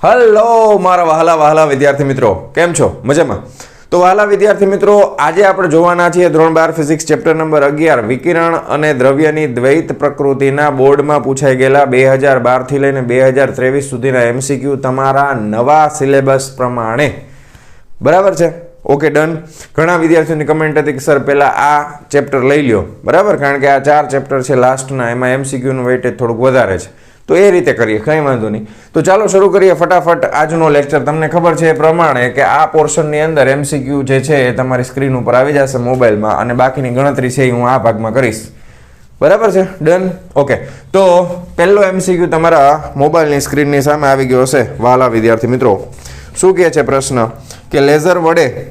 Hello મારા વહાલા વહાલા વિદ્યાર્થી મિત્રો, કેમ છો? મજામાં? તો વહાલા વિદ્યાર્થી મિત્રો, આજે આપણે જોવાના છીએ ધોરણ 12 ફિઝિક્સ ચેપ્ટર નંબર 11 વિકિરણ અને દ્રવ્યની દ્વૈત પ્રકૃતિના બોર્ડમાં પૂછાઈ ગયેલા 2012 થી લઈને 2023 સુધીના એમસીક્યુ તમારા નવા સિલેબસ પ્રમાણે. બરાબર છે? Okay, done. ઘણા વિદ્યાર્થીઓની કમેન્ટ હતી કે સર પહેલા આ ચેપ્ટર લઈ લ્યો, બરાબર, કારણ કે આ 4 ચેપ્ટર છે લાસ્ટના, એમાં એમસીક્યુનું વેઇટેજ થોડુંક વધારે છે. તો એ રીતે કરીએ, કંઈ વાંધો નહીં. તો ચાલો શરૂ કરીએ ફટાફટ આજનો લેક્ચર. તમને ખબર છે એ પ્રમાણે કે આ પોર્શનની અંદર એમસીક્યુ જે છે એ તમારી સ્ક્રીન ઉપર આવી જશે મોબાઈલમાં, અને બાકીની ગણતરી છે એ હું આ ભાગમાં કરીશ. બરાબર છે? ડન. ઓકે, તો પહેલો એમસીક્યુ તમારા મોબાઈલની સ્ક્રીનની સામે આવી ગયો હશે વહાલા વિદ્યાર્થી મિત્રો. શું કહે છે પ્રશ્ન? કે લેઝર વડે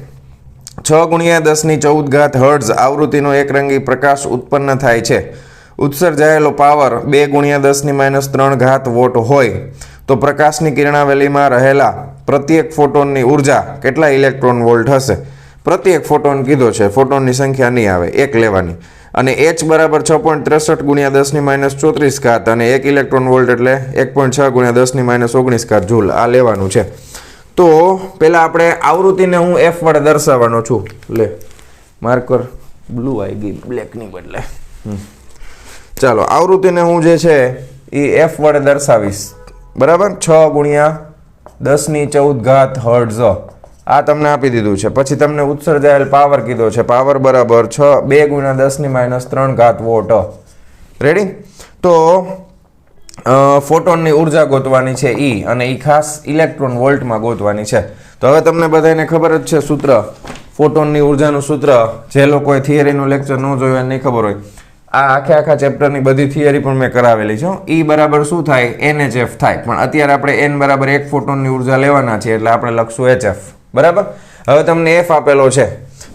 6×10⁻14 હર્ટ્ઝ આવૃત્તિનો એકરંગી પ્રકાશ ઉત્પન્ન થાય છે. ઉત્સર્જાયેલો પાવર 2×10⁻³ વોટ હોય તો પ્રકાશની કિરણાવલીમાં રહેલા પ્રત્યેક ફોટોનની ઉર્જા કેટલા ઇલેક્ટ્રોન વોલ્ટ હશે? પ્રત્યેક ફોટોન કીધો છે, ફોટોનની સંખ્યા નહીં આવે, એક લેવાની. અને H બરાબર 6.63×10⁻34 અને 1 ઇલેક્ટ્રોન વોલ્ટ એટલે 1.6×10⁻19 જૂલ. આ લેવાનું છે. તો પહેલા આપણે આવૃત્તિને હું F વડે દર્શાવવાનો છું. લે માર્કર બ્લુ આવી ગઈ, બ્લેકની બદલે. ચાલો, આવૃત્તિને હું જે છે એ F વડે દર્શાવીશ. બરાબર? 6×10⁻14 હર્ટ્ઝ આ તમને આપી દીધું છે. પછી તમને ઉત્સર્જાયેલ પાવર કીધો છે, પાવર બરાબર 2×10⁻³ વોટ. રેડી? તો ફોટોનની ઉર્જા ગોતવાની છે E, અને એ ખાસ ઇલેક્ટ્રોન વોલ્ટમાં ગોતવાની છે. તો હવે તમને બધાને ખબર જ છે સૂત્ર, ફોટોનની ઉર્જાનું સૂત્ર. જે લોકોએ થિયરીનું લેક્ચર ન જોયું એને નહીં ખબર હોય, આ આખા ચેપ્ટરની બધી થિયરી પણ મેં કરાવેલી છે. E બરાબર શું થાય? NHF થાય. પણ અત્યારે આપણે N બરાબર 1 ફોટોનની ઉર્જા લેવાના છે, એટલે આપણે લખશું HF. બરાબર? હવે તમને F આપેલો છે,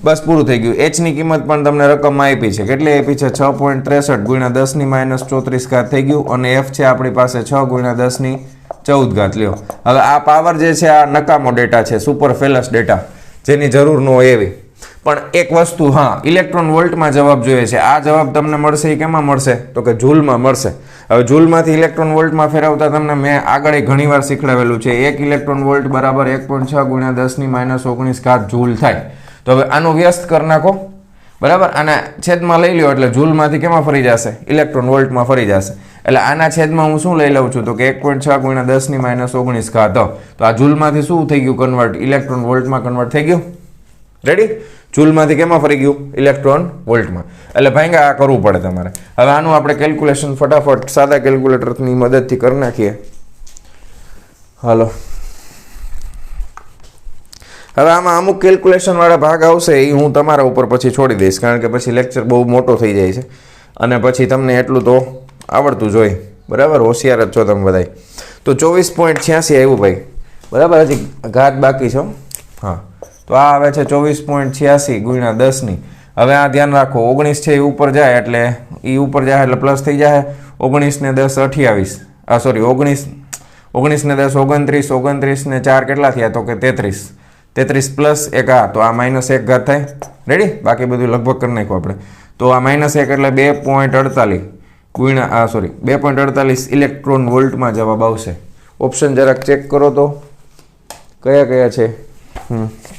બસ પૂરું થઈ ગયું. H ની કિંમત પણ તમને રકમમાં આપી છે. કેટલી આપી છે? 6.63×10⁻34 થઈ ગયું. અને F છે આપણી પાસે 6×10⁻14 લ્યો. હવે આ પાવર જે છે આ નકામો ડેટા છે, સુપરફેલસ ડેટા, જેની જરૂર ન હોય એવી. પણ એક વસ્તુ, હા, ઇલેક્ટ્રોન વોલ્ટમાં જવાબ જોઈએ છે. આ જવાબ તમને મળશે એ કેમાં મળશે? તો કે જૂલમાં મળશે. હવે જૂલમાંથી ઇલેક્ટ્રોન વોલ્ટમાં ફેરવતા તમને મેં આગળ ઘણીવાર શીખવાડેલું છે. 1 ઇલેક્ટ્રોન વોલ્ટ બરાબર 1.6×10⁻19 જૂલ થાય. તો હવે આનું વ્યસ્ત કરી નાખો. બરાબર? આના છેદમાં લઈ લ્યો એટલે જૂલમાંથી કેમાં ફરી જશે? ઇલેક્ટ્રોન વોલ્ટમાં ફરી જશે. એટલે આના છેદમાં હું શું લઈ લઉં છું? તો કે 1.6×10⁻19. તો આ જૂલમાંથી શું થઈ ગયું કન્વર્ટ? ઇલેક્ટ્રોન વોલ્ટમાં કન્વર્ટ થઈ ગયું. રેડી? જૂલમાંથી કેમાં ફરી ગયું? ઇલેક્ટ્રોન વોલ્ટમાં. એટલે ભાઈ આ કરવું પડે તમારે. હવે આનું આપણે કેલ્ક્યુલેશન ફટાફટ સાદા કેલ્ક્યુલેટરની મદદથી કરી નાખીએ. હાલો, હવે આમાં અમુક કેલ્ક્યુલેશન વાળા ભાગ આવશે, એ હું તમારા ઉપર પછી છોડી દઈશ, કારણ કે પછી લેક્ચર બહુ મોટો થઈ જાય છે, અને પછી તમને એટલું તો આવડતું જોઈએ. બરાબર? હોશિયાર જ છો તમે બધા. તો 24.86 આવ્યું ભાઈ. બરાબર? હજી ઘાત બાકી છો. હા, તો આ આવે છે 24.86×10. હવે આ ધ્યાન રાખો, 19 છે એ ઉપર જાય એટલે એ ઉપર જાય એટલે પ્લસ થઈ જાય. 19 ને 10 28, આ સોરી 19 ને 10 29, 29 ને 4 કેટલા થયા? તો કે 33. 33 પ્લસ 1 આ, તો આ -1 ઘાત થાય. રેડી? બાકી બધું લગભગ કરી નાખ્યું આપણે. તો આ -1 એટલે 2.48 ઇલેક્ટ્રોન વોલ્ટમાં જવાબ આવશે. ઓપ્શન જરાક ચેક કરો તો કયા કયા છે.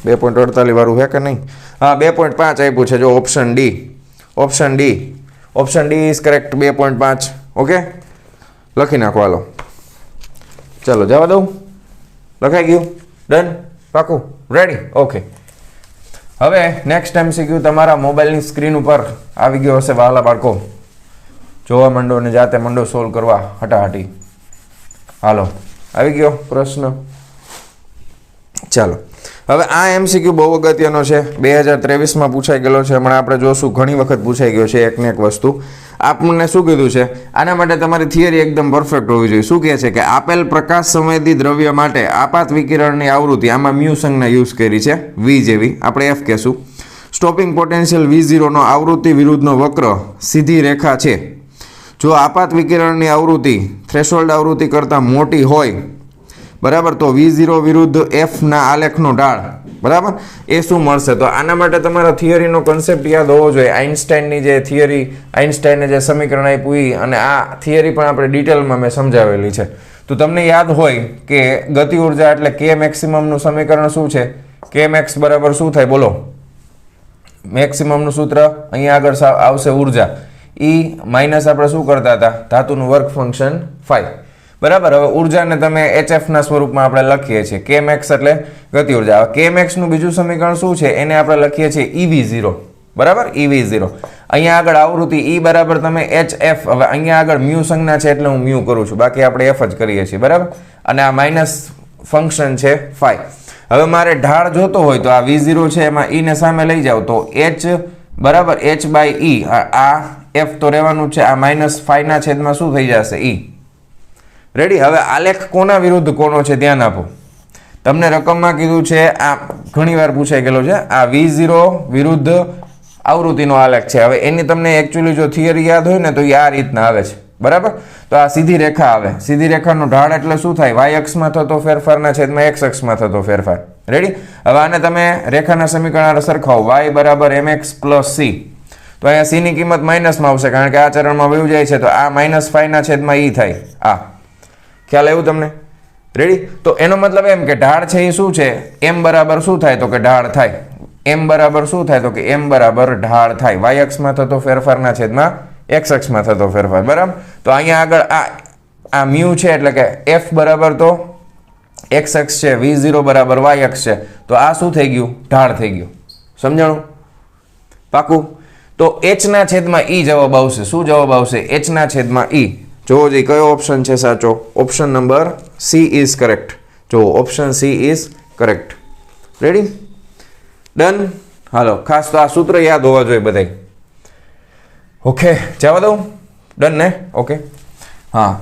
2.48 વાળું છે કે નહીં? હા, 2.5 આપ્યું છે. જો option D, option D is correct. 2.5. Okay, લખી નાખો. હાલો, ચાલો જવા દઉં. લખાઈ ગયું? ડન? પાકું? રેડી? ઓકે. હવે નેક્સ્ટ એમસીક્યુ તમારા મોબાઈલની સ્ક્રીન ઉપર આવી ગયો હશે વહાલા બાળકો. જોવા માંડો અને જાતે માંડો સોલ્વ કરવા હટાહટી. હાલો, આવી ગયો પ્રશ્ન. ચાલો, હવે આ એમસીક્યુ બહુ અગત્યનો છે. 2023માં પૂછાઈ ગયેલો છે. હમણાં આપણે જોશું, ઘણી વખત પૂછાઈ ગયો છે એક ને એક વસ્તુ. આપણને શું કીધું છે? આના માટે તમારી થિયરી એકદમ પરફેક્ટ હોવી જોઈએ. શું કહે છે? કે આપેલ પ્રકાશ સંવેદી દ્રવ્ય માટે આપાત વિકિરણની આવૃત્તિ, આમાં મ્યુ સંજ્ઞા યુઝ કરી છે, V જેવી, આપણે F કહેશું. સ્ટોપિંગ પોટેન્શિયલ V0 નો આવૃત્તિ વિરુદ્ધનો વક્ર સીધી રેખા છે. જો આપાત વિકિરણની આવૃત્તિ થ્રેશોલ્ડ આવૃત્તિ કરતાં મોટી હોય, બરાબર, તો V0 વિરુદ્ધ F ના આલેખનો ઢાળ, બરાબર, એ શું મળશે? તો આના માટે તમારા થિયરીનો કન્સેપ્ટ યાદ હોવો જોઈએ. આઇન્સ્ટાઈનની જે થિયરી, આઇન્સ્ટાઈને જે સમીકરણ આપ્યું, અને આ થિયરી પણ આપણે ડિટેલમાં મેં સમજાવેલી છે. તો તો તમને યાદ હોય કે ગતિ ઉર્જા એટલે કે મેક્સિમમનું સમીકરણ શું છે? કે મેક્સ બરાબર શું થાય બોલો? મેક્સિમમનું સૂત્ર અહીંયા આગળ આવશે ઉર્જા E માઇનસ આપણે શું કરતા હતા? ધાતુનું વર્ક ફંક્શન 5 બરાબર. હવે ઉર્જાને તમે HF ના સ્વરૂપમાં આપણે લખીએ છીએ. કે મેક્સ એટલે ગતિ ઉર્જા. હવે કે મેક્સ નું બીજું સમીકરણ શું છે? એને આપણે લખીએ છીએ EV0 બરાબર. EV0 અહીંયા આગળ આવૃત્તિ E બરાબર તમે HF. હવે અહીંયા આગળ મ્યુ સંજ્ઞા છે એટલે હું મ્યુ કરું છું, બાકી આપણે F જ કરીએ છીએ બરાબર. અને આ માઇનસ ફંક્શન છે 5. હવે મારે ઢાળ જોતો હોય તો આ V0 છે એમાં E ને સામે લઈ જાવ તો H બરાબર H બાય E. આ F તો રહેવાનું છે. આ -5 ના છેદમાં શું થઈ જશે? E. રેડી. હવે આલેખ કોના વિરુદ્ધ કોનો છે ધ્યાન આપો. તમને રકમમાં કીધું છે, આ ઘણી વાર પૂછાઈ ગયેલો છે, આ V0 વિરુદ્ધ આવૃત્તિનો આલેખ છે. હવે એની તમને એકચ્યુઅલી જો થિયરી યાદ હોય ને તો એ આ રીતના આવે છે બરાબર. તો આ સીધી રેખા આવે. સીધી રેખાનો ઢાળ એટલે શું થાય? y અક્ષમાં થતો ફેરફારના છેદમાં x અક્ષમાં થતો ફેરફાર. રેડી. હવે આને તમે રેખાના સમીકરણ સરખાવો. y બરાબર mx પ્લસ c. તો અહીંયા c ની કિંમત માઇનસમાં આવશે કારણ કે આ ચરણમાં વયું જાય છે. તો આ -5 ના છેદમાં e થાય. આ ખ્યાલ આવ્યું તમને? રેડી. તો એનો મતલબ એમ કે ઢાળ છે એ શું છે? m બરાબર શું થાય? તો કે ઢાળ થાય. m બરાબર શું થાય? તો કે m બરાબર ઢાળ થાય. y અક્ષમાં થતો ફેરફારના છેદમાં x અક્ષમાં થતો ફેરફાર બરાબર. તો અહીંયા આગળ આ મ્યુ છે એટલે કે f બરાબર તો x અક્ષ છે, v0 બરાબર y અક્ષ છે. તો આ શું થઈ ગયું? ઢાળ થઈ ગયું. સમજાણું? પાકું? તો h ના છેદમાં e જવાબ આવશે. શું જવાબ આવશે? h ના છેદમાં e. જોવો જોઈએ કયો ઓપ્શન છે સાચો? Option number C is correct. જો option C is correct. Ready? Done. હાલો, ખાસ તો આ સૂત્ર યાદ હોવા જોઈએ બધાય. ઓકે, જવા દઉં? ડન ને? ઓકે. હા,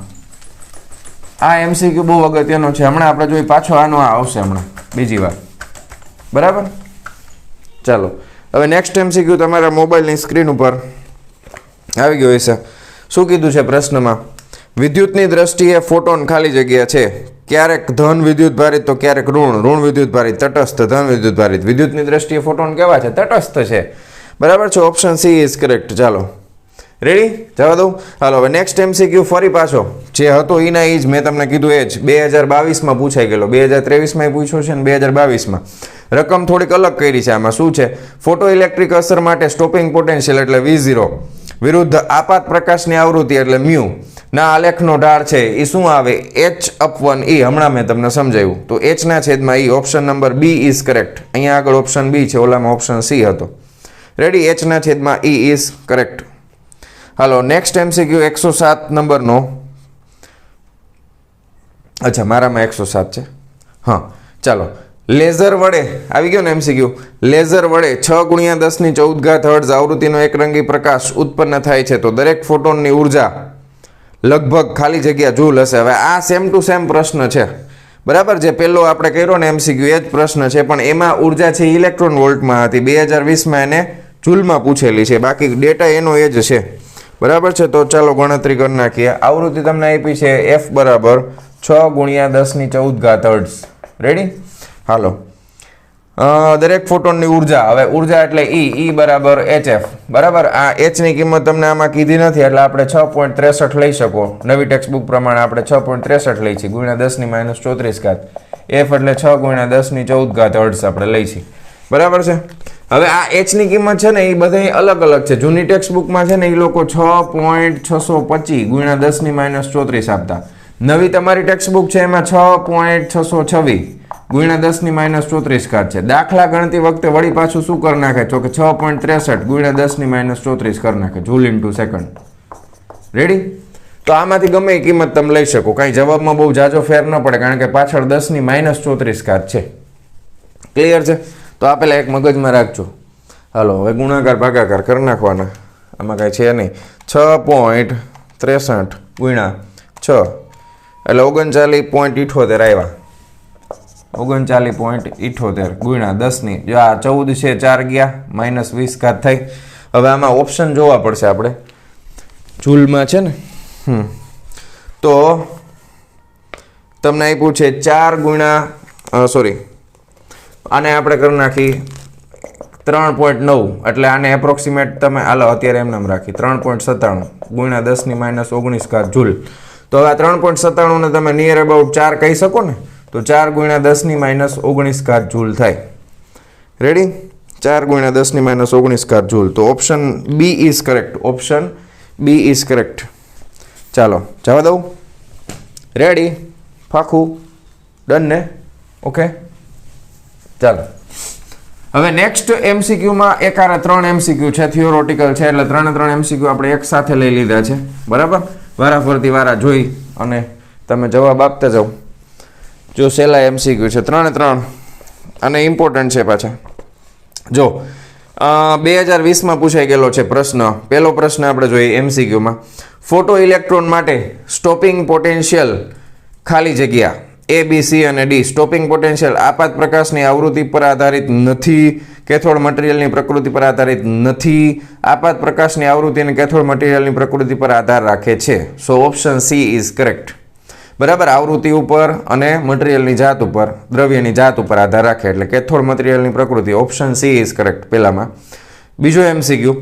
આ MCQ બહુ અગત્યનો છે. હમણાં આપણે જોઈએ પાછો આનો આ આવશે હમણાં બીજી વાર બરાબર. ચાલો હવે નેક્સ્ટ MCQ તમારા મોબાઈલની સ્ક્રીન ઉપર આવી ગયો હશે. શું કીધું છે પ્રશ્નમાં? વિદ્યુતની દ્રષ્ટિએ ફોટોન ખાલી જગ્યા છે. ક્યારેક ધન વિદ્યુત ભારિત તો ક્યારેક ઋણ વિદ્યુત ભારિત, તટસ્થ, ધન વિદ્યુત ભારિત. વિદ્યુતની દ્રષ્ટિએ ફોટોન કેવા છે? તટસ્થ છે બરાબર છે. Option C is correct. ચાલો રેડી? જવા દઉં? હાલો હવે નેક્સ્ટ MCQ ફરી પાછો જે હતો એના એ જ મેં તમને કીધું એ જ 2022માં પૂછાઈ ગયેલો. 2023માં પૂછ્યો છે ને 2022માં. રકમ થોડીક અલગ કરી છે. આમાં શું છે? ફોટો ઇલેક્ટ્રિક અસર માટે સ્ટોપિંગ પોટેન્શિયલ એટલે V0 વિરુદ્ધ આપાત પ્રકાશની આવૃત્તિ એટલે મ્યુ ના આલેખનો ઢાળ છે એ શું આવે? H/1 E. હમણાં મેં તમને સમજાવ્યું. તો H ના છેદમાં E. Option number B is correct. અહીંયા આગળ ઓપ્શન B છે, ઓલામાં ઓપ્શન C હતો. રેડી? H ના છેદમાં E is correct. Hello next MCQ 107 નંબરનો. અચ્છા, મારામાં 107 છે. હા ચાલો. લેઝર વડે આવી ગયો ને MCQ. લેઝર વડે 6×10⁻14 હર્ટ્ઝ આવૃત્તિનો એકરંગી પ્રકાશ ઉત્પન્ન થાય છે તો દરેક ફોટોનની ઉર્જા લગભગ ખાલી જગ્યા જૂલ હશે. હવે આ સેમ ટુ સેમ પ્રશ્ન છે બરાબર. જે પહેલો આપણે કર્યો ને MCQ એ જ પ્રશ્ન છે, પણ એમાં ઉર્જા છે ઇલેક્ટ્રોન વોલ્ટમાં હતી. 2020માં એને જૂલમાં પૂછેલી છે. બાકી ડેટા એનો એ જ છે બરાબર છે. તો ચાલો ગણતરી કરી નાખીએ. આવૃત્તિ તમને આપી છે F બરાબર 6×10⁻14 હર્ટ્ઝ. રેડી? હાલો, દરેક ફોટોનની ઉર્જા. હવે ઉર્જા એટલે E બરાબર HF બરાબર. આ H ની કિંમત તમને આમાં કીધી નથી એટલે આપણે 6.63 લઈ શકો. નવી ટેક્સ્ટબુક પ્રમાણે આપણે 6.63 લઈ છીએ ×10⁻34. F એટલે 6×10⁻14 હર્ટ્ઝ આપણે લઈ છીએ બરાબર છે. હવે આ H ની કિંમત છે ને એ બધા અલગ અલગ છે. જૂની ટેક્સ્ટબુકમાં છે ને એ લોકો 6.625 ×10⁻34 આપતા. નવી તમારી ટેક્સ્ટબુક છે એમાં 6.626 ×10⁻34 છે. દાખલા ગણતી વખતે વળી પાછું શું કરી નાખે? તો કે 6.63 ×10⁻34 કરી નાખે જૂલ ઇન્ટુ સેકન્ડ. રેડી? તો આમાંથી ગમે એ કિંમત તમે લઈ શકો. કાંઈ જવાબમાં બહુ જાજો ફેર ન પડે કારણ કે પાછળ 10⁻34 છે. ક્લિયર છે? તો આ પેલા એક મગજમાં રાખજો. હાલો હવે ગુણાકાર ભાગાકાર કરી નાખવાના. આમાં કાંઈ છે નહીં. 6.63 × 6 એટલે 39.78 આવ્યા. 39.78 ગુણ્યા 10 જો આ 14 છે 4 ગયા -20 થઈ. હવે આમાં ઓપ્શન જોવા પડશે આપણે. જૂલમાં છે ને તો તમને આપ્યું છે 4 સોરી આને આપણે કરી નાખી 3.9 એટલે આને એપ્રોક્સિમેટ તમે હાલો અત્યારે એમ નામ રાખી 3.97 ગુણ્યા 10⁻19 જૂલ. તો હવે આ 3.97 ને તમે નિયર અબાઉટ 4 કહી શકો ને, તો 4 ગુણ્યા 10 - 19 ઘાત જૂલ થાય. રેડી? 4 ગુણ્યા 10 - 19 ઘાત જૂલ. તો option B is correct. Option B is correct. ચાલો જવા દઉં. રેડી? ફાખું? ડન ને? ઓકે ચાલો. હવે નેક્સ્ટ એમસીક્યુમાં એકારે 3 એમસીક્યુ છે, થિયોરોટિકલ છે, એટલે 3 એમસીક્યુ આપણે એક સાથે લઈ લીધા છે. બરાબર? વારાફરતી વારા જોઈ અને તમે જવાબ આપતા જાઓ. જો સહેલા એમસીક્યુ છે 3 અને ઇમ્પોર્ટન્ટ છે પાછા. જો 2020માં પૂછાઈ ગયેલો છે પ્રશ્ન. પહેલો પ્રશ્ન આપણે જોઈએ એમસીક્યુમાં. ફોટો ઇલેક્ટ્રોન માટે સ્ટોપિંગ પોટેન્શિયલ ખાલી જગ્યા A, B, C અને D. સ્ટોપિંગ પોટેન્શિયલ આપાત પ્રકાશની આવૃત્તિ પર આધારિત નથી, કેથોડ મટીરિયલની પ્રકૃતિ પર આધારિત નથી. આપાત પ્રકાશની આવૃત્તિ અને કેથોડ મટીરિયલની પ્રકૃતિ પર આધાર રાખે છે. So option C is correct. બરાબર? આવૃત્તિ ઉપર અને મટીરિયલની જાત ઉપર, દ્રવ્યની જાત ઉપર આધાર રાખે, એટલે કેથોડ મટીરિયલની પ્રકૃતિ. ઓપ્શન સી ઇઝ કરેક્ટ પહેલામાં. બીજો એમસીક્યુ.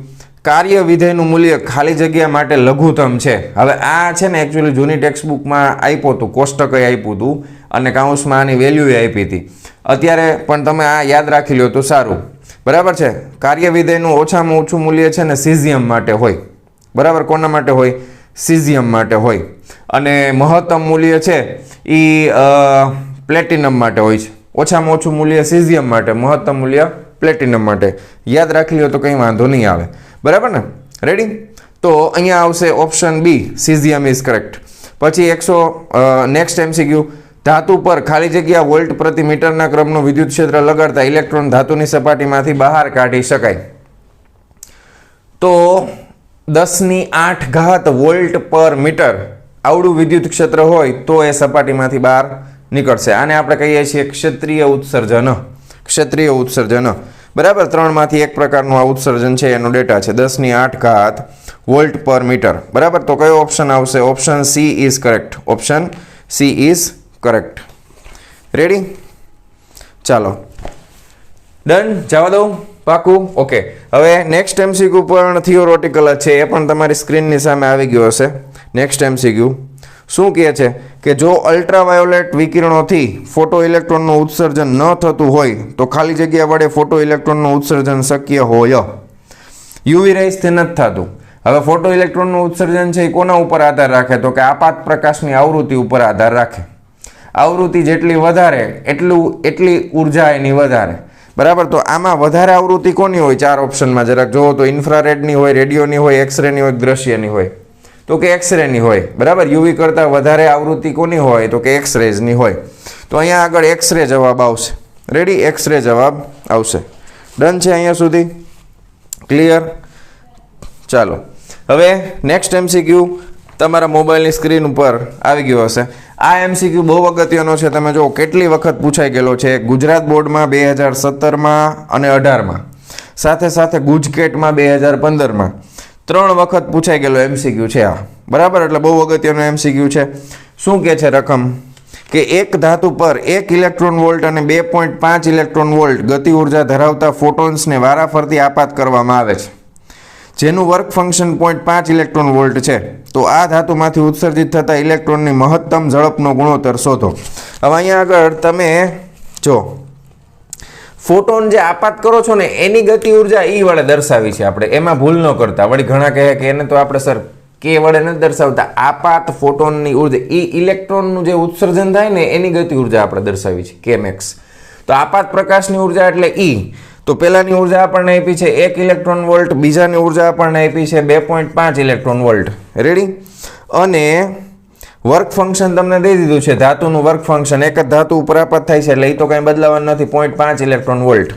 કાર્ય વિધેયનું મૂલ્ય ખાલી જગ્યા માટે લઘુત્તમ છે. હવે આ છે ને એકચ્યુઅલી જૂની ટેક્સ્ટબુકમાં આપ્યું હતું, કોષ્ટકે આપ્યું હતું અને કાઉન્સમાં આની વેલ્યુ આપી હતી. અત્યારે પણ તમે આ યાદ રાખી લો તો સારું. બરાબર છે? કાર્ય વિધેયનું ઓછામાં ઓછું મૂલ્ય છે ને સીઝિયમ માટે હોય. બરાબર? કોના માટે હોય? સીઝિયમ માટે હોય. અને મહત્તમ મૂલ્ય છે એ પ્લેટિનમ માટે હોય છે. ઓછામાં ઓછું મૂલ્ય સીઝિયમ માટે, મહત્તમ મૂલ્ય પ્લેટિનમ માટે. યાદ રાખી લો તો કંઈ વાંધો નહીં આવે. બરાબર ને? રેડી? તો અહીંયા આવશે option B, caesium is correct. પછી નેક્સ્ટ એમસીક્યુ. ધાતુ પર ખાલી જગ્યા વોલ્ટ પ્રતિ મીટરના ક્રમનું વિદ્યુત ક્ષેત્ર લગાડતા ઇલેક્ટ્રોન ધાતુની સપાટીમાંથી બહાર કાઢી શકાય. તો 10⁸ ઘાત વોલ્ટ પર મીટર આવડું વિદ્યુત ક્ષેત્ર હોય તો એ સપાટીમાંથી બહાર નીકળશે. આને આપણે કહીએ છીએ ક્ષેત્રીય ઉત્સર્જન. ક્ષેત્રીય ઉત્સર્જન. બરાબર? 3માંથી એક પ્રકારનું આ ઉત્સર્જન છે, એનો ડેટા છે 10⁸ ઘાત વોલ્ટ પર મીટર. બરાબર? તો કયો ઓપ્શન આવશે? Option C is correct. Option C is correct. Ready? ચાલો ડન. જવા દઉં? પાકું? ઓકે. હવે નેક્સ્ટ એમસીક્યુ પણ થિયોરોટિકલ જ છે, એ પણ તમારી સ્ક્રીનની સામે આવી ગયો હશે. નેક્સ્ટ એમસીક્યુ શું કહે છે કે જો અલ્ટ્રાવાયોલેટ વિકિરણોથી ફોટો ઇલેક્ટ્રોનનું ઉત્સર્જન ન થતું હોય તો ખાલી જગ્યા વડે ફોટો ઇલેક્ટ્રોનનું ઉત્સર્જન શક્ય હોય. યુવી રેઝથી નથી થતું. હવે ફોટો ઇલેક્ટ્રોનનું ઉત્સર્જન છે એ કોના ઉપર આધાર રાખે? તો કે આપાત પ્રકાશની આવૃત્તિ ઉપર આધાર રાખે. આવૃત્તિ જેટલી વધારે એટલી ઉર્જા એની વધારે. બરાબર? તો આમાં વધારે આવૃત્તિ કોની હોય? 4 ઓપ્શનમાં જરાક જોવો તો ઇન્ફ્રારેડની હોય, રેડિયોની હોય, એક્સરેની હોય, દ્રશ્યની હોય. તો કે એક્સરેની હોય. બરાબર? યુવી કરતાં વધારે આવૃત્તિ કોની હોય? તો કે એક્સરેઝની હોય. તો અહીંયા આગળ એક્સરે જવાબ આવશે. રેડી? એક્સરે જવાબ આવશે. ડન છે અહીંયા સુધી? ક્લિયર? ચાલો હવે નેક્સ્ટ એમસીક્યુ તમારા મોબાઈલની સ્ક્રીન ઉપર આવી ગયો હશે. આ એમસીક્યુ બહુ અગત્યનો છે. તમે જો કેટલી વખત પૂછાઈ ગયેલો છે. ગુજરાત બોર્ડમાં 2017માં અને 18માં, સાથે સાથે ગુજકેટમાં 2015માં 3 વખત પૂછાઈ ગયેલો એમસીક્યુ છે આ. બરાબર? એટલે બહુ અગત્યનો એમસીક્યુ છે. શું કહે છે રકમ? કે એક ધાતુ પર 1 ઇલેક્ટ્રોન વોલ્ટ અને 2.5 ઇલેક્ટ્રોન વોલ્ટ ગતિ ઉર્જા ધરાવતા ફોટોન્સને વારાફરતી આપાત કરવામાં આવે છે, જેનું વર્ક ફંક્શન 0.5 ઇલેક્ટ્રોન વોલ્ટ છે. તો આ ધાતુમાંથી ઉત્સર્જિત થતા ઇલેક્ટ્રોનની મહત્તમ ઝડપનો ગુણોત્તર શોધો. હવે અહીંયા આગળ તમે જો ફોટોન જે આપાત કરો છો ને એની ગતિ ઉર્જા ઈ વડે દર્શાવી છે આપણે. એમાં ભૂલ ન કરતા. વળી ઘણા કહે કે એને તો આપણે સર કે વડે નથી દર્શાવતા. આપાત ફોટોનની ઉર્જા ઈ ઇલેક્ટ્રોનનું જે ઉત્સર્જન થાય ને એની ગતિ ઉર્જા આપણે દર્શાવી છે કે મેક્સ. તો આપાત પ્રકાશની ઉર્જા એટલે ઈ. તો પહેલાની ઉર્જા આપણને આપી છે 1 ઇલેક્ટ્રોન વોલ્ટ, બીજાની ઉર્જા આપણને આપી છે 2.5 ઇલેક્ટ્રોન વોલ્ટ. રેડી? અને વર્ક ફંક્શન તમને દઈ દીધું છે. ધાતુનું વર્ક ફંક્શન એક જ ધાતુ ઉપર આપાત થાય છે એટલે એ તો કંઈ બદલાવાનું નથી. 0.5 ઇલેક્ટ્રોન વોલ્ટ.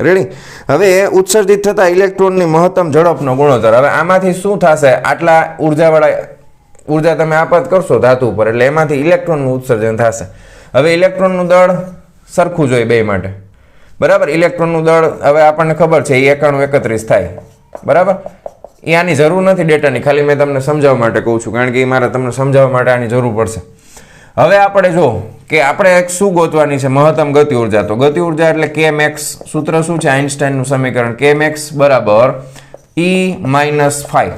રેડી? હવે ઉત્સર્જિત થતા ઇલેક્ટ્રોનની મહત્તમ ઝડપનો ગુણોત્તર. હવે આમાંથી શું થશે? આટલા ઉર્જા તમે આપાત કરશો ધાતુ ઉપર એટલે એમાંથી ઇલેક્ટ્રોનનું ઉત્સર્જન થશે. હવે ઇલેક્ટ્રોનનું દળ સરખું જોઈએ બે માટે. બરાબર? ઇલેક્ટ્રોનનું દળ હવે આપણને ખબર છે એ 91-31 થાય. બરાબર? એ આની જરૂર નથી ડેટાની, ખાલી મેં તમને સમજાવવા માટે કહું છું, કારણ કે એ મારે તમને સમજાવવા માટે આની જરૂર પડશે. હવે આપણે જો કે આપણે એક શું ગોતવાની છે? મહત્તમ ગતિ ઉર્જા. તો ગતિ ઉર્જા એટલે કે મેક્સ. સૂત્ર શું છે? આઇન્સ્ટાઈનનું સમીકરણ કે મેક્સ બરાબર E - 5.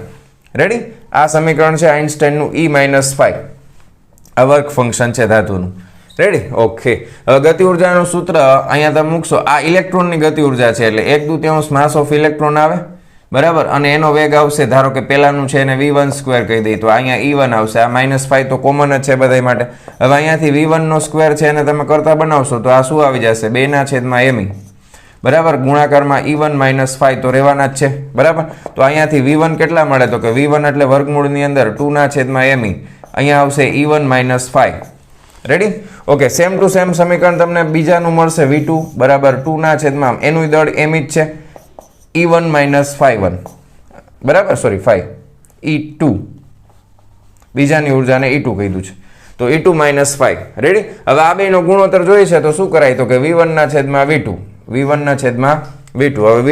રેડી? આ સમીકરણ છે આઇન્સ્ટાઈનનું E - 5. આ વર્ક ફંક્શન છે ધાતુનું. રેડી? ઓકે. હવે ગતિ ઉર્જાનું સૂત્ર અહીંયા તમે મૂકશો. આ ઇલેક્ટ્રોનની ગતિ ઉર્જા છે એટલે 1/2 માસ ઓફ ઇલેક્ટ્રોન આવે, બરાબર, અને એનો વેગ આવશે, ધારો કે પેલાનું છે એને v1² કહી દઈએ તો અહીંયા e1 આવશે. આ -5 તો કોમન જ છે બધા માટે. હવે અહીંયાથી v1 નો સ્ક્વેર છે એને તમે કરતા બનાવશો તો આ શું આવી જશે? 2/me, બરાબર, ગુણાકારમાં e1 - 5 તો રહેવાના જ છે, બરાબર. તો અહીંયાથી v1 કેટલા મળે? તો કે v1 એટલે વર્ગમૂળની અંદર 2/me, અહીંયા આવશે e1 - 5. Ready? Okay. Same to same સમીકરણ તમને બીજાનું મળશે v2 બરાબર 2/, એનું દળ એમ જ છે, e1 - 5 બરાબર, સોરી 5 e2, બીજાની ઉર્જાને e2 કીધું છે તો e2 - 5. રેડી? હવે આ બેનો ગુણોત્તર જોઈએ છે તો શું કરાય? તો કે v1/v2, હવે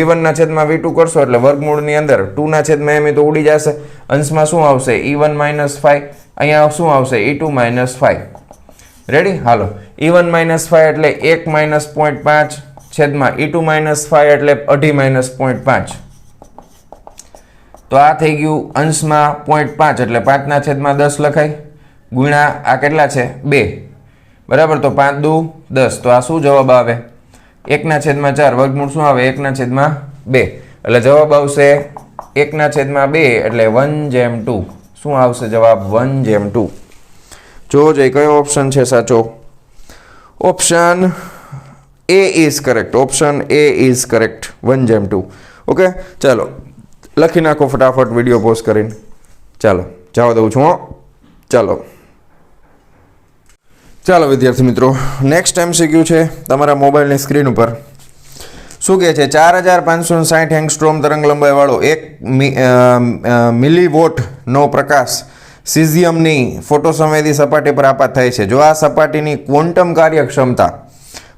v1/v2 કરશો એટલે વર્ગમૂળની અંદર 2/me તો ઉડી જશે, અંશમાં શું આવશે? e1 - 5, અહીંયા શું આવશે? e2 - 5. રેડી? હાલો, e1 - 5 એટલે 1 - 0.5 છેદમાં e2 - 5 એટલે 2.5 -0.5. તો આ થઈ ગયું અંશમાં 0.5 એટલે 5/10 લખાય, ગુણ્યા આ કેટલા છે? 2, બરાબર. તો 5 દુ 10, તો આ શું જવાબ આવે? 1/4. વર્ગમૂળ શું આવે? 1/2. એટલે જવાબ આવશે 1/2 એટલે 1/2. શું આવશે જવાબ? 1/2. જો જઈ કયો ઓપ્શન છે સાચો? Option A is correct. Option A is correct. 1/2. Okay, ચાલો લખી નાખો ફટાફટ વિડીયો પોઝ કરીને. ચાલો જવા દઉં છું. ચાલો વિદ્યાર્થી મિત્રો, નેક્સ્ટ MCQ છે તમારા મોબાઈલની સ્ક્રીન ઉપર. શું કહે છે? 4560 એંગસ્ટ્રોમ તરંગ લંબાઈવાળો 1 મિલીવોટનો પ્રકાશ સિઝિયમની ફોટોસંવેદી સપાટી પર આપાત થાય છે. જો આ સપાટીની ક્વોન્ટમ કાર્યક્ષમતા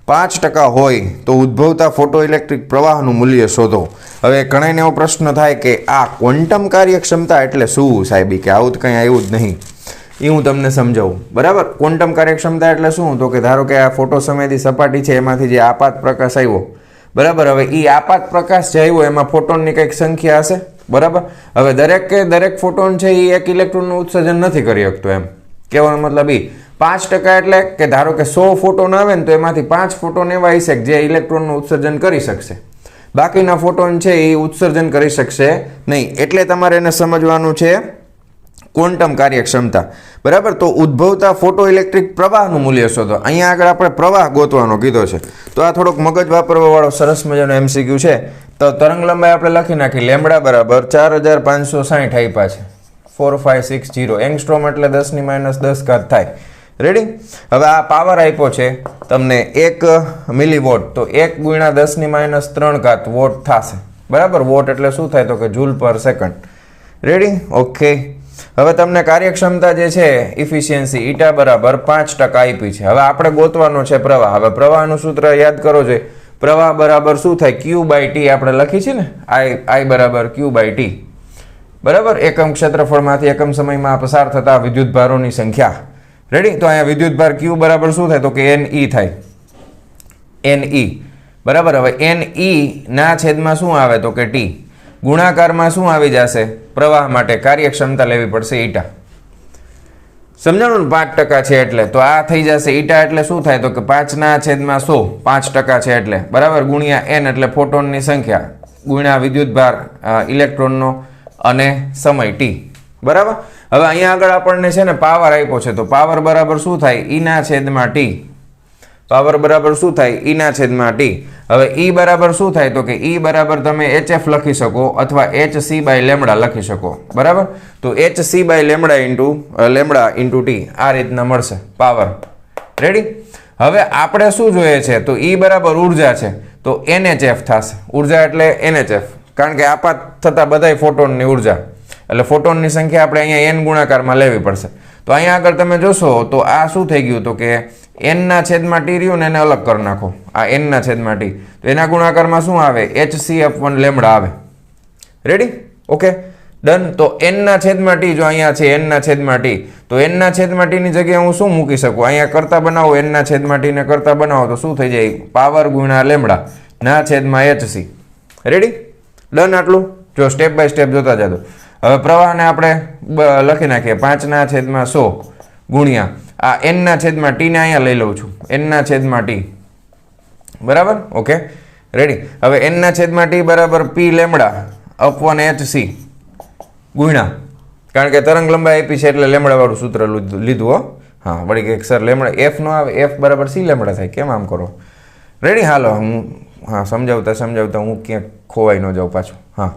5% હોય તો ઉદ્ભવતા ફોટો ઇલેક્ટ્રિક પ્રવાહનું મૂલ્ય શોધો. હવે ઘણાને એવો પ્રશ્ન થાય કે આ ક્વોન્ટમ કાર્યક્ષમતા એટલે શું સાહેબી? કે આવું તો કંઈ આવ્યું જ નહીં. એ હું તમને સમજાવું, બરાબર. ક્વોન્ટમ કાર્યક્ષમતા એટલે શું? તો કે ધારો કે આ ફોટોસંવેદી સપાટી છે એમાંથી જે આપાત પ્રકાશ આવ્યો, બરાબર. હવે એ આપાત પ્રકાશ જે આવ્યો એમાં ફોટોનની કંઈક સંખ્યા હશે, બરાબર. હવે દરેક ફોટોન છે એ એક ઇલેક્ટ્રોનનું ઉત્સર્જન નથી કરી શકતો, એમ કહેવાનો મતલબ એ 5% એટલે કે ધારો કે 100 ફોટોન આવે ને તો એમાંથી 5 ફોટોન એવા હશે કે જે ઇલેક્ટ્રોનનું ઉત્સર્જન કરી શકશે, બાકીના ફોટોન છે એ ઉત્સર્જન કરી શકશે નહીં. એટલે તમારે એને સમજવાનું છે ક્વોન્ટમ કાર્યક્ષમતા, બરાબર. તો ઉદ્ભવતા ફોટો ઇલેક્ટ્રિક પ્રવાહનું મૂલ્ય શોધો. અહીંયા આગળ આપણે પ્રવાહ ગોતવાનો કીધો છે તો આ થોડોક મગજ વાપરવા વાળો સરસ મજાનો MCQ છે. તો તરંગ લંબાઈ આપણે લખી નાખી, લેમ્બડા બરાબર 4560 આપ્યા છે, 4560 એંગસ્ટ્રોમ એટલે 10 - 10 થાય. રેડી? હવે આ પાવર આપ્યો છે તમને 1 મિલીવોટ, તો 1 × 10 - 3 વોટ થશે, બરાબર. વોટ એટલે શું થાય? તો કે જૂલ પર સેકન્ડ. રેડી? ઓકે. હવે તમને કાર્યક્ષમતા જે છે ઇફિશિયન્સી ઈટા બરાબર 5% આપી છે. હવે આપણે ગોતવાનો છે પ્રવાહ. હવે પ્રવાહનું સૂત્ર યાદ કરો જોઈએ. પ્રવાહ બરાબર શું થાય? Q/T આપણે લખી છે ને, I બરાબર Q/T, બરાબર. એકમ ક્ષેત્રફળમાંથી એકમ સમયમાં પસાર થતા વિદ્યુતભારોની સંખ્યા. રેડી? તો અહીંયા વિદ્યુતભાર Q બરાબર શું થાય? તો કે NE થાય, NE, બરાબર. હવે NE ના છેદમાં શું આવે? તો કે T. ગુણાકારમાં શું આવી જશે? પ્રવાહ માટે કાર્યક્ષમતા લેવી પડશે ઈટા. સમજાણું ને? 5% છે એટલે તો આ થઈ જશે ઈટા એટલે શું થાય? તો કે 5/100, 5% છે એટલે, બરાબર, ગુણ્યા n એટલે ફોટોનની સંખ્યા, ગુણ્યા વિદ્યુતભાર ઇલેક્ટ્રોનનો અને સમય t, બરાબર. હવે અહીંયા આગળ આપણને છે ને પાવર આપ્યો છે તો પાવર બરાબર શું થાય? E/T. પાવર બરાબર શું થાય? E/T. હવે E બરાબર શું થાય? તો કે E બરાબર તમે HF લખી શકો અથવા hc/λ લખી શકો, બરાબર. તો hc/λ ઇન્ટુ T આ રીતના મળશે પાવર. રેડી? હવે આપણે શું જોઈએ છે? તો E બરાબર ઉર્જા છે તો NHF થશે. ઉર્જા એટલે NHF, કારણ કે આપાત થતા બધાય ફોટોનની ઉર્જા એટલે ફોટોનની સંખ્યા આપણે અહીંયા n ગુણાકારમાં લેવી પડશે. તો અહીંયા આગળ તમે જોશો તો આ શું થઈ ગયું? તો કે n/T રહ્યું ને એને અલગ કરી નાખો, આ n/T, તો એના ગુણાકારમાં શું આવે? hc/λ આવે. રેડી? Okay, done. તો n/T જો અહીંયા છે n/T, તો n/T ની જગ્યાએ હું શું મૂકી શકું? અહીંયા કરતા બનાવો, n/T ને કરતા બનાવો તો શું થઈ જાય? પાવર ગુણ્યા લેમ્બડા ના છેદમાં hc. રેડી? ડન. આટલું જો સ્ટેપ બાય સ્ટેપ જોતા જજો. હવે પ્રવાહને આપણે લખી નાખીએ 5/100 ગુણ્યા આ n ના છેદમાં t ને અહીંયા લઈ લઉં છું, n ના છેદમાં t, બરાબર. Okay, ready. હવે n ના છેદમાં t બરાબર p લેમડા અપવન hc ગુણ્યા, કારણ કે તરંગ લંબાઈ આપી છે એટલે લેમડા વાળું સૂત્ર લીધું હો. હા, વળી કંઈક સર લેમડા f નો આવે, f બરાબર c લેમડા થાય, કેમ આમ કરો? રેડી. હાલો હું સમજાવતા હું ક્યાંક ખોવાઈ ન જાઉં પાછું. હા,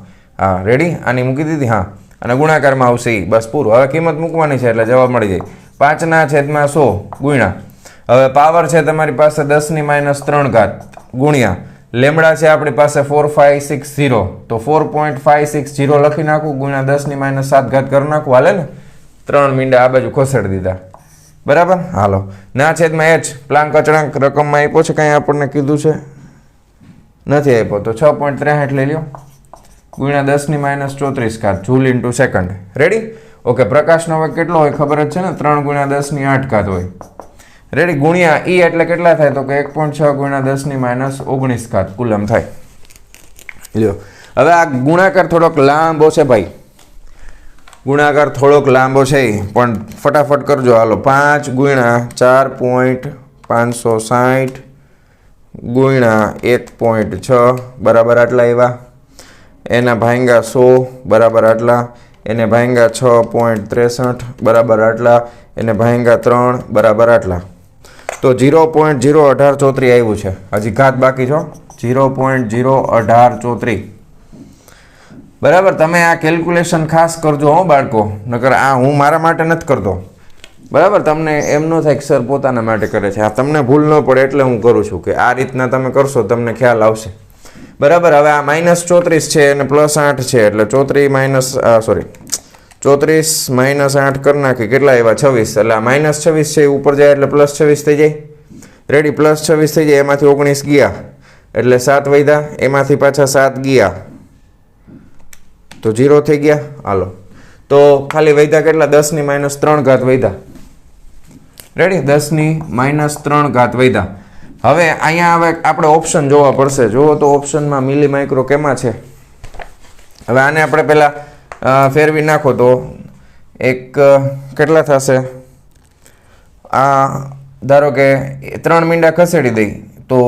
રેડી. આની મૂકી દીધી. હા, અને ગુણાકારમાં આવશે ઈ, બસ પૂરું. હવે કિંમત મૂકવાની છે એટલે જવાબ મળી જાય. 5 ના છેદમાં 100 ગુણ્યા, હવે પાવર છે તમારી પાસે 10 ની -3 ઘાત ગુણ્યા લેમડા છે આપણી પાસે 4560, તો 4.560 લખી નાખું ગુણ્યા 10 ની -7 ઘાત કરી નાખું, હાલે ને? 3 મીંડા આ બાજુ ખસેડી દીધા, બરાબર. હાલો, ના છેદમાં h પ્લાન્ક અચળાંક રકમમાં આપ્યો છે, કાંઈ આપણને કીધું છે નથી આપ્યો, તો 6.63 લઈ લ્યો ગુણ્યા 10 ની -34 ઘાત joule into second. Ready. Okay, પ્રકાશનો વેગ કેટલો હોય ખબર જ છે ને? 3 ગુણ્યા 10 ની 8 ઘાત હોય. રેડી. ગુણ્યા e એટલે કેટલા થાય? તો કે 1.6 ગુણ્યા 10 ની -19 ઘાત કુલમ થાય. લ્યો, હવે આ ગુણાકાર થોડોક લાંબો છે ભાઈ, ગુણાકાર થોડોક લાંબો છે પણ ફટાફટ કરજો. હાલો, 5 ગુણ્યા 4.560 ગુણ્યા 1.6 બરાબર આટલા આવ્યા, એના ભાંગ્યા 100 બરાબર આટલા, એને ભાંગ્યા 6.63 બરાબર આટલા, એને ભાંગ્યા 3 બરાબર આટલા. તો 0.01834 આવ્યું છે. હજી ઘાત બાકી છો, 0.01834 બરાબર. તમે આ કેલ્ક્યુલેશન ખાસ કરજો હો બાળકો, નકર આ હું મારા માટે નથી કરતો, બરાબર. તમને એમ ન થાય કે સર પોતાના માટે કરે છે. આ તમને ભૂલ ન પડે એટલે હું કરું છું, કે આ રીતના તમે કરશો તમને ખ્યાલ આવશે, બરાબર. હવે આ -34 છે અને +8 છે એટલે 34 -8 કરી નાખી, કેટલા આવ્યા? 26. એટલે આ -26 છે ઉપર જાય એટલે +26 થઈ જાય. રેડી. +26 થઈ જાય, એમાંથી 19 ગયા એટલે 7 વધ્યા, એમાંથી પાછા 7 ગયા તો 0 થઈ ગયા. હાલો, તો ખાલી વધ્યા કેટલા? 10 ની -3 ઘાત વધ્યા. રેડી. 10 ની -3 ઘાત વધ્યા. હવે અહીંયા હવે આપણે ઓપ્શન જોવા પડશે. જુઓ તો ઓપ્શનમાં મિલી માઇક્રો કેમાં છે? હવે આને આપણે પહેલાં ફેરવી નાખો તો એક કેટલા થશે? આ ધારો કે 3 મીંડા ખસેડી દઈ તો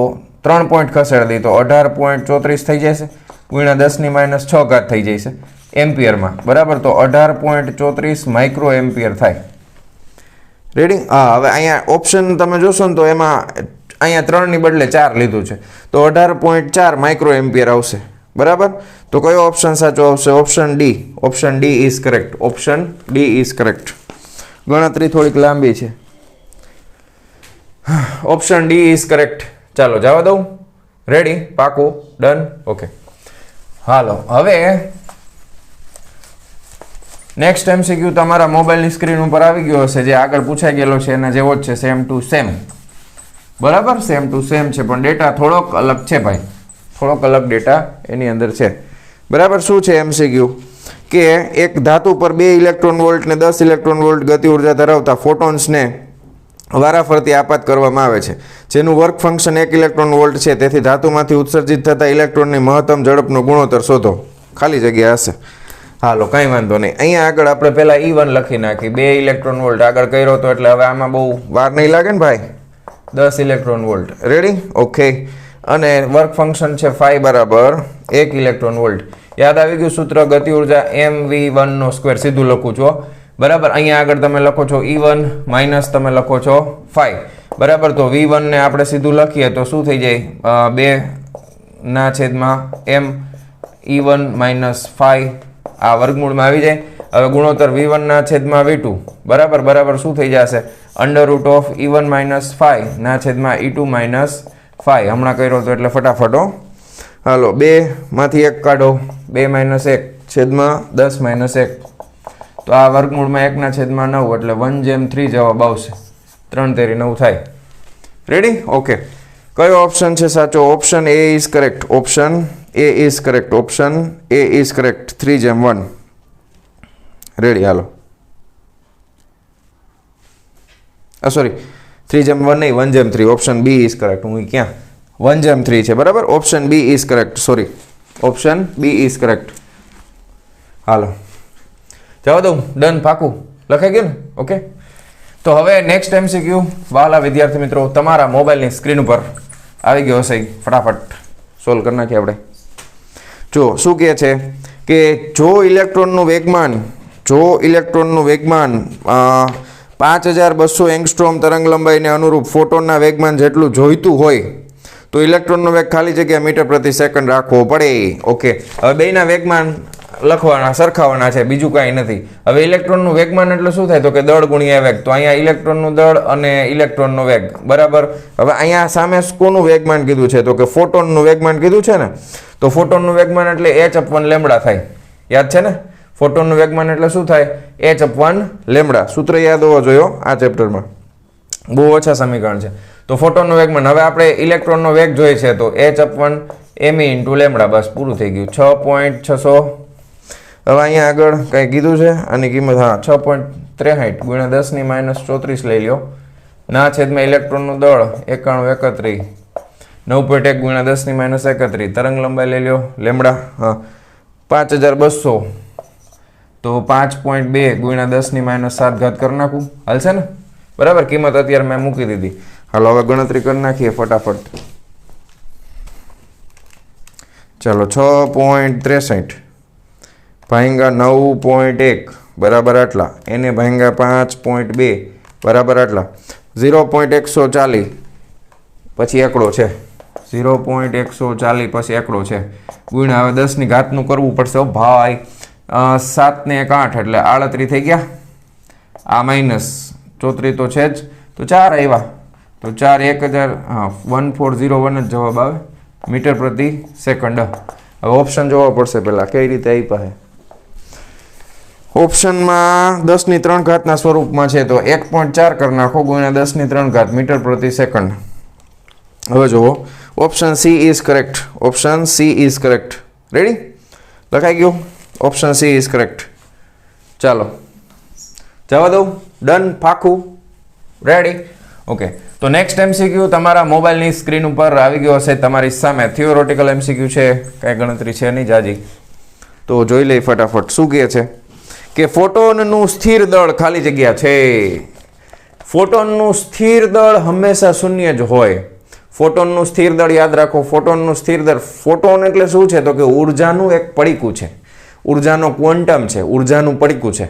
3 પોઈન્ટ ખસેડી દઈ તો 18.34 થઈ જશે ગુણ્યા 10 ની -6 ઘાત થઈ જશે એમ્પિયરમાં, બરાબર. તો 18.34 માઇક્રો એમ્પિયર થાય. રેડી. હા, હવે અહીંયા ઓપ્શન તમે જોશો ને તો એમાં અહીંયા 3 ની બદલે 4 લીધું છે, તો 18.4 માઇક્રો એમ્પિયર આવશે, બરાબર. તો કયો ઓપ્શન સાચો આવશે? Option D. Option D is correct. Option D is correct. ગણતરી થોડીક લાંબી છે. Option D is correct. ચાલો જવા દઉં. રેડી? પાકું? ડન? ઓકે. હાલો, હવે નેક્સ્ટ MCQ તમારા મોબાઈલની સ્ક્રીન ઉપર આવી ગયો હશે, જે આગળ પૂછાઈ ગયેલો છે એના જેવો જ છે, સેમ ટુ સેમ, બરાબર. સેમ ટુ સેમ છે પણ ડેટા થોડોક અલગ છે ભાઈ, થોડોક અલગ ડેટા એની અંદર છે, બરાબર. શું છે MCQ? કે એક ધાતુ પર 2 ઇલેક્ટ્રોન વોલ્ટ ને 10 ઇલેક્ટ્રોન વોલ્ટ ગતિ ઉર્જા ધરાવતા ફોટોન્સને વારાફરતી આપાત કરવામાં આવે છે, જેનું વર્ક ફંક્શન 1 ઇલેક્ટ્રોન વોલ્ટ છે. તેથી ધાતુમાંથી ઉત્સર્જિત થતા ઇલેક્ટ્રોનની મહત્તમ ઝડપનો ગુણોત્તર શોધો. ખાલી જગ્યા હશે. હાલો, કાંઈ વાંધો નહીં. અહીંયા આગળ આપણે પહેલાં E1 લખી નાખી, 2 ઇલેક્ટ્રોન વોલ્ટ આગળ કર્યો હતો એટલે હવે આમાં બહુ વાર નહીં લાગે ને ભાઈ. 10 ઇલેક્ટ્રોન વોલ્ટ. રેડી? ઓકે. અને વર્ક ફંક્શન છે φ બરાબર 1 ઇલેક્ટ્રોન વોલ્ટ. યાદ આવી ગયું સૂત્ર? ગતિ ઉર્જા mv1/2 સીધું લખું છું, બરાબર. અહીંયા આગળ તમે લખો છો E1 માઇનસ તમે લખો છો φ, બરાબર. તો V1 ને આપણે સીધું લખીએ તો શું થઈ જાય? 2/m E1 - φ આ વર્ગમૂળમાં આવી જાય. હવે ગુણોત્તર V1 / V2 બરાબર બરાબર શું થઈ જશે? √E1 - φ E2 - φ. હમણાં કર્યો તો એટલે ફટાફટો. હાલો, 2 માંથી 1 કાઢો, 2 - 1 છેદમાં 10 - 1, તો આ વર્ગમૂળમાં 1/9 એટલે 1/3 જવાબ આવશે. 3 તેરી 9 થાય. રેડી? ઓકે. કયો ઓપ્શન છે સાચો? Option A is correct. Option A is correct. Option A is correct. 3/1. Ready? હાલો, સોરી 3/1 નહીં, 1/3. Option B is correct. હું ક્યાં 1/3 છે, બરાબર. Option B is correct. Sorry, option B is correct. હાલો, જવા દઉં. ડન? પાકું? લખાઈ ગયું ને? ઓકે. તો હવે નેક્સ્ટ MCQ વાલા વિદ્યાર્થી મિત્રો તમારા મોબાઈલની સ્ક્રીન ઉપર આવી ગયો હશે, ફટાફટ સોલ્વ કરી નાખીએ આપણે. જો શું કહે છે કે જો ઇલેક્ટ્રોનનું વેગમાન 5200 એંગસ્ટ્રોમ તરંગ લંબાઈને અનુરૂપ ફોટોનના વેગમાન જેટલું જોઈતું હોય તો ઇલેક્ટ્રોનનો વેગ ખાલી જગ્યા મીટર પ્રતિ સેકન્ડ રાખવો પડે. ઓકે, હવે બેયના વેગમાન લખવાના સરખાવવાના છે, બીજું કાંઈ નથી. હવે ઇલેક્ટ્રોનનું વેગમાન એટલે શું થાય તો કે દળ ગુણ્યા વેગ. તો અહીંયા ઇલેક્ટ્રોનનું દળ અને ઇલેક્ટ્રોનનો વેગ બરાબર. હવે અહીંયા સામે કોનું વેગમાન કીધું છે તો કે ફોટોનનું વેગમાન કીધું છે ને, તો ફોટોનનું વેગમાન એટલે h/λ થાય. યાદ છે ને, ફોટોનનું વેગમાન એટલે શું થાય h/λ. સૂત્ર યાદ હોવો જોઈએ આ ચેપ્ટરમાં, બહુ ઓછા સમીકરણ છે. તો ફોટોનનું વેગમાન, હવે આપણે ઇલેક્ટ્રોનનો વેગ જોઈએ છે તો h/me × λ, બસ પૂરું થઈ ગયું. 6.600. હવે અહીંયા આગળ કંઈ કીધું છે આની કિંમત, હા 6.63 × 10⁻³ લઈ લ્યો. ના છેદમાં ઇલેક્ટ્રોનનું દળ 9131, 9.1 × 10⁻31. તરંગ લંબાઈ લઈ લ્યો લેમડા, હા 5200, તો 5.2 × 10⁻7 કરી નાખું, હાલશે ને બરાબર. કિંમત અત્યારે મેં મૂકી દીધી. હાલો હવે ગણતરી કરી નાખીએ ફટાફટ. ચાલો 6.63 ભાંગા 9.1 બરાબર આટલા, એને ભાંગા 5.2 બરાબર આટલા, 0.140 પછી એકડો છે, 0.140 પછી એકડો છે, ગુણ્યા હવે 10ની ઘાતનું કરવું પડશે ભાઈ. 7 ને 1 8 એટલે 38 થઈ ગયા. આ માઇનસ 34 તો છે જ, તો 4 આવ્યા, તો 4 1000, હા 1401 જ જવાબ આવે મીટર પ્રતિ સેકન્ડ. હવે ઓપ્શન જોવા પડશે પહેલાં કઈ રીતે આપ્યા છે. ઓપ્શનમાં 10⁻³ ઘાતના સ્વરૂપમાં છે તો 1.4 કરી નાખો ગુણ્યા 10⁻³ ઘાત મીટર પ્રતિ સેકન્ડ. હવે જુઓ, option C is correct. Option C is correct. Ready, લખાઈ ગયું, ઓપ્શન C ઇઝ કરેક્ટ. ચાલો જવા દઉં, ડન, પાકું, રેડી. ઓકે, તો નેક્સ્ટ MCQ તમારા મોબાઈલની સ્ક્રીન ઉપર આવી ગયો હશે તમારી સામે. થિયોરોટિકલ MCQ છે, કાંઈ ગણતરી છે નહીં જાજી, તો જોઈ લઈ ફટાફટ. શું કહે છે કે ફોટોનનું સ્થિર દળ ખાલી જગ્યા છે. ફોટોનનું સ્થિર દળ હંમેશા શૂન્ય જ હોય. ફોટોનનું સ્થિર દળ યાદ રાખો, ફોટોનનું સ્થિર દળ, ફોટોન એટલે શું છે તો કે ઉર્જાનું એક પડીકું છે, ઉર્જાનો ક્વોન્ટમ છે, ઉર્જાનું પડીકું છે.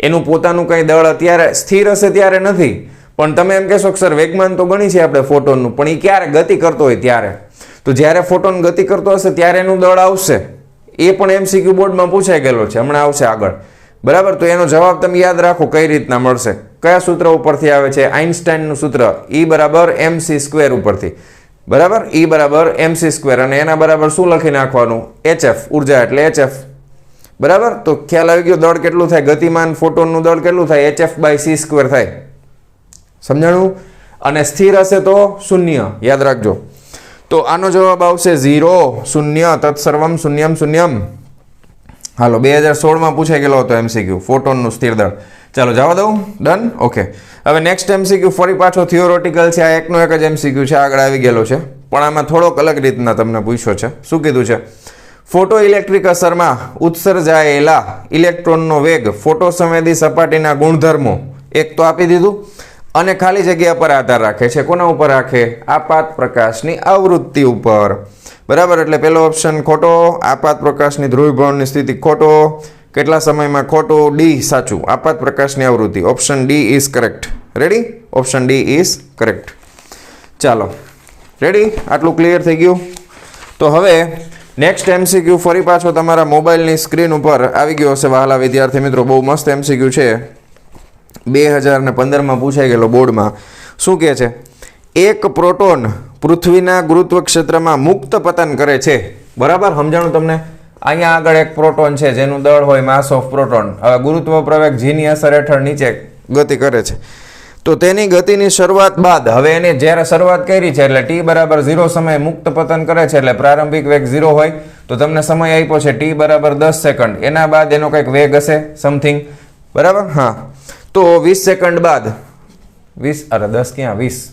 એનું પોતાનું કંઈ દળ અત્યારે સ્થિર હશે ત્યારે નથી, પણ તમે એમ કહેશો કે સર વેગમાન તો ગણી છે આપણે ફોટોનનું, પણ એ ક્યારે ગતિ કરતો હોય ત્યારે. તો જ્યારે ફોટોન ગતિ કરતો હશે ત્યારે એનું દળ આવશે. એ પણ MCQ બોર્ડમાં પૂછાઈ ગયેલો છે, હમણાં આવશે આગળ બરાબર. તો એનો જવાબ તમે યાદ રાખો કઈ રીતના મળશે, કયા સૂત્ર ઉપરથી આવે છે, આઇન્સ્ટાઈનનું સૂત્ર E = mc² ઉપરથી બરાબર. E = mc², અને એના બરાબર શું લખી નાખવાનું, hf, ઉર્જા એટલે hf બરાબર. તો ખ્યાલ આવી ગયો, દળ કેટલું થાય, ગતિમાન ફોટોનનું દળ કેટલું થાય, hf/c² થાય. સમજાણું. અને સ્થિર હશે તો શૂન્ય, યાદ રાખજો. તો આનો જવાબ આવશે 0 0 તત્સર્વમ શૂન્યમ શૂન્યમ. હાલો 2016માં પૂછાઈ ગયેલો હતો MCQ ફોટોનનું સ્થિર દળ. ચાલો જવા દઉં, ડન. ઓકે, હવે નેક્સ્ટ MCQ ફરી પાછો થિયોરોટિકલ છે. આ એકનો એક જ MCQ છે, આગળ આવી ગયેલો છે, પણ આમાં થોડોક અલગ રીતના તમને પૂછ્યો છે. શું કીધું છે, ફોટો ઇલેક્ટ્રિક અસરમાં ઉત્સર્જાયેલા ઇલેક્ટ્રોનનો વેગ ફોટો સંવેદી સપાટીના ગુણધર્મો એક તો આપી દીધું, અને ખાલી જગ્યા પર આધાર રાખે છે. કોના ઉપર રાખે, આપાત પ્રકાશની આવૃત્તિ ઉપર બરાબર. એટલે પહેલો ઓપ્શન ખોટો, આપાત પ્રકાશની ધ્રુવીભવનની સ્થિતિ ખોટો, કેટલા સમયમાં ખોટું, ડી સાચું, આપાત પ્રકાશની આવૃત્તિ. Option D is correct. Ready, option D is correct. ચાલો રેડી, આટલું ક્લિયર થઈ ગયું. તો હવે નેક્સ્ટ MCQ ફરી પાછો તમારા મોબાઈલની સ્ક્રીન ઉપર આવી ગયો હશે વહાલા વિદ્યાર્થી મિત્રો. બહુ મસ્ત MCQ છે, 2015માં પૂછાઈ ગયેલો બોર્ડમાં. શું કહે છે, એક પ્રોટોન પૃથ્વીના ગુરુત્વ ક્ષેત્રમાં મુક્ત પતન કરે છે બરાબર. સમજાણું તમને. અહીંયા આગળ એક પ્રોટોન છે જેનું દળ હોય માસ ઓફ પ્રોટોન. હવે ગુરુત્વ પ્રવેગ જીની અસર હેઠળ નીચે ગતિ કરે છે. તો તેની ગતિની શરૂઆત બાદ, હવે એને જ્યારે શરૂઆત કરી છે એટલે t = 0 સમયે મુક્ત પતન કરે છે, એટલે પ્રારંભિક વેગ 0 હોય. તો તમને સમય આપ્યો છે t = 10 સેકન્ડ. એના બાદ એનો કંઈક વેગ હશે સમથિંગ બરાબર. હા, તો 20 સેકન્ડ બાદ 10 ક્યાં 20,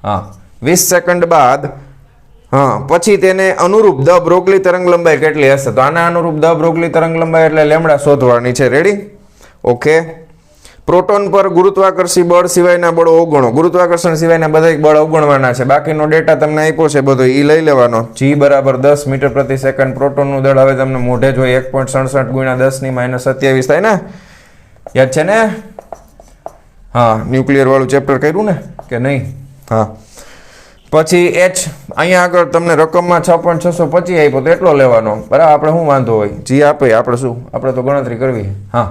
હા 20 સેકન્ડ બાદ, હા પછી તેને અનુરૂપ દ બ્રોગલી તરંગ લંબાઈ કેટલી હશે. તો આના અનુરૂપ દ બ્રોગલી તરંગ લંબાઈ એટલે લેમડા શોધવાની છે. Ready, okay. પ્રોટોન પર ગુરુત્વાકર્ષી બળ સિવાયના બળો અવગણો. ગુરુત્વાકર્ષણ સિવાયના બધા બળ અવગણવાના છે. બાકીનો ડેટા તમને આપ્યો છે બધો એ લઈ લેવાનો. G બરાબર 10 મીટર પ્રતિ સેકન્ડ. પ્રોટોનનું દળ હવે તમને મોઢે જ હોય 1.67 ગુણ્યા 10⁻27 થાય ને? યાદ છે ને? હા, ન્યુક્લિયર વાળું ચેપ્ટર કર્યું ને કે નહીં? હા. પછી H અહીંયા આગળ તમને રકમમાં 6.625 આપ્યો તો એટલો લેવાનો. બરાબર, આપણે શું વાંધો હોય? G આપે આપણે શું? આપણે તો ગણતરી કરવી. હા,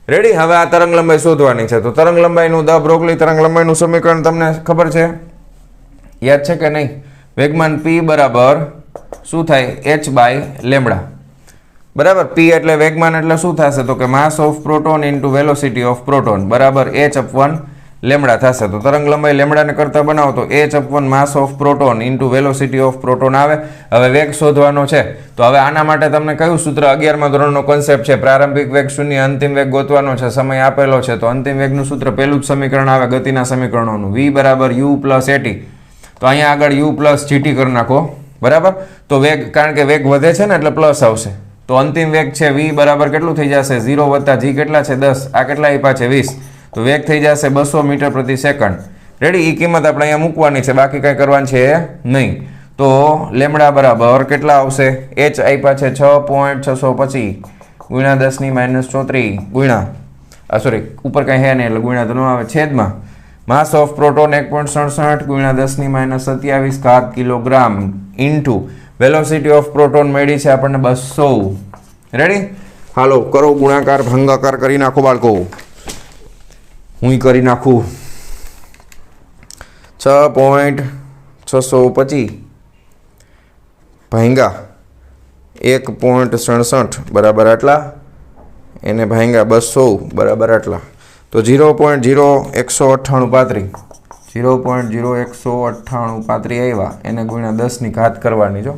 રેડી. હવે આ તરંગ લંબાઈ શોધવાની છે. તો તરંગ લંબાઈનું દ બ્રોગલી તરંગ લંબાઈનું સમીકરણ તમને ખબર છે? યાદ છે કે નહીં? વેગમાન P બરાબર શું થાય? h by lambda. બરાબર, P એટલે વેગમાન એટલે શું થશે? તો કે mass of proton into velocity of proton બરાબર h/1 લેમ્બડા થશે. તો તરંગ લંબાઈ લેમ્બડાને કરતા બનાવો તો h/1 mass of proton into velocity of proton આવે. હવે વેગ શોધવાનો છે. તો હવે આના માટે તમને કયું સૂત્ર 11મા ધોરણનો કોન્સેપ્ટ છે? પ્રારંભિક વેગ શૂન્ય, અંતિમ વેગ ગોતવાનો છે. સમય આપેલો છે. તો અંતિમ વેગનું સૂત્ર પહેલું જ સમીકરણ આવે ગતિના સમીકરણોનું, v બરાબર u પ્લસ at. તો અહીંયા આગળ u પ્લસ gt કરી નાખો. બરાબર, તો વેગ, કારણ કે વેગ વધે છે ને એટલે પ્લસ આવશે. તો અંતિમ વેગ છે v બરાબર કેટલું થઈ જશે? 0 વત્તા g કેટલા છે? 10. આ કેટલા આપ્યા છે? 20. તો વેગ થઈ જશે 200 મીટર પ્રતિ સેકન્ડ. રેડી, એ કિંમત આપણે અહીંયા મૂકવાની છે, બાકી કંઈ કરવાની છે નહીં. તો લેમ્બડા બરાબર કેટલા આવશે? h આપ્યા છે 6.625 ગુણ્યા 10⁻34 ગુણ્યા સોરી ઉપર કંઈ હે નહીં એટલે ગુણ્યા તો ન આવે, છેદમાં માસ ઓફ પ્રોટોન 1.67 ગુણ્યા 10⁻27 ઘાત kilogram into velocity of proton મળી છે આપણને 200. રેડી, હાલો કરો ગુણાકાર ભાગાકાર કરી નાખો બાળકો. હું કરી નાખું. 6.625 ભાંગા 1.67 બરાબર આટલા, એને ભાંગા 200 બરાબર આટલા. તો 0.0198 0.0198 આવ્યા, એને ગુણ્યા 10ની ઘાત કરવાની. જો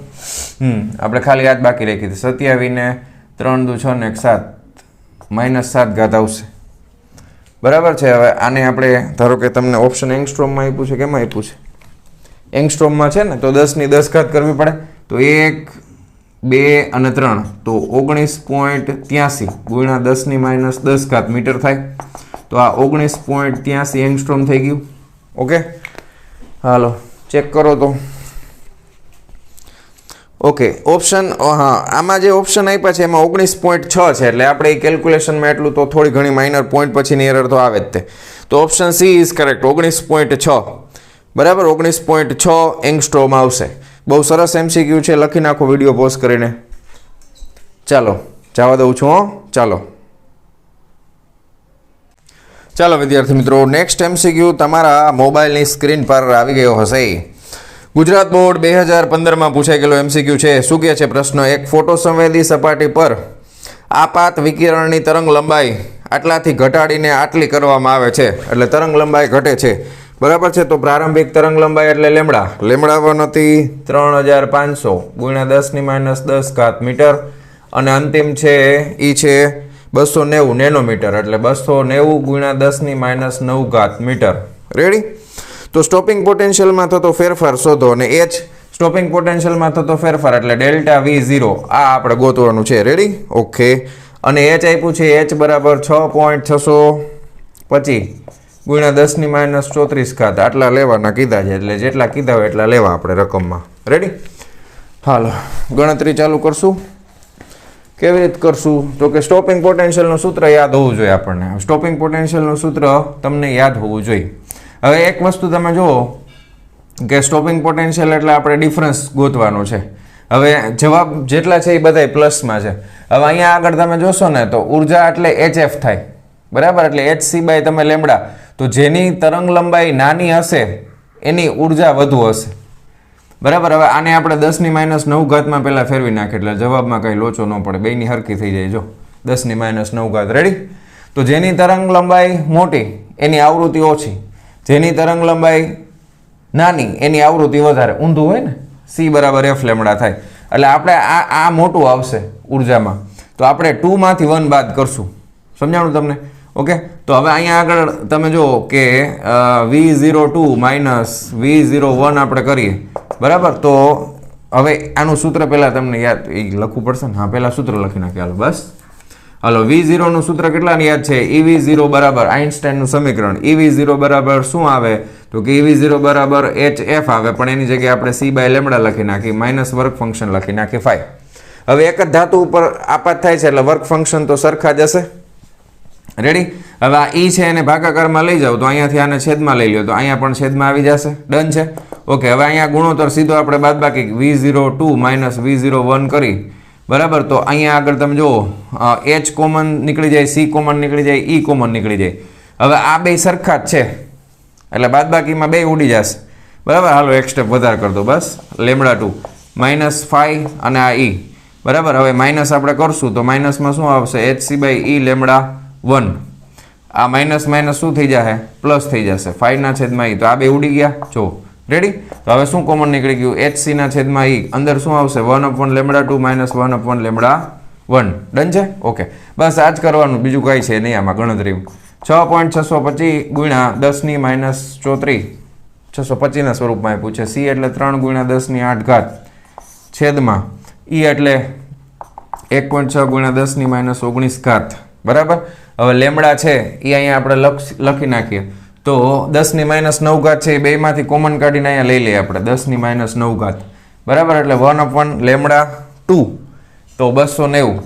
આપણે ખાલી યાદ બાકી રાખી હતી. 27 ને 3 દુ 6 ને 7 -7 ઘાત આવશે. બરાબર છે. હવે આને આપણે ધારો કે તમને ઓપ્શન એંગસ્ટ્રોમમાં આપ્યું છે. કેમાં આપ્યું છે? એંગસ્ટ્રોમમાં છે ને, તો 10ની 10 ઘાત કરવી પડે. તો 1 2 અને 3 તો 19.83 ગુણ્યા 10⁻10 ઘાત મીટર થાય. તો આ 19.83 એંગસ્ટ્રોમ થઈ ગયું. ઓકે, હાલો ચેક કરો તો. ઓકે, ઓપ્શન, હા આમાં જે ઓપ્શન આપ્યા છે એમાં 19.6 છે એટલે આપણે એ કેલ્ક્યુલેશનમાં એટલું તો થોડી ઘણી માઇનર પોઈન્ટ પછીની એરર તો આવે જ તે. તો ઓપ્શન સી ઇઝ કરેક્ટ. 19.6 બરાબર, 19.6 એંગસ્ટ્રોમ આવશે. બહુ સરસ MCQ છે, લખી નાખો વિડીયો પોઝ કરીને. ચાલો જવા દઉં છું. ચાલો ચાલો વિદ્યાર્થી મિત્રો, નેક્સ્ટ MCQ તમારા મોબાઈલની સ્ક્રીન પર આવી ગયો હશે. ગુજરાત બોર્ડ 2015માં પૂછાઈ ગયેલો MCQ છે. શું કહે છે પ્રશ્ન? એક ફોટો સંવેદી સપાટી પર આપાત વિકિરણની તરંગ લંબાઈ આટલાથી ઘટાડીને આટલી કરવામાં આવે છે, એટલે તરંગ લંબાઈ ઘટે છે. બરાબર છે. તો પ્રારંભિક તરંગ લંબાઈ એટલે લેમ્બડા 1 હતી 3500 ગુણ્યા 10⁻10 ઘાત મીટર, અને અંતિમ છે એ છે 290 નેનોમીટર, એટલે 290 ગુણ્યા 10⁻9 ઘાત મીટર. રેડી. તો સ્ટોપિંગ પોટેન્શિયલમાં થતો ફેરફાર શોધો, અને H સ્ટોપિંગ પોટેન્શિયલમાં થતો ફેરફાર એટલે ડેલ્ટા V0 આ આપણે ગોતવાનું છે. Ready, okay. અને H આપ્યું છે H બરાબર 6.625 ગુણ્યા 10⁻34 ઘાત આટલા લેવાના કીધા છે, એટલે જેટલા કીધા હોય એટલા લેવા આપણે રકમમાં. રેડી, હાલો ગણતરી ચાલુ કરશું. કેવી રીતે કરશું? તો કે સ્ટોપિંગ પોટેન્શિયલનું સૂત્ર યાદ હોવું જોઈએ આપણને. સ્ટોપિંગ પોટેન્શિયલનું સૂત્ર તમને યાદ હોવું જોઈએ. હવે એક વસ્તુ તમે જુઓ કે સ્ટોપિંગ પોટેન્શિયલ એટલે આપણે ડિફરન્સ ગોતવાનું છે. હવે જવાબ જેટલા છે એ બધા પ્લસમાં છે. હવે અહીંયા આગળ તમે જોશો ને તો ઉર્જા એટલે HF થાય. બરાબર, એટલે HC બાય તમે લેમ્બડા. તો જેની તરંગ લંબાઈ નાની હશે એની ઉર્જા વધુ હશે. બરાબર. હવે આને આપણે 10⁻9 ઘાતમાં પહેલાં ફેરવી નાખીએ એટલે જવાબમાં કંઈ લોચો ન પડે, બેયની હરખી થઈ જાય. જો 10⁻9 ઘાત. રેડી. તો જેની તરંગ લંબાઈ મોટી એની આવૃત્તિ ઓછી, જેની તરંગ લંબાઈ નાની એની આવૃત્તિ વધારે. ઊંધું હોય ને, C બરાબર F લેમ્બડા થાય. એટલે આપણે આ મોટું આવશે ઉર્જામાં, તો આપણે 2માંથી 1 બાદ કરશું. સમજાણું તમને? ઓકે. તો હવે અહીંયા આગળ તમે જુઓ કે V02 માઇનસ V01 આપણે કરીએ. બરાબર. તો હવે આનું સૂત્ર પહેલાં તમને યાદ લખવું પડશે ને. હા, પહેલાં સૂત્ર લખી નાખીએ. હાલો બસ. હાલો V0 નું સૂત્ર કેટલાને યાદ છે? EV0 બરાબર આઇન્સ્ટાઈનનું સમીકરણ. EV0 બરાબર શું આવે? તો કે EV0 બરાબર HF આવે, પણ એની જગ્યાએ આપણે c/λ લખી નાખી, માઇનસ વર્ક ફંક્શન લખી નાખી phi. હવે એક જ ધાતુ ઉપર આપાત થાય છે એટલે વર્ક ફંક્શન તો સરખા જ હશે. રેડી? હવે આ E છે એને ભાગાકારમાં લઈ જાવ તો અહીંયાથી આને છેદમાં લઈ લો તો અહીંયા પણ છેદમાં આવી જશે. ડન છે? ઓકે, હવે અહીંયા ગુણોત્તર સીધો આપણે બાદબાકી V02 માઇનસ V01 કરી, બરાબર. તો અહીંયા આગળ તમે જુઓ H કોમન નીકળી જાય, C કોમન નીકળી જાય, E કોમન નીકળી જાય. હવે આ બે સરખા જ છે એટલે બાદબાકીમાં બે ઉડી જશે, બરાબર. હાલો એક સ્ટેપ વધારે કરી દો બસ. λ2 માઇનસ phi અને આ E, બરાબર. હવે માઇનસ આપણે કરશું તો માઇનસમાં શું આવશે? HC/E λ1. આ માઇનસ માઇનસ શું થઈ જશે? પ્લસ થઈ જશે. phi ના છેદમાં E, તો આ બે ઉડી ગયા. જો રેડી? તો હવે શું કોમન નીકળી ગયું? HC ના છેદમાં E. અંદર શું આવશે? 1/λ2 માઇનસ 1/λ1. ડન છે? ઓકે, બસ આ જ કરવાનું, બીજું કાંઈ છે નહીં આમાં ગણતરી. 6.625 ગુણ્યા 10 - 34 625 ના સ્વરૂપમાં આપ્યું છે. C એટલે 3 ગુણ્યા 10 8 છેદમાં E એટલે 1.6 ગુણ્યા 10 - 19 બરાબર. હવે લેમડા છે એ અહીંયા આપણે લખી નાખીએ તો 10 - 9 છે એ બેમાંથી કોમન કાઢીને અહીંયા લઈ લઈએ આપણે 10 - 9 બરાબર. એટલે 1/λ2 તો 290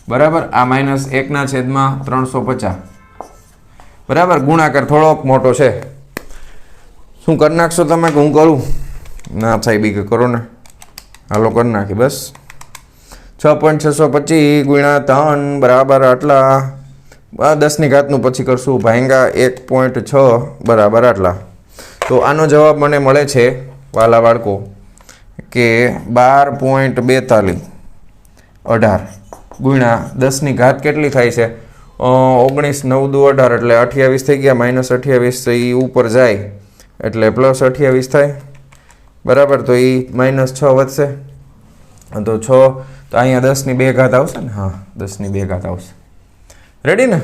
બરાબર. આ માઇનસ 1 છેદમાં 350 બરાબર. ગુણાકાર થોડોક મોટો છે. શું કરી નાખશો તમે કે હું કરું? ના થાય બી કે કરો ને. હાલો કરી નાખી બસ. 6.625 ગુણ્યા 3 બરાબર આટલા. 10 પછી કરશું ભાંગા 1.6 બરાબર આટલા. તો આનો જવાબ મને મળે છે વાલા બાળકો કે 12.42 18 ગુણ્યા 10 કેટલી થાય છે? 19 9 2 18 એટલે 28 થઈ ગયા. માઇનસ 28 એ ઉપર જાય એટલે પ્લસ 28 થાય, બરાબર. તો એ -6 વધશે તો 6 તો અહીંયા 10 આવશે ને? હા, 10 આવશે. રેડી ને?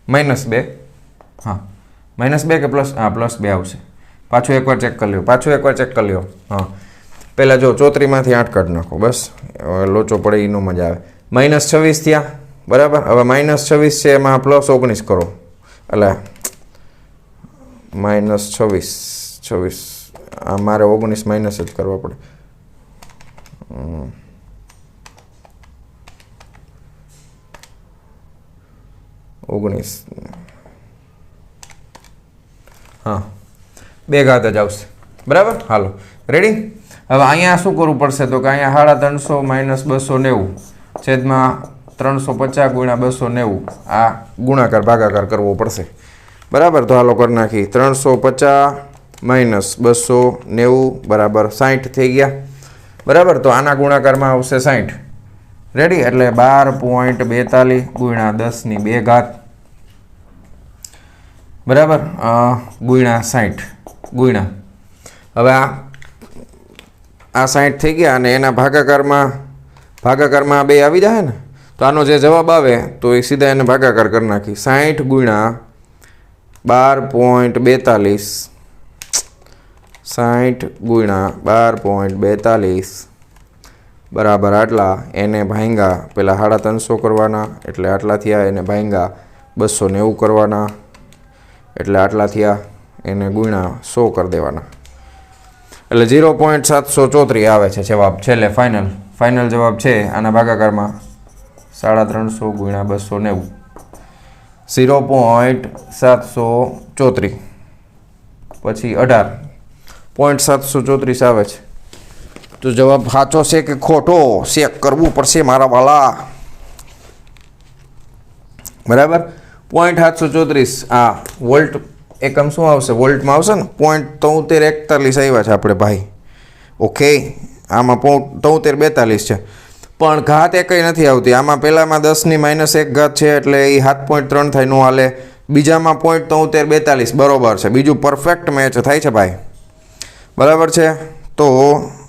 -2, હા -2 કે પ્લસ? હા +2 આવશે. પાછું એકવાર ચેક કરી લ્યો. હા, પહેલાં જો 34 માંથી 8 કાઢી નાખો બસ. લોચો પડે એનો મજા આવે. -26 થયા, બરાબર. હવે -26 છે એમાં +19 કરો એટલે -26 આ મારે 19 માઇનસ જ કરવા પડે. હા, 2 જ આવશે, બરાબર. હાલો રેડી? હવે અહીંયા શું કરવું પડશે તો કે અહીંયા 350 - 290 છેદમાં 350 ગુણ્યા 290 આ ગુણાકાર ભાગાકાર કરવો પડશે, બરાબર. તો હાલો કરી નાખી. 350 - 290 બરાબર 60 થઈ ગયા, બરાબર. તો આના ગુણાકારમાં આવશે 60. રેડી? એટલે 12.42 ગુણ્યા 10 બરાબર ગુણ્યા 60 ગુણ્યા. હવે આ 60 થઈ ગયા અને એના ભાગાકારમાં બે આવી જાય ને તો આનો જે જવાબ આવે તો એ સીધા એને ભાગાકાર કરી નાખી. 60 ગુણ્યા 12.42 60 ગુણ્યા 12.42 બરાબર આટલા. એને ભાંગા પેલા 350 કરવાના એટલે આટલા થયા. એને ભાંગા 290 કરવાના એટલે આટલા થયા. એને ગુણ્યા 100 કરી દેવાના એટલે 0.734 આવે છે જવાબ. છેલ્લે ફાઇનલ જવાબ છે આના ભાગાકારમાં 350 ગુણ્યા 290 0.734 પછી 18.734 આવે છે. તો જવાબ સાચો છે કે ખોટો ચેક કરવું પડશે મારા વાલા, બરાબર. 0.734 આ વોલ્ટ એકમ શું આવશે? વોલ્ટમાં આવશે ને. 0.7341 આવ્યા છે આપણે ભાઈ. ઓકે, આમાં 0.7342 છે પણ ઘાત એકય નથી આવતી. આમાં પહેલામાં 10 - -1 છે એટલે એ 7.3 થાય, નો હાલે. બીજામાં 0.7342 બરોબર છે. બીજું પરફેક્ટ મેચ થાય છે ભાઈ, બરાબર છે. તો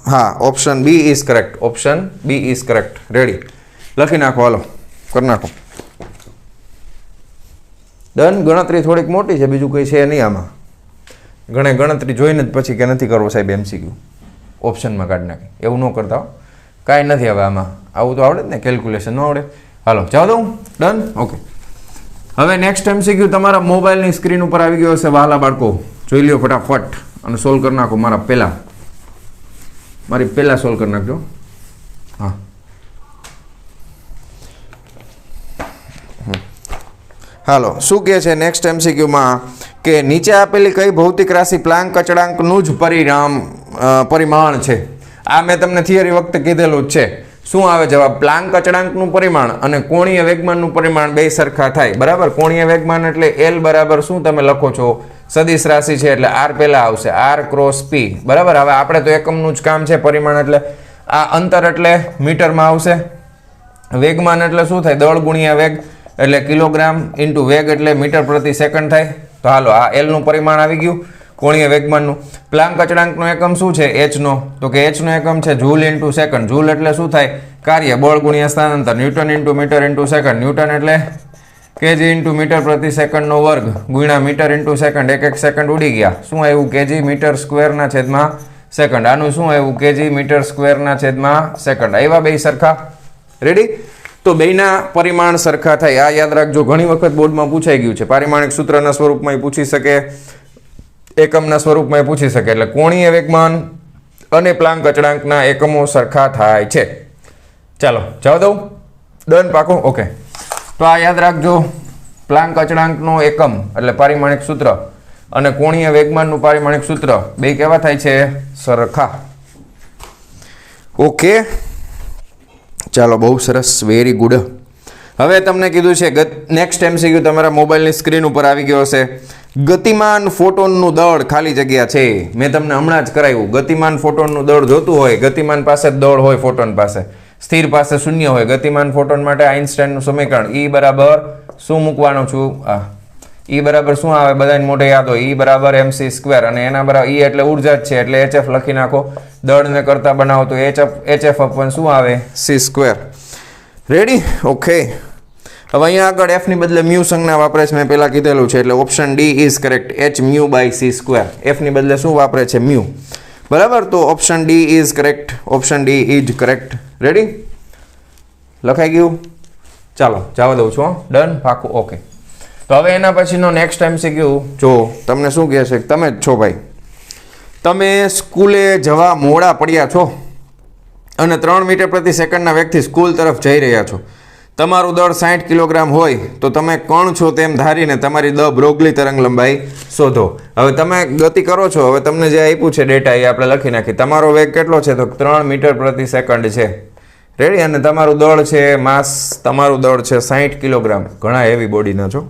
હા, option B is correct. Ready? લખી નાખો. હાલો કરી નાખો. ડન. ગણતરી થોડીક મોટી છે, બીજું કંઈ છે નહીં આમાં. ગણતરી જોઈને જ પછી કે નથી કરવો સાહેબ MCQ ઓપ્શનમાં કાઢી નાખી એવું ન કરતા. કાંઈ નથી હવે આમાં. આવું તો આવડે જ ને, કેલ્ક્યુલેશન ન આવડે. હાલો જવા દઉં, ડન, ઓકે. હવે નેક્સ્ટ MCQ તમારા મોબાઈલની સ્ક્રીન ઉપર આવી ગયો હશે વહાલા બાળકો, જોઈ લ્યો ફટાફટ અને સોલ્વ કરી નાખો. મારી પહેલા સોલ્વ કરી નાખજો. હા, હાલો શું કહે છે નેક્સ્ટ MCQમાં કે નીચે આપેલી કઈ ભૌતિક રાશિ પ્લાન્ક અચળાંકનું જ પરિમાણ છે? આ મેં તમને થિયરી વખતે કીધેલું જ છે. શું આવે જવાબ? પ્લાન્ક અચળાંકનું પરિમાણ અને કોણીય વેગમાનનું પરિમાણ બે સરખા થાય. બરાબર, કોણીય વેગમાન એટલે L બરાબર શું તમે લખો છો? સદિશ રાશિ છે એટલે R પહેલા આવશે, R ક્રોસ P. બરાબર, હવે આપણે તો એકમનું જ કામ છે. પરિમાણ એટલે આ અંતર એટલે મીટરમાં આવશે, વેગમાન એટલે શું થાય? દળ ગુણ્યા વેગ એટલે કિલોગ્રામ ઇન્ટુ વેગ એટલે મીટર પ્રતિ સેકન્ડ થાય. તો હાલો આ L નું પરિમાણ આવી ગયું, કોણીય વેગમાનનું. પ્લાન્ક અચળાંકનો એકમ શું છે? H નો, તો કે H નો એકમ છે જૂલ ઇન્ટુ સેકન્ડ. જૂલ એટલે શું થાય? કાર્ય, બળ ગુણ્યા સ્થાનાંતર. Newton into metre into second. Newton એટલે કેજી ઇન્ટુ મીટર પ્રતિ સેકન્ડનો વર્ગ ગુણ્યા મીટર ઇન્ટુ સેકન્ડ. એક સેકન્ડ ઉડી ગયા. શું આવ્યું? કેજી મીટર સ્ક્વેરના છેદમાં સેકન્ડ. આનું શું આવ્યું? કેજી મીટર સ્ક્વેરના છેદમાં સેકન્ડ. આવ્યા બે સરખા? રેડી? તો બેના પરિમાણ સરખા થાય. આ યાદ રાખજો, ઘણી વખત બોર્ડમાં પૂછાઈ ગયું છે. પારિમાણિક સૂત્રના સ્વરૂપમાં પૂછી શકે, એકમના સ્વરૂપમાં પૂછી શકે. એટલે કોણીય વેગમાન અને પ્લાન્ક અચળાંકના એકમો સરખા થાય છે. ચાલો જવા દઉં, ડન, પાકો, ઓકે. તો આ યાદ રાખજો, પ્લાન્ક અચળાંકનો એકમ એટલે પારિમાણિક સૂત્ર અને કોણીય વેગમાનનું પારિમાણિક સૂત્ર બે કેવા થાય છે? સરખા. ઓકે, ચાલો, બહુ સરસ, વેરી ગુડ. હવે તમને કીધું છે નેક્સ્ટ MCQ તમારા મોબાઈલની સ્ક્રીન ઉપર આવી ગયો હશે. ગતિમાન ફોટોનનું દળ ખાલી જગ્યા છે. મેં તમને હમણાં જ કરાવ્યું. ગતિમાન ફોટોનનું દળ જોતું હોય, ગતિમાન પાસે દળ હોય, ફોટોન પાસે સ્થિર પાસે શૂન્ય હોય. ગતિમાન ફોટોન માટે આઇન્સ્ટાઈનનું સમીકરણ E બરાબર શું મૂકવાનું છું? E બરાબર શું આવે? બધાને મોઢે યાદ હોય, E બરાબર mc². અને એના બરાબર E એટલે ઉર્જા જ છે એટલે HF લખી નાખો. દળને કરતા બનાવો તો HF અપન શું આવે? c². રેડી? ઓકે. હવે અહીંયા આગળ F ની બદલે મ્યુ સંજ્ઞા વાપરે છે, મેં પહેલા કીધેલું છે. એટલે option D is correct. h μ/c². F ની બદલે શું વાપરે છે? મ્યુ. બરાબર, તો option D is correct. Option D is correct. Ready? લખાઈ ગયું? ચાલો જવા દઉં છું, ડન, પાકું, ઓકે. તો હવે એના પછીનો નેક્સ્ટ MCQ જો તમને શું કહે છે? તમે જ છો ભાઈ, તમે સ્કૂલે જવા મોડા પડ્યા છો અને 3 મીટર પ્રતિ સેકન્ડના વેગથી સ્કૂલ તરફ જઈ રહ્યા છો. તમારું દળ 60 કિલોગ્રામ હોય તો તમે કોણ છો તેમ ધારીને તમારી દ બ્રોગલી તરંગ લંબાઈ શોધો. હવે તમે ગતિ કરો છો, હવે તમને જે આપ્યું છે ડેટા એ આપણે લખી નાખી. તમારો વેગ કેટલો છે? તો 3 મીટર પ્રતિ સેકન્ડ છે. રેડી? અને તમારું દળ છે, માસ તમારું દળ છે 60 કિલોગ્રામ. ઘણા હેવી બોડીના છો,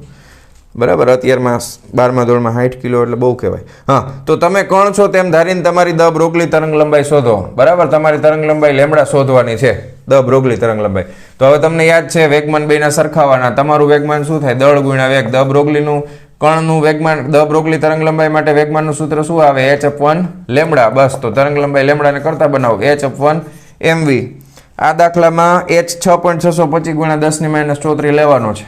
બરાબર. અત્યારમાં 12મા ધોરણમાં 60 કિલો એટલે બહુ કહેવાય. હા, તો તમે કોણ છો તેમ ધારીને તમારી દ બ્રોગલી તરંગ લંબાઈ શોધો. બરાબર, તમારી તરંગ લંબાઈ લેમડા શોધવાની છે, દ બ્રોગલી તરંગ લંબાઈ. તો હવે તમને યાદ છે વેગમાન બેના સરખાવાના. તમારું વેગમાન શું થાય? દળ ગુણ્યા વેગ. દ બ્રોગલીનું કણનું વેગમાન, દ બ્રોગલી તરંગ લંબાઈ માટે વેગમાનનું સૂત્ર શું આવે? h/1 lambda. બસ, તો તરંગ લંબાઈ લેમડાને કરતા બનાવો, h/1 mv. આ દાખલામાં h 6.625 ગુણ્યા 10⁻⁴ લેવાનો છે.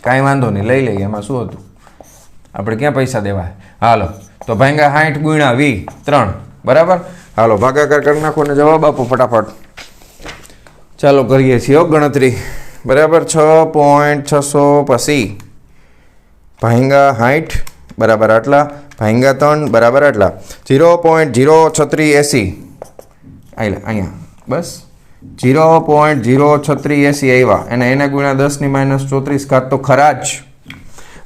કાંઈ વાંધો નહીં, લઈ લઈએ, એમાં શું હતું? આપણે ક્યાં પૈસા દેવા? હાલો, તો ભાંગા 60 ગુણ્યા 3. બરાબર, હાલો ભાગાકાર કરી નાખો ને જવાબ આપો ફટાફટ. ચાલો કરીએ છીએ ગણતરી. બરાબર, 6.600 પછી ભાંગા 60 બરાબર આટલા, ભાંગા 3 બરાબર આટલા, 0.03680 અહીંયા બસ 0.03680 આવ્યા અને એને ગુણ્યા 10⁻⁴ ઘાત તો ખરા જ.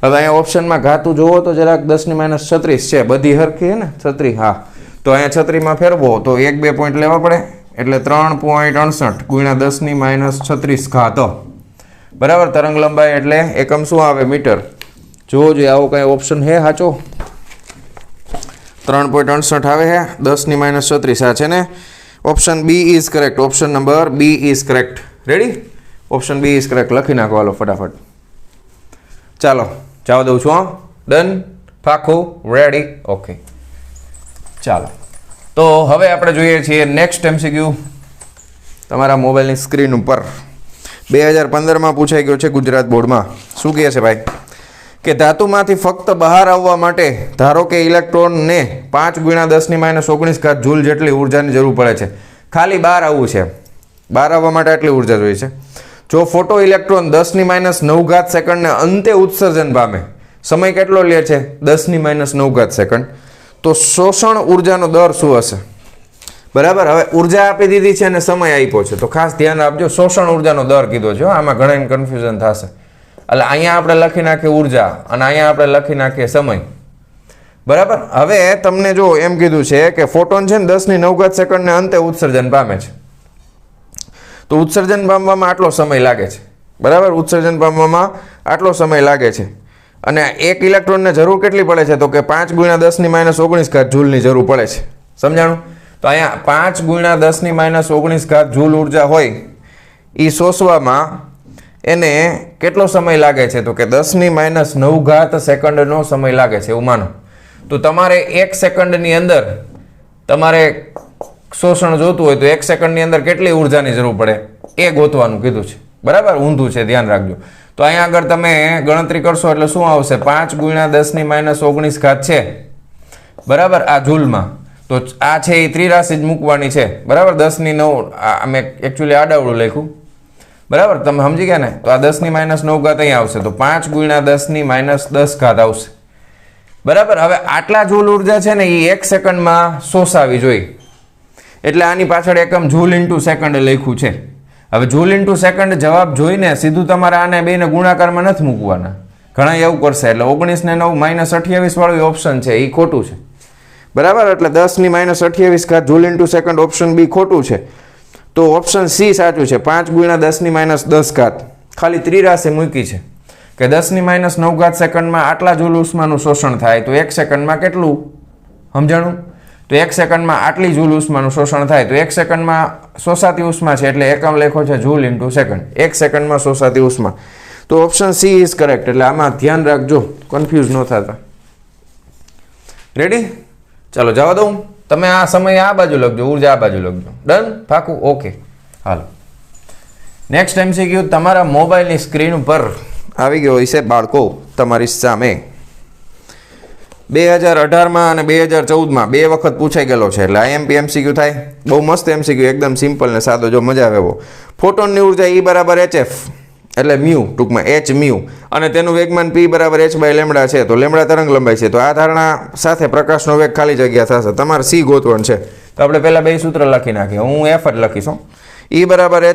હવે અહીંયા ઓપ્શનમાં ઘાતું જોવો તો જરાક 10⁻�36 છે, બધી હરખી છે ને 36. હા, તો અહીંયા 36માં ફેરવો તો 1-2 પોઈન્ટ લેવા પડે એટલે 3.68 ગુણ્યા 10⁻⁴ ઘાત. બરાબર, તરંગ લંબાઈ એટલે એકમ શું આવે? મીટર. જોવો જોઈએ આવો કઈ ઓપ્શન હે સાચો? 3.68 આવે છે, 10⁻⁴ આ છે ને. Option B is correct. Option number B is correct. Ready? Option B is correct. લખી નાખો હાલો ફટાફટ. ચાલો જવા દઉં છું. ડન, પાકું, રેડી, ઓકે. ચાલો, તો હવે આપણે જોઈએ છીએ નેક્સ્ટ MCQ તમારા મોબાઈલની સ્ક્રીન ઉપર. 2015માં પૂછાઈ ગયો છે ગુજરાત બોર્ડમાં. શું કહે છે ભાઈ? કે ધાતુમાંથી ફક્ત બહાર આવવા માટે ધારો કે ઇલેક્ટ્રોનને 5 ગુણ્યા 10⁻⁹ ઘાત જૂલ જેટલી ઉર્જાની જરૂર પડે છે. ખાલી બહાર આવવું છે, બહાર આવવા માટે આટલી ઉર્જા જોઈએ છે. જો ફોટો ઇલેક્ટ્રોન 10⁻9 સેકન્ડને અંતે ઉત્સર્જન પામે, સમય કેટલો લે છે? 10⁻9 સેકન્ડ. તો શોષણ ઉર્જાનો દર શું હશે? બરાબર. હવે ઉર્જા આપી દીધી છે અને સમય આપ્યો છે, તો ખાસ ધ્યાન આપજો. શોષણ ઉર્જાનો દર કીધો છે, આમાં ઘણા કન્ફ્યુઝન થશે. એટલે અહીંયા આપણે લખી નાખીએ ઉર્જા અને અહીંયા આપણે લખી નાખીએ સમય. બરાબર. હવે તમને જો એમ કીધું છે કે ફોટોન છે ને 10⁹ સેકન્ડને અંતે ઉત્સર્જન પામે છે. તો ઉત્સર્જન પામવામાં આટલો સમય લાગે છે. બરાબર. ઉત્સર્જન પામવામાં આટલો સમય લાગે છે. અને એક ઇલેક્ટ્રોનને જરૂર કેટલી પડે છે? તો કે 5 × 10⁻19 જૂલની જરૂર પડે છે. સમજાણું? તો અહીંયા 5 × 10⁻19 જૂલ ઉર્જા હોય એ શોષવામાં એને કેટલો સમય લાગે છે? તો કે 10⁻9 સેકન્ડનો સમય લાગે છે એવું માનો. તો તમારે 1 સેકન્ડની અંદર તમારે શોષણ જોતું હોય તો 1 સેકન્ડની અંદર કેટલી ઉર્જાની જરૂર પડે એ ગોતવાનું કીધું છે. બરાબર. ઊંધું છે, ધ્યાન રાખજો. તો અહીંયા આગળ તમે ગણતરી કરશો એટલે શું આવશે? 5 × 10⁻19 છે. બરાબર. આ જૂલમાં તો આ છે એ ત્રિરાશિ જ મૂકવાની છે. બરાબર. 10⁹ મેં એકચ્યુઅલી આડાવડું લખ્યું. બરાબર. તમે સમજી ગયા ને? તો આ 10⁻9 અહીંયા આવશે તો 5 × 10⁻10 આવશે. બરાબર. હવે આટલા જૂલ ઉર્જા છે ને એ 1 સેકન્ડમાં શોષાવી જોઈએ, એટલે આની પાછળ એકમ જૂલ ઇન્ટુ સેકન્ડ લખ્યું છે. હવે જૂલ ઇન્ટુ સેકન્ડ જવાબ જોઈને સીધું તમારે આને બેને ગુણાકારમાં નથી મૂકવાના. ઘણા એવું કરશે એટલે 19 ને 9 -28 વાળું ઓપ્શન છે એ ખોટું છે. બરાબર. એટલે 10⁻28 joule into second option B ખોટું છે. તો ઓપ્શન સી સાચું છે. 5 × 10⁻10 ખાલી ત્રિરાશિ મૂકી છે કે 10⁻9 સેકન્ડમાં આટલા જૂલ ઉષ્માનું શોષણ થાય તો 1 સેકન્ડમાં કેટલું? સમજાણું? તો 1 સેકન્ડમાં આટલી જૂલ ઉષ્માનું શોષણ થાય તો 1 સેકન્ડમાં શોષાતી ઉષ્મા છે એટલે એકમ લેખો છે જૂલ ઇન્ટુ સેકન્ડ. 1 સેકન્ડમાં શોષાતી ઉષ્મા. તો ઓપ્શન સી ઇઝ કરેક્ટ. એટલે આમાં ધ્યાન રાખજો, કન્ફ્યુઝ ન થતા. રેડી? ચાલો જવા દઉં. તમે આ સમય આ બાજુ લખજો, ઉર્જા આ બાજુ લખજો. ડન? પાકું? ઓકે. હાલો. નેક્સ્ટ MCQ તમારા મોબાઈલની સ્ક્રીન ઉપર આવી ગયો હશે બાળકો તમારી સામે. 2018માં અને 2014માં 2 વખત પૂછાઈ ગયેલો છે એટલે IMP MCQ થાય. બહુ મસ્ત MCQ, એકદમ સિમ્પલ ને સાદો, જો મજા આવે એવો. ફોટોનની ઉર્જા E = hf એટલે મ્યુ, ટૂંકમાં h મ્યુ, અને તેનું વેગમાન p = h/λ છે. તો લેમ્ડા તરંગ લંબાઈ છે. તો આ ધારણા સાથે પ્રકાશનો વેગ ખાલી જગ્યા થશે. તમારે c ગોતવાનું છે. તો આપણે પહેલા બે સૂત્ર લખી નાખીએ. હું f જ લખીશ. E =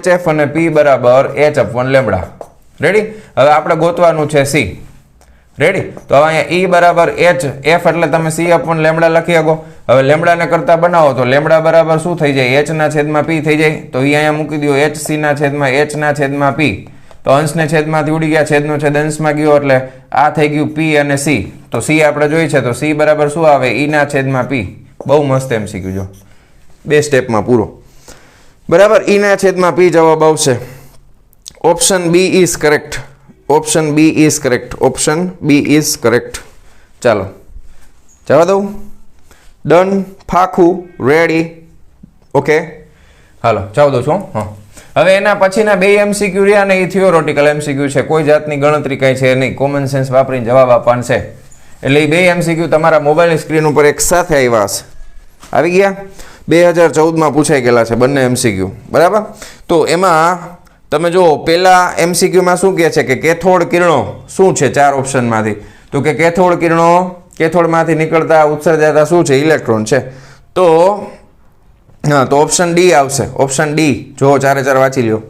hf અને p = h/λ. રેડી? હવે આપણે ગોતવાનું છે c. રેડી? તો હવે અહીંયા E = h, f એટલે તમે c/λ લખી શકો. હવે લેમ્ડાને કરતા બનાવો તો લેમ્ડા બરાબર શું થઈ જાય? h/p થઈ જાય. તો એ અહીંયા મૂકી દો hc/h/p. તો અંશને છેદમાંથી ઉડી ગયા, છેદનો છેદ અંશમાં ગયો એટલે આ થઈ ગયું p અને c. તો c આપણે જોઈ છે તો c બરાબર શું આવે? e/p. બહુ મસ્ત MCQ જો, 2 સ્ટેપમાં પૂરો. બરાબર. e/p જવાબ આવશે. Option B is correct. Option B is correct. Option B is correct. ચાલો જવા દઉં. ડન? ફાખું? રેડી? ઓકે. હાલો જવા દઉં છું. હા. હવે એના પછીના 2 MCQ રહ્યા ને એ થિયોરોટિકલ MCQ છે. કોઈ જાતની ગણતરી કાંઈ છે નહીં, કોમન સેન્સ વાપરીને જવાબ આપવાનું છે. એટલે એ 2 MCQ તમારા મોબાઈલની સ્ક્રીન ઉપર એક સાથે આવ્યા હશે. આવી ગયા? 2014માં પૂછાઈ ગયેલા છે બંને MCQ. બરાબર. તો એમાં તમે જો પહેલા MCQમાં શું કહે છે કે કેથોડ કિરણો શું છે 4 ઓપ્શનમાંથી? તો કે કેથોડ કિરણો, કેથોડમાંથી નીકળતા ઉત્સર્જાતા શું છે? ઇલેક્ટ્રોન છે. તો હા, તો ઓપ્શન ડી આવશે. ઓપ્શન ડી જો 4 વાંચી લ્યો.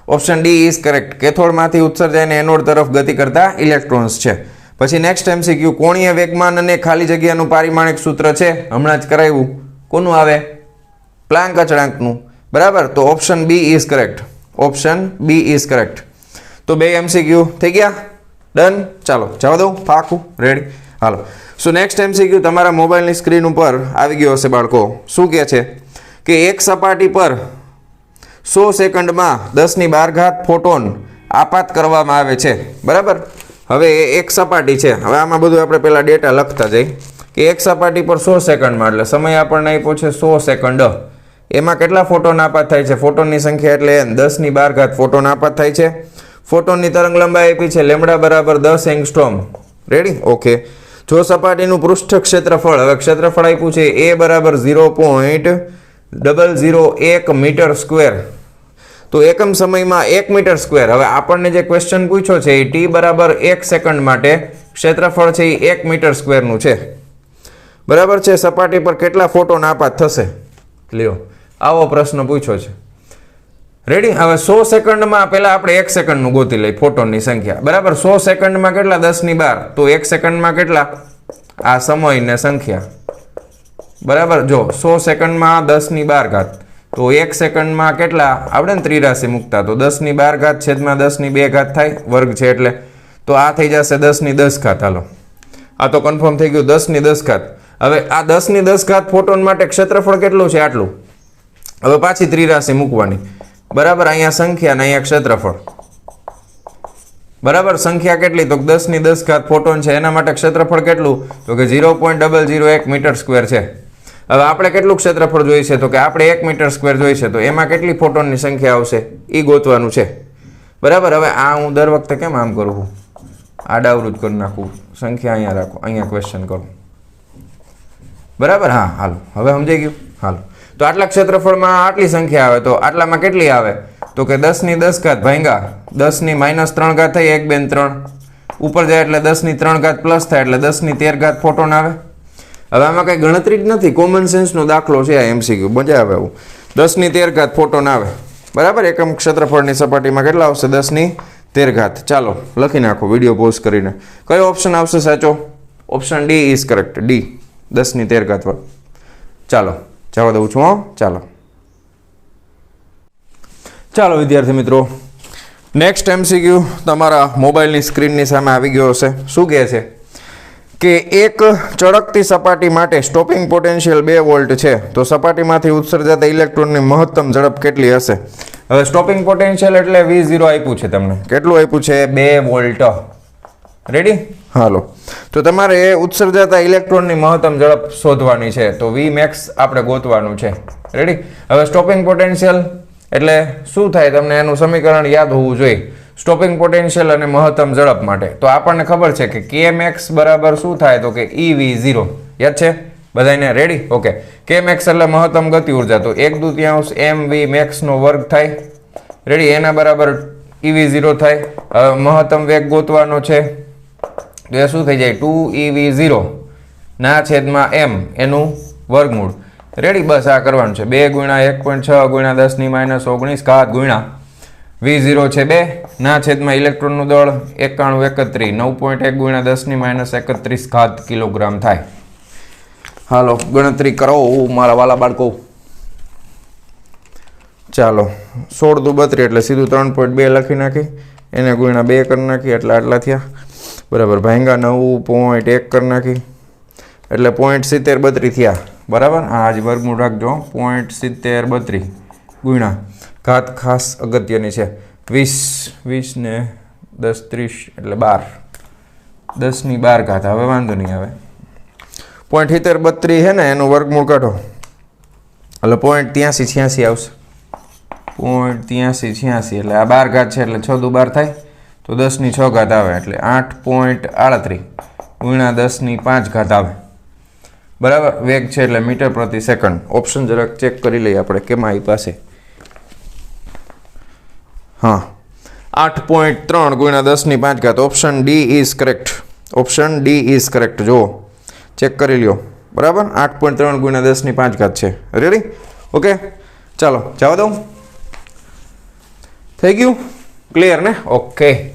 Option D is correct. કેથોડમાંથી ઉત્સર્જાઈને એનોડ તરફ ગતિ કરતા ઇલેક્ટ્રોન્સ છે. પછી નેક્સ્ટ MCQ કોણીય વેગમાન અને ખાલી જગ્યાનું પારિમાણિક સૂત્ર છે, હમણાં જ કરાવ્યું. કોનું આવે? પ્લાન્ક અચળાંકનું. બરાબર. તો option B is correct. Option B is correct. તો 2 MCQ થઈ ગયા. ડન? ચાલો જવા દઉં. પાકું? રેડી? હાલો. સો નેક્સ્ટ MCQ તમારા મોબાઈલની સ્ક્રીન ઉપર આવી ગયો હશે બાળકો. શું કહે છે કે એક સપાટી પર 100 સેકન્ડમાં 10⁻12 ફોટોન આપાત કરવામાં આવે છે. બરાબર. હવે એક સપાટી છે. હવે આમાં બધું આપણે પહેલા ડેટા લખતા જઈએ કે એક સપાટી પર 100 સેકન્ડમાં એટલે સમય આપણને આપ્યો છે 100 સેકન્ડ. એમાં કેટલા ફોટોન આપાત થાય છે? ફોટોનની સંખ્યા એટલે n, 10⁻12 ફોટોન આપાત થાય છે. ફોટોનની તરંગ લંબાઈ આપી છે લેમ્ડા બરાબર 10 એંગસ્ટ્રોમ. રેડી? ઓકે. જો સપાટીનું પૃષ્ઠ ક્ષેત્રફળ, હવે ક્ષેત્રફળ આપ્યું છે a = 0.001 મીટર સ્ક્વેર. તો એકમ સમયમાં 1 મીટર સ્ક્વેર. હવે આપણને જે ક્વેશ્ચન પૂછ્યો છે એ t બરાબર 1 સેકન્ડ માટે ક્ષેત્રફળ છે એ 1 મીટર સ્ક્વેરનું છે. બરાબર છે. સપાટી પર કેટલા ફોટોન આપાત થશે? લ્યો, આવો પ્રશ્ન પૂછ્યો છે. રેડી. હવે 100 સેકન્ડમાં પહેલા આપણે 1 સેકન્ડનું ગોતી લઈ ફોટોનની સંખ્યા. બરાબર. 100 સેકન્ડમાં કેટલા? 10^12. તો 1 સેકન્ડમાં કેટલા? આ સમય ને સંખ્યા. બરાબર. જો 100 સેકન્ડમાં 10^12. તો 1 સેકન્ડમાં કેટલા આપણે ને ત્રિરાશી મૂકતા તો 10^12 છેદમાં 10^2 થાય, વર્ગ છે એટલે. તો આ થઈ જશે 10^10. હાલો, આ તો કન્ફર્મ થઈ ગયું. 10^10. હવે આ 10^10 ફોટોન માટે ક્ષેત્રફળ કેટલું છે? આટલું. હવે પાછી ત્રિરાશી મૂકવાની. બરાબર. અહીંયા સંખ્યા ને અહીંયા ક્ષેત્રફળ. બરાબર. સંખ્યા કેટલી? તો 10^10 ફોટોન છે, એના માટે ક્ષેત્રફળ કેટલું? તો કે 0.001 મીટર સ્ક્વેર છે. હવે આપણે કેટલું ક્ષેત્રફળ જોઈએ છે? તો કે આપણે 1 મીટર સ્ક્વેર જોઈએ છે. તો એમાં કેટલી ફોટોનની સંખ્યા આવશે એ ગોતવાનું છે. બરાબર. હવે આ હું દર વખતે કેમ આમ કરું છું? આડાવૃત કરી નાખું. સંખ્યા અહીંયા રાખો, અહીંયા ક્વેશ્ચન કરું. બરાબર. હા, હાલો, હવે સમજાઈ ગયું. હાલો, તો આટલા ક્ષેત્રફળમાં આટલી સંખ્યા આવે તો આટલામાં કેટલી આવે? તો કે 10^10 ભાંગા 10^-3 થઈ, 1 2 3 ઉપર જાય એટલે 10^3 પ્લસ થાય એટલે 10^13 ફોટોન આવે. હવે આમાં કઈ ગણતરી જ નથી, કોમન સેન્સનો દાખલો છે આ MCQ. મજા આવે એવું. 10^13 ફોટોન આવે. બરાબર. એકમ ક્ષેત્રફળની સપાટીમાં કેટલા આવશે? 10^13. ચાલો લખી નાખો વિડીયો પોઝ કરીને. કયો ઓપ્શન આવશે સાચો? Option D is correct. D, 10^13. ચાલો જવા દઉં છું. ચાલો વિદ્યાર્થી મિત્રો, નેક્સ્ટ MCQ તમારા મોબાઈલની સ્ક્રીનની સામે આવી ગયો હશે. શું કહે છે કે એક ચળકતી સપાટી માટે સ્ટોપિંગ પોટેન્શિયલ 2 વોલ્ટ છે, તો સપાટીમાંથી ઉત્સર્જાતા ઇલેક્ટ્રોનની મહત્તમ ઝડપ કેટલી હશે? હવે સ્ટોપિંગ પોટેન્શિયલ એટલે V0 આપ્યું છે તમને. કેટલું આપ્યું છે? 2 વોલ્ટ. રેડી. હાલો, તો તમારે ઉત્સર્જાતા ઇલેક્ટ્રોનની મહત્તમ ઝડપ શોધવાની છે. તો Vmax આપણે ગોતવાનું છે. રેડી. હવે સ્ટોપિંગ પોટેન્શિયલ એટલે શું થાય? તમને એનું સમીકરણ યાદ હોવું જોઈએ. સ્ટોપિંગ પોટેન્શિયલ અને મહત્તમ ઝડપ માટે તો આપણને ખબર છે કે Kmax બરાબર શું થાય? તો કે EV0. યાદ છે બધાને? રેડી. ઓકે. Kmax એટલે મહત્તમ ગતિ ઉર્જા, તો 1/2 mVmax નો વર્ગ થાય. રેડી. એના બરાબર EV0 થાય. હવે મહત્તમ વેગ ગોતવાનો છે તો એ શું થઈ જાય? 2EV0 ના છેદમાં m એનું વર્ગમૂળ. રેડી. બસ આ કરવાનું છે. 2 × 1.6 × 10⁻19 ગુણ્યા V0 છે 2 ના છેદમાં ઇલેક્ટ્રોનનું દળ 9131 9.1 × 10⁻31 કિલોગ્રામ થાય. હાલો ગણતરી કરો મારા વાલા બાળકો. ચાલો 16 × 32 એટલે સીધું 3.2 લખી નાખી, એને ગુણ્યા 2 કરી નાખી એટલે આટલા થયા. બરાબર. ભાંગા 9.1 કરી નાખી એટલે 0.7032 થયા. બરાબર. હા, હજી વર્ગમૂળ રાખજો. 0.7032 ગુણ્યા ઘાત ખાસ અગત્યની છે 20 ને 10 30 એટલે 12 10^12. હવે વાંધો નહીં. હવે 0.7032 છે ને એનું વર્ગમૂળ કાઢો એટલે 0.8386 આવશે. 0.8386 એટલે આ 12 છે એટલે 6 × 12 થાય તો 10^6 આવે એટલે 8.38 ગુણ્યા 10^5 આવે. બરાબર. વેગ છે એટલે મીટર પ્રતિ સેકન્ડ. ઓપ્શન જરાક ચેક કરી લઈએ આપણે કેમાં આવી પાસે. હા, 8.3 ગુણ્યા 10^5. Option D is correct. Option D is correct. જુઓ, ચેક કરી લ્યો. બરાબર. 8.3 ગુણ્યા 10^5 છે. રેડી. ઓકે. ચાલો જવા દઉં. થઈ ગયું? ક્લિયર ને? ઓકે.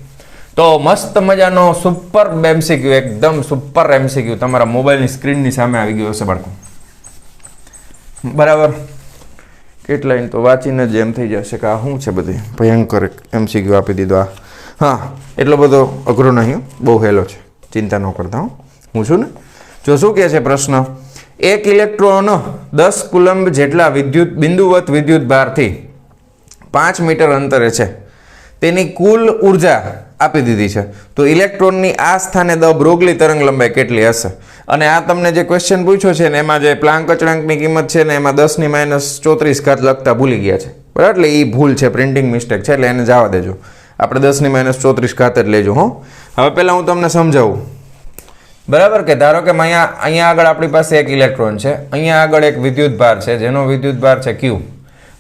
તો મસ્ત મજાનો સુપર MCQ, એકદમ સુપર MCQ તમારા મોબાઈલની સ્ક્રીનની સામે આવી ગયો હશે બાળકો. બરાબર. કેટલાય તો વાંચીને જ એમ થઈ જશે કે આ શું છે બધી ભયંકર MCQ આપી દીધો આ. હા, એટલો બધો અઘરો નહીં, બહુ હેલો છે, ચિંતા ન કરતા હું છું ને. જો શું કહે છે પ્રશ્ન, એક ઇલેક્ટ્રોન 10 કુલંબ જેટલા બિંદુવત વિદ્યુત ભારથી 5 મીટર અંતરે છે, તેની કુલ ઉર્જા આપી દીધી છે. તો ઇલેક્ટ્રોનની આ સ્થાને દ બ્રોગલી તરંગ લંબાઈ કેટલી હશે? અને આ તમને જે ક્વેશ્ચન પૂછ્યો છે ને એમાં જે પ્લાન્ક અચળાંકની કિંમત છે ને એમાં 10⁻34 લખતા ભૂલી ગયા છે. બરાબર. એટલે એ ભૂલ છે, પ્રિન્ટિંગ મિસ્ટેક છે, એટલે એને જવા દેજો. આપણે 10⁻34 જ લેજો. હો. હવે પહેલાં હું તમને સમજાવું. બરાબર. કે ધારો કે અહીંયા આગળ આપણી પાસે એક ઇલેક્ટ્રોન છે, અહીંયા આગળ એક વિદ્યુત ભાર છે જેનો વિદ્યુત ભાર છે Q,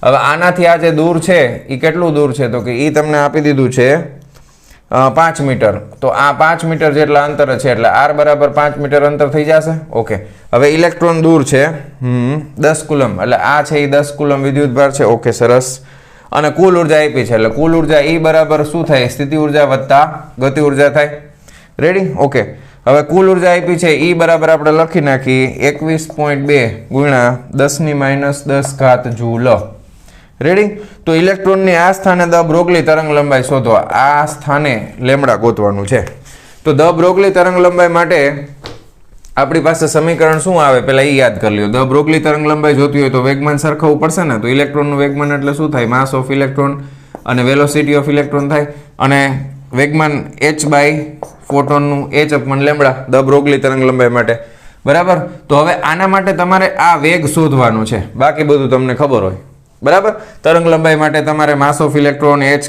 હવે આનાથી આ જે દૂર છે એ કેટલું દૂર છે તો કે એ તમને આપી દીધું છે 5 મીટર. તો આ 5 મીટર જેટલા અંતર છે એટલે r બરાબર 5 મીટર અંતર થઈ જશે. ઓકે, હવે ઇલેક્ટ્રોન દૂર છે 10 કુલમ, એટલે આ છે એ 10 કુલમ વિદ્યુતભાર છે. ઓકે, સરસ. અને કુલ ઉર્જા આપી છે એટલે કુલ ઉર્જા E બરાબર શું થાય? સ્થિતિ ઉર્જા વત્તા ગતિ ઉર્જા થાય. રેડી? ઓકે, હવે કુલ ઉર્જા આપી છે E બરાબર આપણે લખી નાખી 21.2 ગુણ્યા 10⁻10 જૂલ. રેડી? તો ઇલેક્ટ્રોનની આ સ્થાને દ બ્રોગલી તરંગ લંબાઈ શોધવા, આ સ્થાને લેમડા ગોતવાનું છે. તો દ બ્રોગલી તરંગ લંબાઈ માટે આપણી પાસે સમીકરણ શું આવે પહેલા એ યાદ કરી લ્યો. દ બ્રોગલી તરંગ લંબાઈ જોતી હોય તો વેગમાન સરખાવવું પડશે ને. તો ઇલેક્ટ્રોનનું વેગમાન એટલે શું થાય? માસ ઓફ ઇલેક્ટ્રોન અને વેલોસિટી ઓફ ઇલેક્ટ્રોન થાય. અને વેગમાન h બાય ફોટોનનું h/λ દ બ્રોગલી તરંગ લંબાઈ માટે. બરાબર? તો હવે આના માટે તમારે આ વેગ શોધવાનો છે, બાકી બધું તમને ખબર હોય. બરાબર? તરંગ લંબાઈ માટે તમારે માસ ઓફ ઇલેક્ટ્રોન h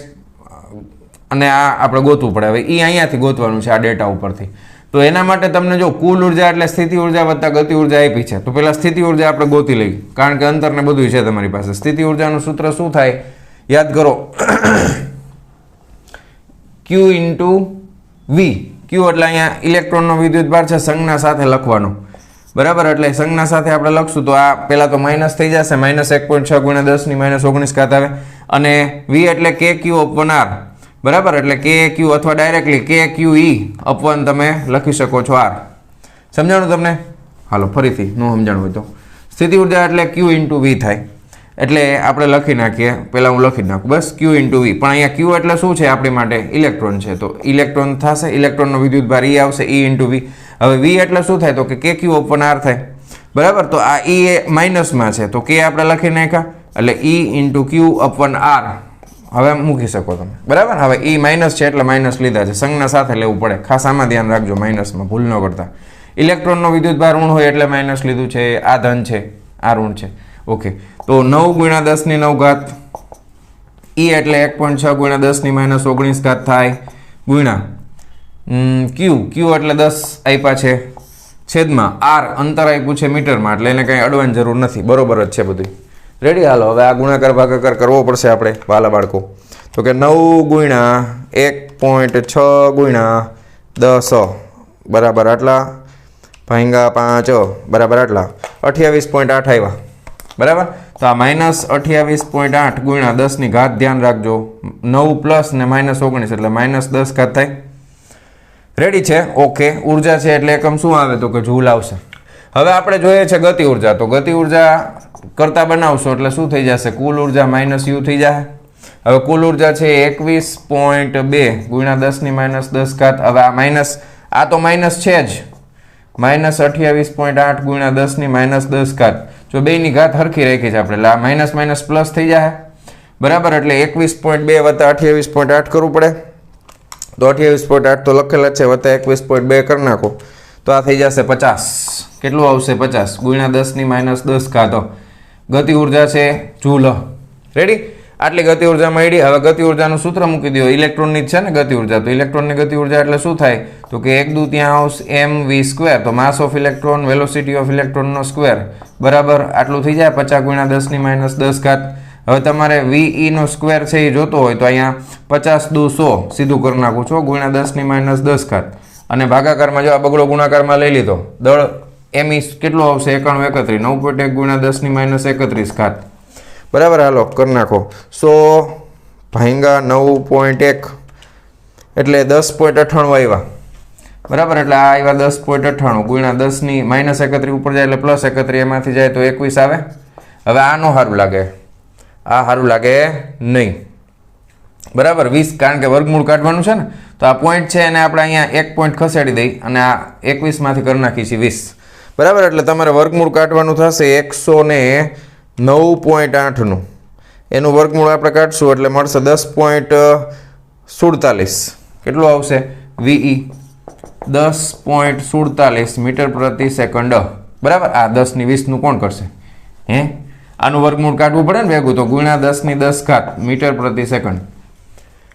અને આ આપણે ગોતવું પડે. હવે એ અહીંયાથી ગોતવાનું છે આ ડેટા ઉપરથી. તો એના માટે તમને જો કુલ ઉર્જા એટલે સ્થિતિ ઉર્જા વત્તા ગતિ ઉર્જા આપી છે, તો પહેલા સ્થિતિ ઉર્જા આપણે ગોતી લઈએ, કારણ કે અંતર ને બધું છે તમારી પાસે. સ્થિતિ ઉર્જાનું સૂત્ર શું થાય? યાદ કરો, Q × V. Q એટલે અહીંયા ઇલેક્ટ્રોનનો વિદ્યુતભાર છે, સંજ્ઞા સાથે લખવાનો. બરાબર? એટલે સંજ્ઞા સાથે આપણે લખશું તો આ પહેલા તો માઇનસ થઈ જશે, -1.6 ગુણ્યા 10⁻19 આવે. અને V એટલે KQ/R. બરાબર? એટલે KQ અથવા ડાયરેક્ટલી KQE/ તમે લખી શકો છો R. સમજાણું તમને? હાલો ફરીથી ન સમજાણું હોય તો સ્થિતિ ઉર્જા એટલે Q × V થાય. એટલે આપણે લખી નાખીએ, પહેલાં હું લખી નાખું બસ Q × V. પણ અહીંયા Q એટલે શું છે આપણી માટે? ઇલેક્ટ્રોન છે. તો ઇલેક્ટ્રોન થશે, ઇલેક્ટ્રોનનો વિદ્યુતભાર E આવશે, E × V. હવે V એટલે શું થાય? તો કે KQ/R થાય. બરાબર? તો આ E એ માઇનસમાં છે, તો K આપણે લખી નાખ્યા એટલે E × Q/R હવે મૂકી શકો તમે. બરાબર? હવે E માઇનસ છે એટલે માઇનસ લીધા છે, સંજ્ઞા સાથે લેવું પડે, ખાસ આમાં ધ્યાન રાખજો માઇનસમાં, ભૂલ ન કરતા. ઇલેક્ટ્રોનનો વિદ્યુતભાર ઋણ હોય એટલે માઇનસ લીધું છે, આ ધન છે, આ ઋણ છે. ઓકે, તો 9 ગુણ્યા 10⁹ E એટલે 1.6 ગુણ્યા 10⁻19 થાય ગુણ્યા Q એટલે 10 આપ્યા છે, છેદમાં R અંતર આપ્યું છે મીટરમાં, એટલે એને કંઈ અડવાની જરૂર નથી, બરોબર જ છે બધું. રેડી? હાલો હવે આ ગુણાકાર ભાગાકાર કરવો પડશે આપણે વાલા બાળકો. તો કે 9 ગુણ્યા 1.6 ગુણ્યા 10 બરાબર આટલા ભાંગા 5 બરાબર આટલા 28.8 આવ્યા. બરાબર? તો આ -28.8 ગુણ્યા 10 ધ્યાન રાખજો, 9 પ્લસ ને -19 એટલે -10 થાય. રેડી છે? ઓકે, ઉર્જા છે એટલે એકમ શું આવે તો કે જૂલ આવશે. હવે આપણે જોઈએ છે ગતિ ઉર્જા. તો ગતિ ઉર્જા કરતા બનાવશો એટલે શું થઈ જશે? કુલ ઉર્જા -U થઈ જશે. હવે કુલ ઉર્જા છે 21.2 ગુણ્યા 10⁻10. હવે આ માઇનસ, આ તો માઇનસ છે જ, -28.8 ગુણ્યા 10⁻10. જો બેની ઘાત હરખી રાખી છે આપણે એટલે આ માઇનસ માઇનસ પ્લસ થઈ જાય. બરાબર? એટલે 21.2 વત્તા 28.8 કરવું પડે. તો 28.8 તો લખેલા છે, વત્તા 21.2 કરી નાખો તો આ થઈ જશે 50. કેટલું આવશે? 50 ગુણ્યા 10⁻10. ગતિ ઉર્જા છે જૂલ. રેડી? આટલી ગતિ ઉર્જા મળી. હવે ગતિ ઉર્જાનું સૂત્ર મૂકી દો, ઇલેક્ટ્રોનની જ છે ને ગતિ ઉર્જા. તો ઇલેક્ટ્રોનની ગતિ ઉર્જા એટલે શું થાય તો કે 1/2 mv². તો mass of electron, velocity of ઇલેક્ટ્રોનનો સ્ક્વેર બરાબર આટલું થઈ જાય 50 ગુણ્યા 10⁻10. હવે તમારે VE નો સ્ક્વેર છે એ જોતો હોય તો અહીંયા 50×100 સીધું કરી નાખું છો ગુણ્યા 10⁻10. અને ભાગાકારમાં જો આ બગડો ગુણાકારમાં લઈ લીધો, દળ ME કેટલું આવશે? 91 9.1 ગુણ્યા 10⁻31. બરાબર? હાલો કરી નાખો 100 ભાંગા 9.1 એટલે 10.98 આવ્યા. બરાબર? એટલે આ આવ્યા 10.98 ગુણ્યા 10⁻31 ઉપર જાય એટલે +31, એમાંથી જાય તો 21 આવે. હવે આ નો સારું લાગે, આ સારું લાગે નહીં. બરાબર? 20, કારણ કે વર્ગમૂળ કાઢવાનું છે ને, તો આ પોઈન્ટ છે એને આપણે અહીંયા 1 પોઈન્ટ ખસેડી દઈ અને આ 21 માંથી કરી નાખી છે 20. બરાબર? એટલે તમારે વર્ગમૂળ કાઢવાનું થશે 109.8 નું. એનું વર્ગમૂળ આપણે કાઢશું એટલે મળશે 10.47. કેટલું આવશે? VE 10.47 મીટર પ્રતિ સેકન્ડ. બરાબર? આ 10/20 નું કોણ કરશે? આનું વર્ગમૂળ કાઢવું પડે ને ભેગું, તો ગુણ્યા 10⁻10 મીટર પ્રતિ સેકન્ડ.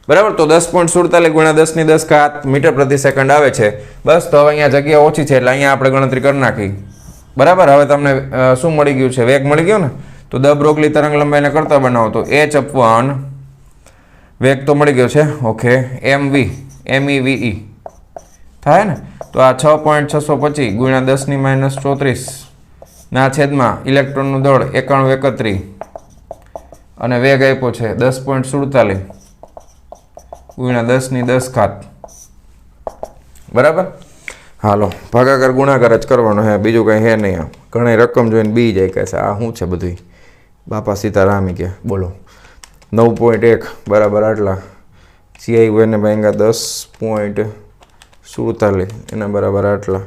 બરાબર? તો 10.47 ગુણ્યા 10⁻10 મીટર પ્રતિ સેકન્ડ આવે છે. બસ, તો હવે અહીંયા જગ્યા ઓછી છે એટલે અહીંયા આપણે ગણતરી કરી નાખી. બરાબર? હવે તમને શું મળી ગયું છે? વેગ મળી ગયો ને. તો દ બ્રોગલી તરંગ લંબાઈને કરતા બનાવો તો h/, વેગ તો મળી ગયો છે, ઓકે, mv MEVE થાય ને, તો આ 6.625 ગુણ્યા 10⁻34 ના છેદમાં ઇલેક્ટ્રોનનું દળ 9131 અને વેગ આપ્યો છે 10.47 ગુણ્યા 10⁻10 બરાબર. હાલો ભાગાકાર ગુણાકાર જ કરવાનો હે, બીજું કંઈ હે નહીં. આમ ઘણી રકમ જોઈને બી જાય કે આ શું છે બધું, બાપા સીતારામી કે બોલો. 9.1 બરાબર આટલા, CI એને ભાંગા 10.47 એના બરાબર આટલા,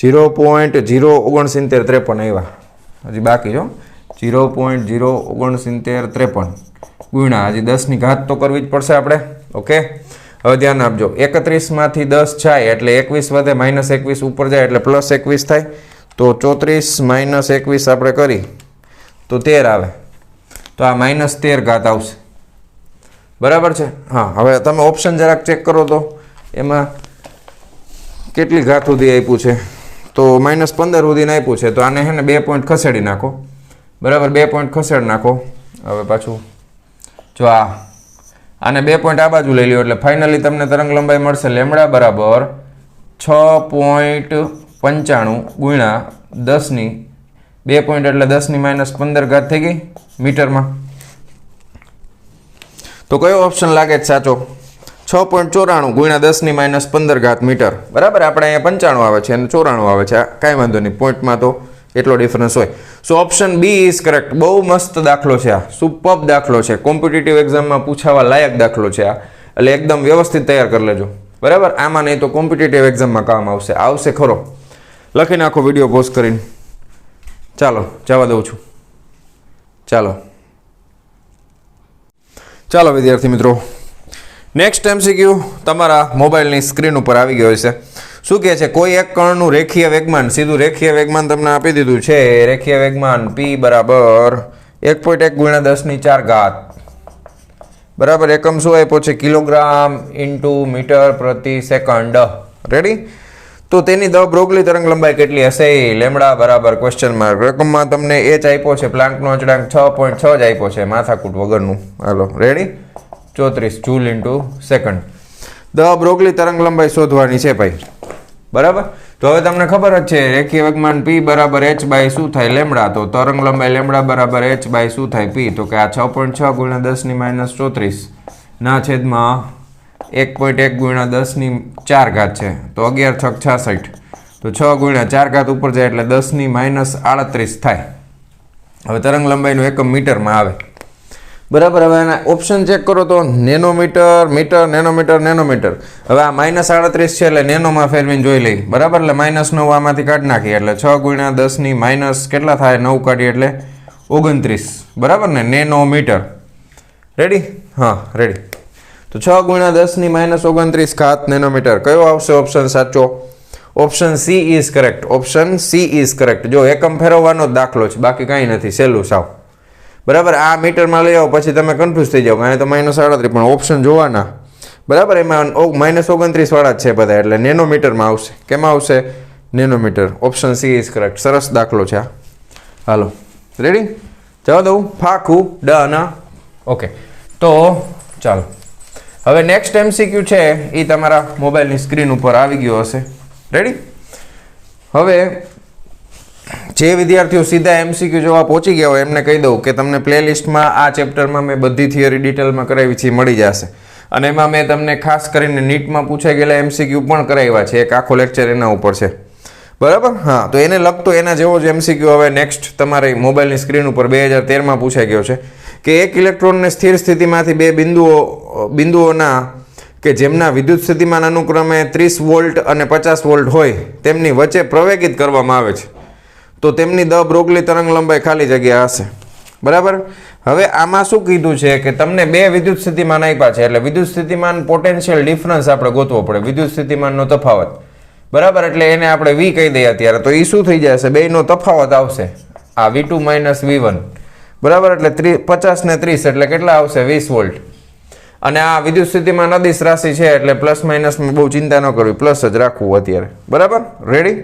0.06953 આવ્યા, હજી બાકી જો 0.06953 ગુણ્યા હજી 10ની ઘાત તો કરવી જ પડશે આપણે, ઓકે. હવે ધ્યાન આપજો, 31 માંથી 10 જાય એટલે 21 વધે, -21 ઉપર જાય એટલે +21 થાય, તો 34 - 21 આપણે કરી તો 13 આવે, તો આ -13 ઘાત આવશે, બરાબર છે. હા, હવે તમે ઓપ્શન જરાક ચેક કરો તો એમાં કેટલી ઘાત સુધી આપ્યું છે, તો -15 સુધીને આપ્યું છે, તો આને હે ને 2 પોઈન્ટ ખસેડી નાખો, બરાબર, 2 પોઈન્ટ ખસેડી નાખો. હવે પાછું જો આને 2 પોઈન્ટ આ બાજુ લઈ લ્યો એટલે ફાઇનલી તમને તરંગ લંબાઈ મળશે લેમડા બરાબર 6.95 ગુણ્યા 10 2 પોઈન્ટ એટલે 10⁻15 ઘાત થઈ ગઈ મીટરમાં. તો કયો ઓપ્શન લાગે છે સાચો? 6.94 ગુણ્યા 10⁻15 ઘાત મીટર, બરાબર. આપણે અહીંયા 95 આવે છે અને 94 આવે છે, કાંઈ વાંધો નહીં, પોઈન્ટમાં તો એટલો ડિફરન્સ હોય. સો ઓપ્શન બી ઇઝ કરેક્ટ. બહુ મસ્ત દાખલો છે આ, સુપર્બ દાખલો છે, કોમ્પિટિટિવ એક્ઝામમાં પૂછાવા લાયક દાખલો છે આ, એટલે એકદમ વ્યવસ્થિત તૈયાર કરી લેજો, બરાબર. આમાં નહીં તો કોમ્પિટિટિવ એક્ઝામમાં કામ આવશે ખરો. લખી નાખો વિડીયો પોઝ કરીને. ચાલો જવા દઉં છું. ચાલો વિદ્યાર્થી મિત્રો, નેક્સ્ટ MCQ તમારા મોબાઈલની સ્ક્રીન ઉપર આવી ગયો છે. શું કહે છે? કોઈ એક કણનું રેખીય વેગમાન, સીધું રેખીય વેગમાન તમને આપી દીધું છે. રેખીય વેગમાન P બરાબર 1.1 ગુણ્યા 10⁴ ઘાત, બરાબર. એકમ શું આપ્યો છે? કિલોગ્રામ ઇન્ટુ મીટર પ્રતિ સેકન્ડ. રેડી? તો તેની દ બ્રોગલી તરંગ લંબાઈ કેટલી હશે? લેમડા બરાબર ક્વેશ્ચન માર્ક. રકમમાં તમને h આપ્યો છે, પ્લાન્કનો અચળાંક 6.6 જ આપ્યો છે, માથાકૂટ વગરનું. હાલો ready? 34 joule into second. De Broglie તરંગ લંબાઈ શોધવાની છે ભાઈ, બરાબર. તો હવે તમને ખબર જ છે રેખીય વેગમાન P બરાબર h બાય શું થાય? લેમડા. તો તરંગ લંબાઈ લેમડા બરાબર h બાય શું થાય? P. તો કે આ 6.6 ગુણ્યા 10⁻34 ના છેદમાં 1.1 ગુણ્યા 10⁴ ઘાત છે, તો 11 × 6 = 66. તો 6 ગુણ્યા 4 ઘાત ઉપર જાય એટલે 10⁻38 થાય. હવે તરંગ લંબાઈનું એકમ મીટરમાં આવે, બરાબર. હવે એના ઓપ્શન ચેક કરો તો નેનોમીટર, મીટર, નેનોમીટર, નેનોમીટર. હવે આ -38 છે એટલે નેનોમાં ફેરવીને જોઈ લઈ, બરાબર. એટલે -9 આમાંથી કાઢી નાખીએ એટલે 6 ગુણ્યા 10⁻- કેટલા થાય? 9 કાઢીએ એટલે 29, બરાબર ને, નેનોમીટર. રેડી? હા રેડી. તો 6 ગુણ્યા 10⁻29 ઘાત નેનોમીટર. કયો આવશે ઓપ્શન સાચો? Option C is correct. Option C is correct. જો એકમ ફેરવવાનો જ દાખલો છે, બાકી કાંઈ નથી, સહેલું સાવ, બરાબર. આ મીટરમાં લઈ આવો પછી તમે કન્ફ્યુઝ થઈ જાઓ, કારણ તો -38 પણ ઓપ્શન જોવાના, બરાબર. એમાં -29 વાળા જ છે બધા, એટલે નેનોમીટરમાં આવશે. કેમાં આવશે? Nanometre. Option C is correct. સરસ દાખલો છે આ. હાલો રેડી? જવા દઉં? ફાખું ડન. ઓકે, તો ચાલો હવે નેક્સ્ટ MCQ છે એ તમારા મોબાઈલની સ્ક્રીન ઉપર આવી ગયો હશે. રેડી? હવે જે વિદ્યાર્થીઓ સીધા MCQ જોવા પહોંચી ગયા હોય એમને કહી દઉં કે તમને પ્લેલિસ્ટમાં આ ચેપ્ટરમાં મેં બધી થિયરી ડિટેલમાં કરાવી છે, મળી જશે. અને એમાં મેં તમને ખાસ કરીને નીટમાં પૂછાઈ ગયેલા MCQ પણ કરાવ્યા છે, એક આખો લેક્ચર એના ઉપર છે, બરાબર. હા, તો એને લગતો એના જેવો જ MCQ હવે નેક્સ્ટ તમારી મોબાઈલની સ્ક્રીન ઉપર 2013માં પૂછાઈ ગયો છે કે એક ઇલેક્ટ્રોનને સ્થિર સ્થિતિમાંથી બે બિંદુઓના કે જેમના વિદ્યુત સ્થિતિમાન અનુક્રમે 30 વોલ્ટ અને 50 વોલ્ટ હોય તેમની વચ્ચે પ્રવેગિત કરવામાં આવે છે, તો તેમની દ બ્રોગલી તરંગ લંબાઈ ખાલી જગ્યા હશે, બરાબર. હવે આમાં શું કીધું છે કે તમને બે વિદ્યુત સ્થિતિમાન આપ્યા છે, એટલે વિદ્યુત સ્થિતિમાન પોટેન્શિયલ ડિફરન્સ આપણે ગોતવો પડે, વિદ્યુત સ્થિતિમાનનો તફાવત, બરાબર. એટલે એને આપણે V કહી દઈએ અત્યારે, તો એ શું થઈ જશે? બેયનો તફાવત આવશે આ V2 - V1, બરાબર. એટલે 50 ને 30 એટલે કેટલા આવશે? 20 વોલ્ટ. અને આ વિદ્યુત સ્થિતિમાન અદિશ રાશિ છે એટલે પ્લસ માઇનસમાં બહુ ચિંતા ન કરવી, પ્લસ જ રાખવું અત્યારે, બરાબર. રેડી?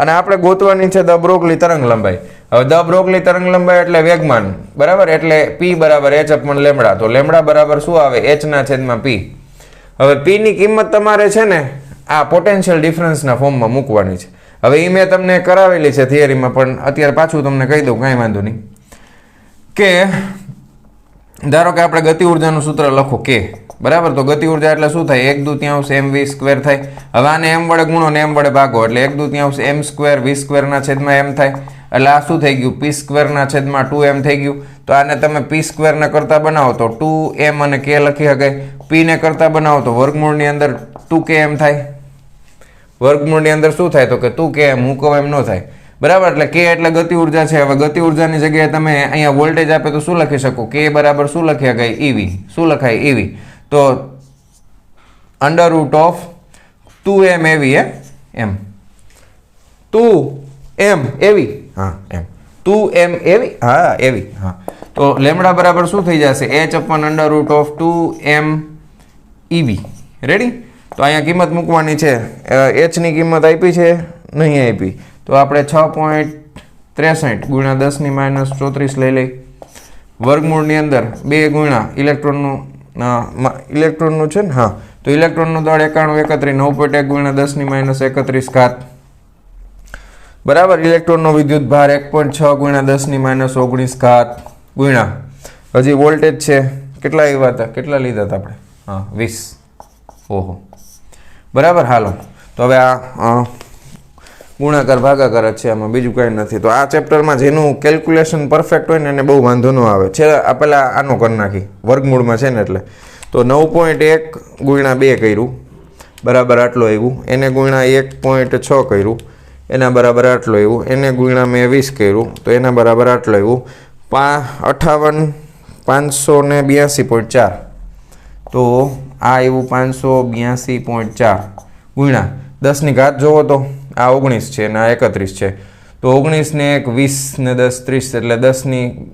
અને આપણે ગોતવાની છે દ બ્રોગલી તરંગ લંબાઈ. હવે દ બ્રોગલી તરંગ લંબાઈ એટલે વેગમાન, બરાબર, એટલે p બરાબર h અપન લેમડા. તો લેમડા બરાબર શું આવે? h ના છેદમાં p. હવે p ની કિંમત તમારે છે ને આ પોટેન્શિયલ ડિફરન્સના ફોર્મમાં મૂકવાની છે. હવે એ મેં તમને કરાવેલી છે થિયરીમાં, પણ અત્યારે પાછું તમને કહી દઉં, કાંઈ વાંધો નહીં. કે ધારો કે આપણે ગતિ ઉર્જાનું સૂત્ર લખો કે, બરાબર, તો ગતિ ઉર્જા એટલે શું થાય? 1/2 mv સ્ક્વેર થાય. હવે આને m વડે ગુણો ને m વડે ભાગો એટલે 1/2 m સ્ક્વેર v સ્ક્વેર ના છેદમાં m થાય. એટલે આ શું થઈ ગયું? p સ્ક્વેર ના છેદમાં 2m થઈ ગયું. તો આને તમે p સ્ક્વેર ને કરતા બનાવો તો 2m અને k લખી શકાય. p ને કરતા બનાવો તો વર્ગમૂળની અંદર 2km થાય. વર્ગમૂળની અંદર શું થાય? તો કે 2km, મૂકો એમ ન થાય, બરાબર. એટલે k એટલે ગતિ ઉર્જા છે. હવે ગતિ ઉર્જાની જગ્યાએ તમે અહીંયા વોલ્ટેજ આપે તો શું લખી શકો? k બરાબર શું લખી શકાય? ev. શું લખાય? ev. તો √ 2m av એમ 2m av, હા એમ 2m av, હા av, હા. તો લેમડા બરાબર શું થઈ જશે? h અપન √ 2m ev. રેડી? તો અહીંયા કિંમત મૂકવાની છે. h ની કિંમત આપી છે? નહીં આપી. તો આપણે 6.63 ગુણ્યા 10 - 34 લઈ લઈ. વર્ગમૂળની અંદર 2 ગુણ્યા ઇલેક્ટ્રોનનું છે ને, હા, તો ઇલેક્ટ્રોનનું દળ 91 31 9.1 ગુણ્યા 10 - 31 ઘાત, બરાબર. ઇલેક્ટ્રોનનો વિદ્યુત ભાર 1.6 ગુણ્યા 10 - 19 ઘાત ગુણ્યા હજી વોલ્ટેજ છે કેટલા આવ્યા હતા? કેટલા લીધા હતા આપણે? હા 20. ઓહો, બરાબર. હાલો, તો હવે આ ગુણાકાર ભાગાકાર જ છે, આમાં બીજું કંઈ નથી. તો આ ચેપ્ટરમાં જેનું કેલ્ક્યુલેશન પરફેક્ટ હોય ને એને બહુ વાંધો ન આવે. છે આ પહેલાં આનો કરી નાખી, વર્ગમૂળમાં છે ને એટલે. તો 9.1 ગુણ્યા 2 કર્યું, બરાબર આટલું આવ્યું. એને ગુણ્યા 1.6 કર્યું, એના બરાબર આટલું આવ્યું. એને ગુણ્યા મેં 20 કર્યું, તો એના બરાબર આટલું આવ્યું. 582.4. તો આ આવ્યું 582.4 ગુણ્યા 10 ની ઘાત જોવો તો આ 19 છે અને આ 31 છે. તો 19 ને 1 20 ને 10 30 એટલે 10 ની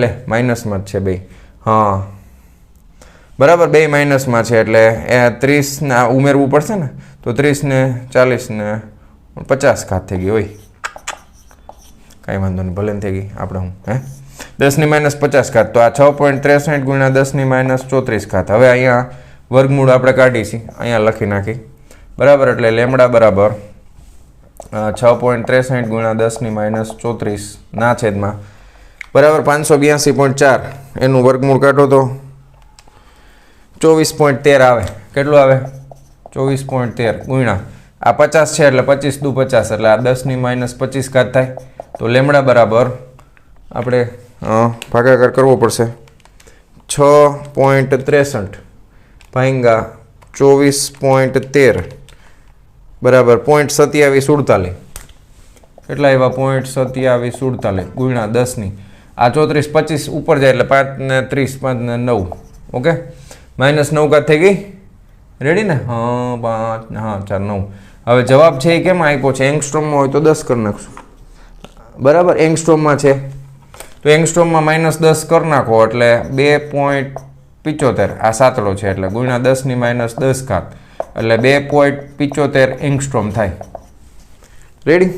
લે માઇનસમાં જ છે બે. હા, બરાબર, બે માઇનસમાં છે એટલે 30 ને ઉમેરવું પડશે ને. તો 30 ને 40 ને 50 ઘાત થઈ ગઈ હોય. કાંઈ વાંધો નહીં, ભલે થઈ ગઈ આપણે હું 10 ની -50 ઘાત. તો આ 6.63 ગુણ્યા 10 ની -34 ઘાત. હવે અહીંયા વર્ગમૂળ આપણે કાઢી છીએ, અહીંયા લખી નાખી, બરાબર. એટલે લેમડા બરાબર 6.63 ગુણ્યા 10 ની -34 ના છેદમાં, બરાબર 582.4. એનું વર્ગમૂળ કાઢો તો 24.13 આવે. કેટલું આવે? 24.13 ગુણ્યા આ 50 છે એટલે 25 દુ 50 એટલે આ 10 ની -25 ઘાત થાય. તો લેમડા બરાબર આપણે ભાગાકાર કરવો પડશે. 6.63 ભાગ્યા 24.13 બરાબર 0.2748. કેટલા આવ્યા? 0.2748 ગુણ્યા 10 ની આ 34 25 ઉપર જાય એટલે 5 ને 30 5 ને 9. ઓકે, -9 ઘાત થઈ ગઈ. રેડી ને? હા 5 હા 4 9. હવે જવાબ છે એ કેમ આપ્યો છે? એંગસ્ટ્રોમમાં હોય તો 10 કરી નાખશું, બરાબર. એંગસ્ટ્રોમમાં છે તો એંગસ્ટ્રોમમાં -10 કરી નાખો એટલે 2.75. આ સાતડો છે એટલે ગુણ્યા 10 ની -10 ઘાત એટલે 2.75 એંગસ્ટ્રોમ થાય. રેડી?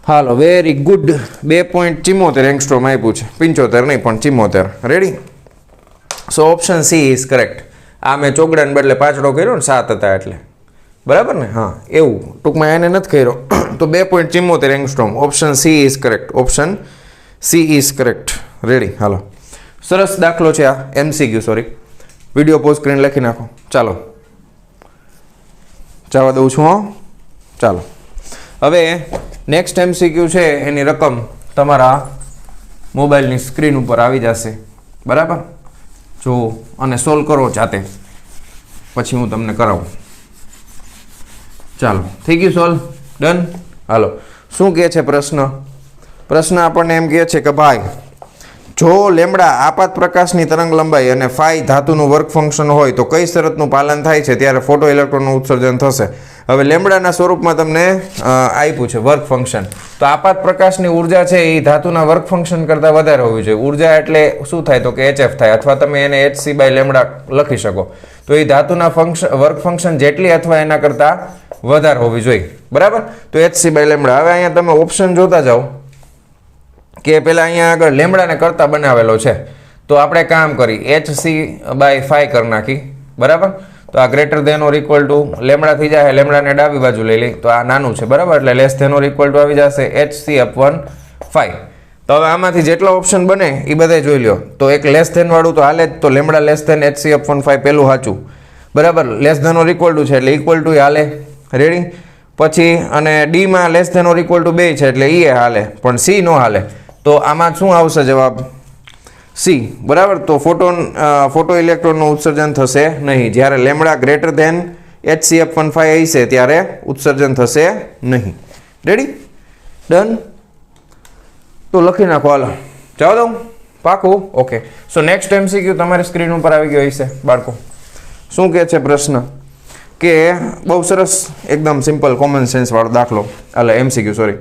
હાલો, વેરી ગુડ. 2.74 એંગસ્ટ્રોમ આપ્યું છે, 75 નહીં પણ 74. Ready? So option C is correct. આ મેં ચોગડાને બદલે પાછળો કર્યો ને, 7 હતા એટલે, બરાબર ને? હા, એવું ટૂંકમાં એને નથી કર્યો. તો 2.74 angstrom. Option C is correct. Option C is correct. Ready? હાલો, સરસ દાખલો છે આ. MCQ, સોરી, વિડીયો પોઝ કરીને લખી નાખો. ચાલો જવા દઉં છું. હો, ચાલો. હવે નેક્સ્ટ MCQ છે, એની રકમ તમારા મોબાઈલની સ્ક્રીન ઉપર આવી જશે, બરાબર? જો અને સોલ્વ કરો જાતે, પછી હું તમને કરાવું. ચાલો, થઈ ગયું સોલ્વ? ડન? હાલો, શું કહે છે પ્રશ્ન? પ્રશ્ન આપણને એમ કહે છે કે ભાઈ, જો લેમડા આપાત પ્રકાશની તરંગ લંબાઈ અને ફાઈ ધાતુનું વર્ક ફંક્શન હોય તો કઈ શરતનું પાલન થાય છે ત્યારે ફોટો ઇલેક્ટ્રોનનું ઉત્સર્જન થશે? હવે લેમડાના સ્વરૂપમાં તમને આપ્યું છે વર્ક ફંક્શન. તો આપાત પ્રકાશની ઉર્જા છે એ ધાતુના વર્ક ફંક્શન કરતાં વધારે હોવી જોઈએ. ઉર્જા એટલે શું થાય તો કે HF થાય, અથવા તમે એને HC બાય લેમડા લખી શકો. તો એ ધાતુના વર્ક ફંક્શન જેટલી અથવા એના કરતાં વધારે હોવી જોઈએ. બરાબર, તો HC બાય લેમડા. હવે અહીંયા તમે ઓપ્શન જોતા જાઓ કે પેલા અહીંયા આગળ લેમડાને કરતા બનાવેલો છે, તો આપણે કામ કરી HC બાય 5 કરી નાખી. બરાબર, તો આ greater than or equal to lambda થઈ જાય, લેમડાને ડાબી બાજુ લઈ લઈ તો આ નાનું છે. બરાબર, એટલે less than or equal to આવી જશે HC અપોન 5. તો હવે આમાંથી જેટલા ઓપ્શન બને એ બધા જોઈ લ્યો. તો એક લેસ ધેન વાળું તો હાલે જ, તો lambda less than HC upon 5 પેલું સાચું. બરાબર, less than or equal to છે એટલે ઇક્વલ ટુ હાલે. રેડી, પછી અને ડીમાં less than or equal to 2 છે એટલે એ હાલે, પણ C નો હાલે. તો આમાં શું આવશે જવાબ? C. બરાબર, તો ફોટો ઇલેક્ટ્રોનનું ઉત્સર્જન થશે નહીં. જ્યારે lambda greater than HC upon 5 હશે ત્યારે ઉત્સર્જન થશે નહીં. Ready, done. તો લખી નાખો, હાલો જવા દઉં, પાકું? ઓકે. સો નેક્સ્ટ MCQ તમારી સ્ક્રીન ઉપર આવી ગયો હશે બાળકો. શું કહે છે પ્રશ્ન? કે બહુ સરસ એકદમ સિમ્પલ કોમન સેન્સ વાળો દાખલો, એટલે MCQ સોરી.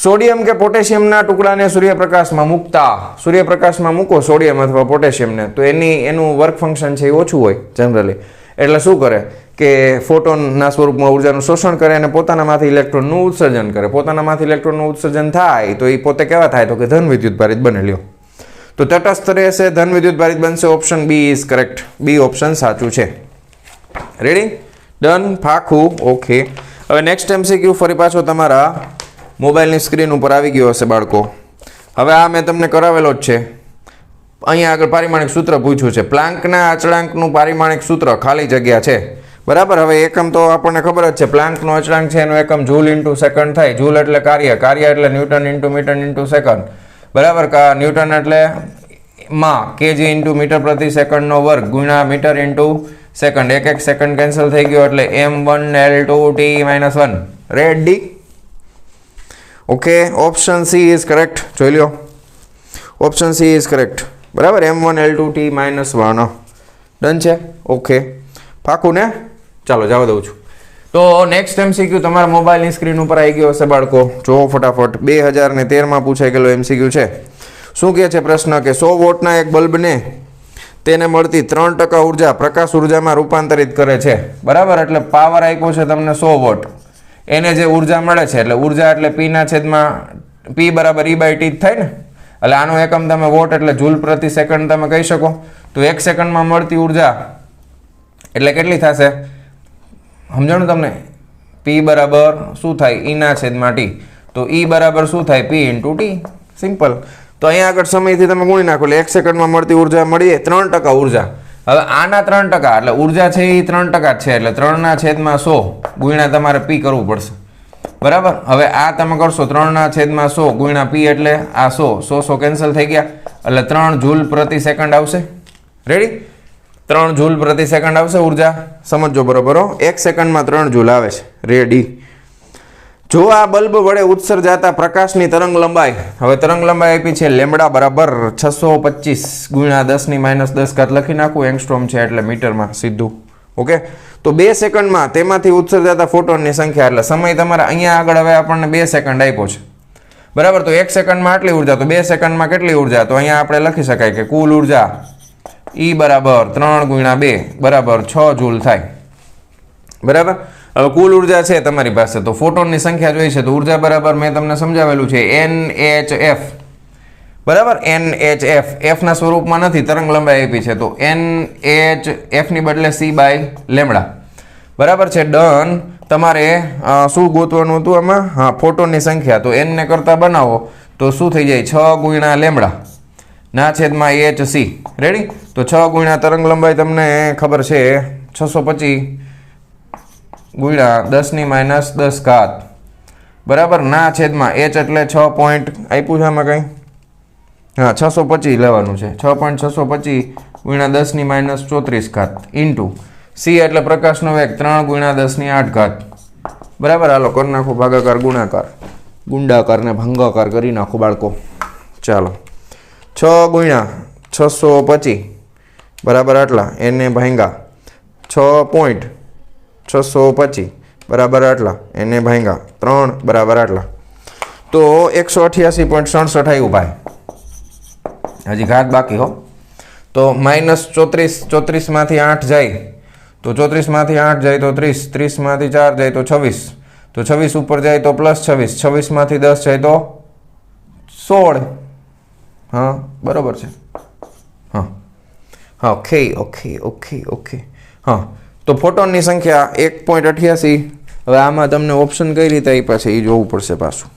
સોડિયમ કે પોટેશિયમના ટુકડાને સૂર્યપ્રકાશમાં મૂકતા, સૂર્યપ્રકાશમાં મૂકો સોડિયમ અથવા પોટેશિયમને, તો એનું વર્ક ફંક્શન છે એ ઓછું હોય જનરલી. એટલે શું કરે કે ફોટોનના સ્વરૂપમાં ઉર્જાનું શોષણ કરે અને પોતાનામાંથી ઇલેક્ટ્રોનનું ઉત્સર્જન કરે. પોતાનામાંથી ઇલેક્ટ્રોનનું ઉત્સર્જન થાય તો એ પોતે કેવા થાય તો કે ધન વિદ્યુત ભારિત બને. લ્યો, તો તટસ્થ રહેશે, ધન વિદ્યુત ભારિત બનશે. Option B is correct. B option સાચું છે. રેડી, ડન, પાકું? ઓકે. હવે નેક્સ્ટ MCQ ફરી પાછો તમારા મોબાઈલની સ્ક્રીન ઉપર આવી ગયો હશે બાળકો. હવે આ મેં તમને કરાવેલો જ છે. અહીંયા આગળ પારિમાણિક સૂત્ર પૂછ્યું છે. પ્લાન્કના અચળાંકનું પારિમાણિક સૂત્ર ખાલી જગ્યા છે. બરાબર, હવે એકમ તો આપણને ખબર જ છે. પ્લાન્કનો અચળાંક છે એનો એકમ જૂલ ઇન્ટુ સેકન્ડ થાય. જૂલ એટલે કાર્ય, કાર્ય એટલે Newton into metre into second. બરાબર, ન્યૂટન એટલે માં kg ઇન્ટુ મીટર પ્રતિ સેકન્ડનો વર્ગ ગુણ્યા મીટર ઇન્ટુ સેકન્ડ. એક સેકન્ડ કેન્સલ થઈ ગયો એટલે m1L2T-1. Ready, okay. Option C is correct. જોઈ લો, ઓપ્શન C ઇઝ કરેક્ટ. બરાબર, m1L2T-1. ડન છે. ઓકે, પાકું ને? ચાલો જવા દઉં છું. તો નેક્સ્ટ MCQ તમારા મોબાઈલની સ્ક્રીન ઉપર આવી ગયો હશે બાળકો. જો ફટાફટ. 2013માં પૂછાઈ ગયેલો MCQ છે. શું કહે છે પ્રશ્ન? કે 100 વોટના એક બલ્બને તેને મળતી 3% ઉર્જા પ્રકાશ ઉર્જામાં રૂપાંતરિત કરે છે. બરાબર, એટલે પાવર આપ્યો છે તમને 100 વોટ. એને જે ઉર્જા મળે છે, એટલે ઉર્જા એટલે P ના છેદમાં P બરાબર E/T જ થાય ને. એટલે આનો એકમ તમે વોટ એટલે જૂલ પ્રતિ સેકન્ડ તમે કહી શકો. તો 1 સેકન્ડમાં મળતી ઉર્જા એટલે કેટલી થશે? સમજાણું તમને? P બરાબર શું થાય? E ના છેદમાં T. તો E બરાબર શું થાય? P into T. સિમ્પલ. તો અહીંયા આગળ સમયથી તમે ગુણી નાખો એટલે 1 સેકન્ડમાં મળતી ઉર્જા મળી 3% ઉર્જા. હવે આના 3% એટલે ઉર્જા છે એ 3% જ છે, એટલે 3 ના છેદમાં 100 ગુણ્યા તમારે P કરવું પડશે. બરાબર, હવે આ તમે કરશો 3 ના છેદમાં 100 ગુણ્યા P એટલે આ 100 કેન્સલ થઈ ગયા એટલે 3 જૂલ પ્રતિ સેકન્ડ આવશે. રેડી, 3 જૂલ પ્રતિ સેકન્ડ આવશે ઉર્જા. સમજો બરોબર, 1 સેકન્ડમાં 3 જૂલ આવે છે. રેડી. જો આ બલ્બ વડે ઉત્સર્જાતા પ્રકાશની તરંગ લંબાઈ, હવે તરંગ લંબાઈ આપી છે લેમડા બરાબર 625 ગુણ્યા 10⁻10 લખી નાખું. એંગસ્ટ્રોમ છે એટલે મીટરમાં સીધું. ઓકે, તો 2 સેકન્ડમાં તેમાંથી ઉત્સર્જાતા ફોટોનની સંખ્યા, એટલે સમય તમારા અહીંયા આગળ હવે આપણને 2 સેકન્ડ આપ્યો છે. બરાબર, તો 1 સેકન્ડમાં આટલી ઉર્જા, તો 2 સેકન્ડમાં કેટલી ઉર્જા? તો અહીંયા આપણે લખી શકાય કે કુલ ઉર્જા E બરાબર 3 ગુણ્યા 2 બરાબર 6 જૂલ થાય. બરાબર, હવે કુલ ઉર્જા છે તમારી પાસે, તો ફોટોનની સંખ્યા જોઈ છે તો ઉર્જા બરાબર મેં તમને સમજાવેલું છે NHF. બરાબર, NHF F ના સ્વરૂપમાં નથી, તરંગ લંબાઈ આપી છે તો NHF ની બદલે C બાય લેમડા. બરાબર છે, ડન. તમારે શું ગોતવાનું હતું આમાં? હા, ફોટોનની સંખ્યા. તો n ને કરતા બનાવો તો શું થઈ જાય? 6 ગુણ્યા લેમડા ના છેદમાં HC. રેડી, તો 6 ગુણ્યા તરંગ લંબાઈ તમને ખબર છે 625 ગુણ્યા 10⁻10. બરાબર, ના છેદમાં H એટલે 6 પોઈન્ટ આપ્યું છે આમાં કંઈ? હા, 625 લેવાનું છે. 6.625 ગુણ્યા 10⁻34 ઇન્ટુ C એટલે પ્રકાશનો વેગ 3 ગુણ્યા 10⁸. બરાબર, હાલો કરી નાખો ભાગાકાર ગુણાકાર, ગુંડાકાર ને ભંગાકાર કરી નાખો બાળકો. ચાલો, 6 ગુણ્યા 625 બરાબર આટલા, એને ભાંગા 6.625 બરાબર આટલા, એને ભાંગા 3 બરાબર આટલા. તો 188.67 આવ્યું ભાઈ. હજી ઘાત બાકી હો. તો -34, 34માંથી 8 જાય તો 34માંથી 8 જાય તો 30, 30માંથી 4 જાય તો 26, તો 26 ઉપર જાય તો +26, 26માંથી 10 જાય તો 16. હા બરાબર છે. હા હા ઓકે ઓકે ઓકે ઓકે. હા તો ફોટોનની સંખ્યા 1.88. હવે આમાં તમને ઓપ્શન કઈ રીતે આપ્યા છે એ જોવું પડશે પાછું.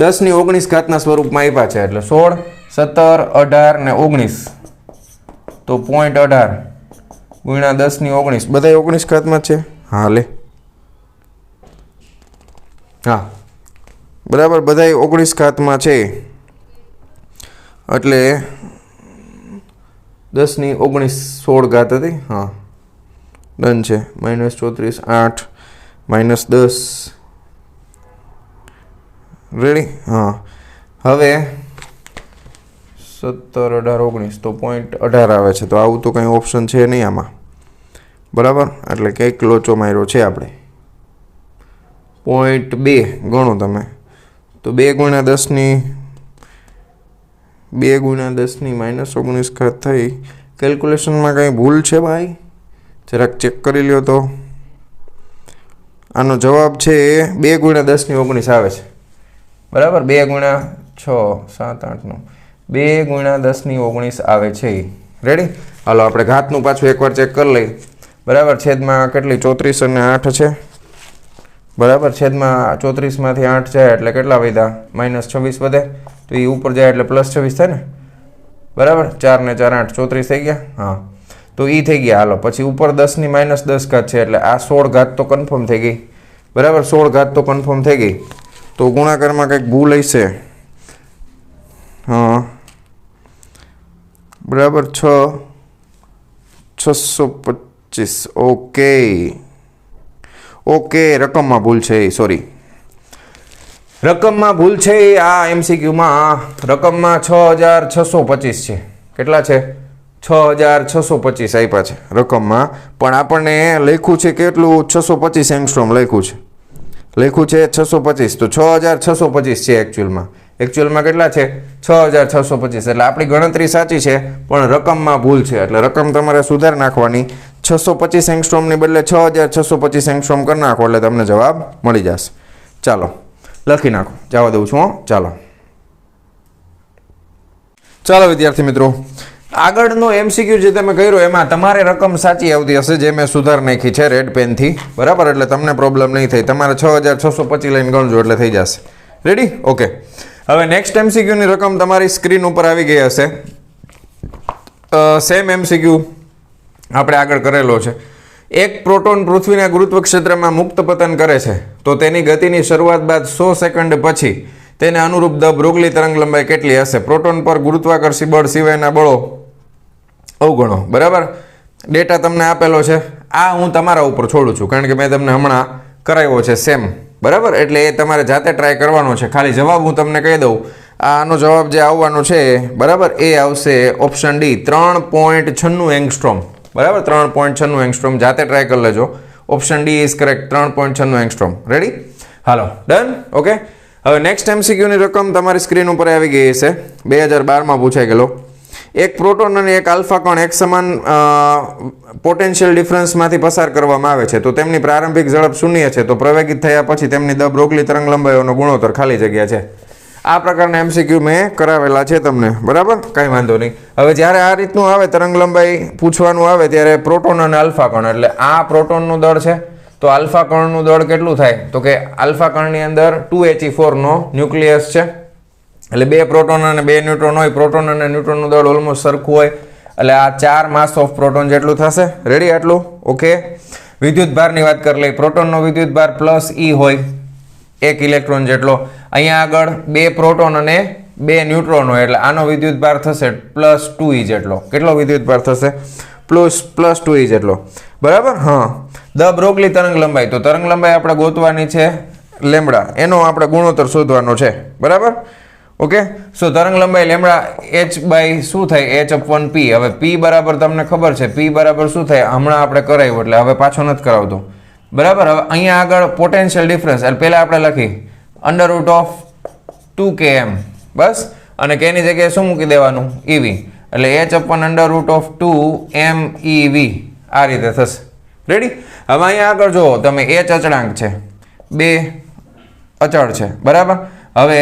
10 ની 19 ઘાતના સ્વરૂપમાં આપ્યા છે એટલે 16, 17, 18 ને 19. તો 0.18 ગુણ્યા 10 ની 19 બધા 19 ઘાતમાં છે. હા લે હા બરાબર બધા 19 ઘાતમાં છે એટલે 10 ની 19 16 ઘાત હતી. હા ડન છે. -34 8 -10 રેડી. હા હવે 17 18 19 તો 0.18 આવે છે. તો આવું તો કંઈ ઓપ્શન છે નહીં આમાં બરાબર. એટલે કંઈક લોચો માર્યો છે આપણે. 0.2 ગણો તમે તો 2 ગુણ્યા 10 ની -19 ઘાત થઈ. કેલ્ક્યુલેશનમાં કંઈ ભૂલ છે ભાઈ? જરાક ચેક કરી લ્યો તો. આનો જવાબ છે 2 ગુણ્યા 10 ની 19 આવે છે બરાબર. 2 ગુણ્યા 6 7 8 9 2 ગુણ્યા 10 ની 19 આવે છે. રેડી. હાલો આપણે ઘાતનું પાછું એકવાર ચેક કરી લઈએ બરાબર. છેદમાં કેટલી 34 અને 8 છે બરાબર. છેદમાં 34માંથી 8 જાય એટલે કેટલા વધ્યા -26 વધે. તો એ ઉપર જાય એટલે +26 થાય ને બરાબર. 4 ને 4 8 34 થઈ ગયા. હા તો એ થઈ ગયા. હાલો પછી ઉપર 10 ની -10 ઘાત છે એટલે આ 16 ઘાત તો કન્ફર્મ થઈ ગઈ બરાબર. 16 ઘાત તો કન્ફર્મ થઈ ગઈ. તો ગુણાકારમાં કંઈક ભૂલ હશે. હા બરાબર 625. ઓકે ઓકે રકમમાં ભૂલ છે. સોરી રકમમાં ભૂલ છે. આ MCQમાં રકમમાં 6625 છે. કેટલા છે? 6625 આપ્યા છે રકમમાં. પણ આપણને લખ્યું છે કેટલું 625 એંગસ્ટ્રોમ લખ્યું છે 625. તો 6625 છે એકચ્યુઅલમાં કેટલા છે 6625. એટલે આપણી ગણતરી સાચી છે પણ રકમમાં ભૂલ છે. એટલે રકમ તમારે સુધારી નાખવાની. 625 એંગસ્ટ્રોમની બદલે 6625 એંગસ્ટ્રોમ કરી નાખો એટલે તમને જવાબ મળી જશે. ચાલો લખી નાખો. જવા દઉં છું. ચાલો વિદ્યાર્થી મિત્રો આગળનો MCQ જે તમે કર્યો એમાં તમારે રકમ સાચી આવતી હશે જે મેં સુધાર નાખી છે રેડ પેનથી બરાબર. એટલે તમને પ્રોબ્લેમ નહીં થાય. તમારે 6625 લઈને ગણજો એટલે થઈ જશે. રેડી. ઓકે હવે નેક્સ્ટ MCQની રકમ તમારી સ્ક્રીન ઉપર આવી ગઈ હશે. સેમ MCQ આપણે આગળ કરેલો છે. એક પ્રોટોન પૃથ્વીના ગુરુત્વ ક્ષેત્રમાં મુક્ત પતન કરે છે તો તેની ગતિની શરૂઆત બાદ 100 સેકન્ડ પછી તેને અનુરૂપ દ બ્રોગલી તરંગ લંબાઈ કેટલી હશે? પ્રોટોન પર ગુરુત્વાકર્ષી બળ સિવાયના બળો અવગણો બરાબર. ડેટા તમને આપેલો છે. આ હું તમારા ઉપર છોડું છું કારણ કે મેં તમને હમણાં કરાવ્યો છે સેમ બરાબર. એટલે એ તમારે જાતે ટ્રાય કરવાનો છે. ખાલી જવાબ હું તમને કહી દઉં. આનો જવાબ જે આવવાનો છે બરાબર એ આવશે ઓપ્શન ડી 3.96 એંગસ્ટ્રોમ બરાબર. 3.96 એંગસ્ટ્રોમ. જાતે ટ્રાય કરી લેજો. Option D is correct 3.96 angstrom. Ready. Hello done. Okay હવે નેક્સ્ટ MCQની રકમ તમારી સ્ક્રીન ઉપર આવી ગઈ છે. 2012માં પૂછાઈ ગયેલો. એક પ્રોટોન અને એક આલ્ફા કણ એક સમાન પોટેન્શિયલ ડિફરન્સમાંથી પસાર કરવામાં આવે છે તો તેમની પ્રારંભિક ઝડપ 0 છે તો પ્રવેગિત થયા પછી તેમની દ બ્રોગલી તરંગ લંબાઈઓનો ગુણોત્તર ખાલી જગ્યા છે. આ પ્રકારના MCQ મેં કરાવેલા છે તમને બરાબર. કાંઈ વાંધો નહીં. હવે જ્યારે આ રીતનું આવે તરંગ લંબાઈ પૂછવાનું આવે ત્યારે પ્રોટોન અને આલ્ફા કણ એટલે આ પ્રોટોનનું દળ છે તો આલ્ફા કણનું દળ કેટલું થાય? તો કે આલ્ફા કણની અંદર 2He4 નો ન્યુક્લિયસ છે એટલે 2 પ્રોટોન અને 2 ન્યુટ્રોન હોય. પ્રોટોન અને ન્યુટ્રોનનું દળ ઓલમોસ્ટ સરખું હોય એટલે આ 4 માસ ઓફ પ્રોટોન જેટલું થશે. રેડી આટલું. ઓકે વિદ્યુત ભારની વાત કરી લઈએ. પ્રોટોનનો વિદ્યુત ભાર +E હોય 1 ઇલેક્ટ્રોન જેટલો. અહીંયા આગળ 2 પ્રોટોન અને 2 ન્યુટ્રોન હોય એટલે આનો વિદ્યુત ભાર થશે +2E જેટલો. કેટલો વિદ્યુત ભાર થશે? +2E જેટલો બરાબર. હા દ બ્રોગલી તરંગ લંબાઈ તો તરંગ લંબાઈ આપણે ગોતવાની છે લેમ્બડા. એનો આપણે ગુણોત્તર શોધવાનો છે બરાબર. ઓકે સો તરંગ લંબાઈ લેમ્બડા h બાય શું થાય h/p. હવે p બરાબર તમને ખબર છે p બરાબર શું થાય હમણાં આપણે કરાવ્યું એટલે હવે પાછો નથી કરાવતો. બરાબર. હવે અહીંયા આગળ પોટેન્શિયલ ડિફરન્સ એટલે પહેલાં આપણે લખી √2km બસ, અને કે એની જગ્યાએ શું મૂકી દેવાનું? EV, એટલે h/√2MEV આ રીતે થશે. રેડી? હવે અહીંયા આગળ જુઓ તમે, h અચળાંક છે, 2 અચળ છે, બરાબર. હવે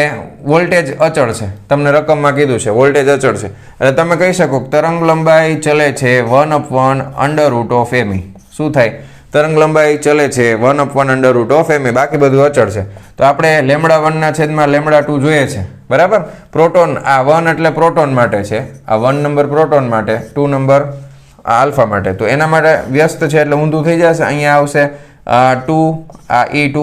વોલ્ટેજ અચળ છે, તમને રકમમાં કીધું છે વોલ્ટેજ અચળ છે, એટલે તમે કહી શકો કે તરંગ લંબાઈ ચલે છે 1/√me. શું થાય? તરંગ લંબાઈ ચલે છે 1/√me, બાકી બધું અચળ છે. તો આપણે λ1/2 જોઈએ છે, બરાબર. પ્રોટોન, આ 1 એટલે પ્રોટોન માટે છે, આ 1 નંબર પ્રોટોન માટે, 2 નંબર આલ્ફા માટે. તો એના માટે વ્યસ્ત છે એટલે ઊંધું થઈ જશે. અહીંયા આવશે 2 આ E2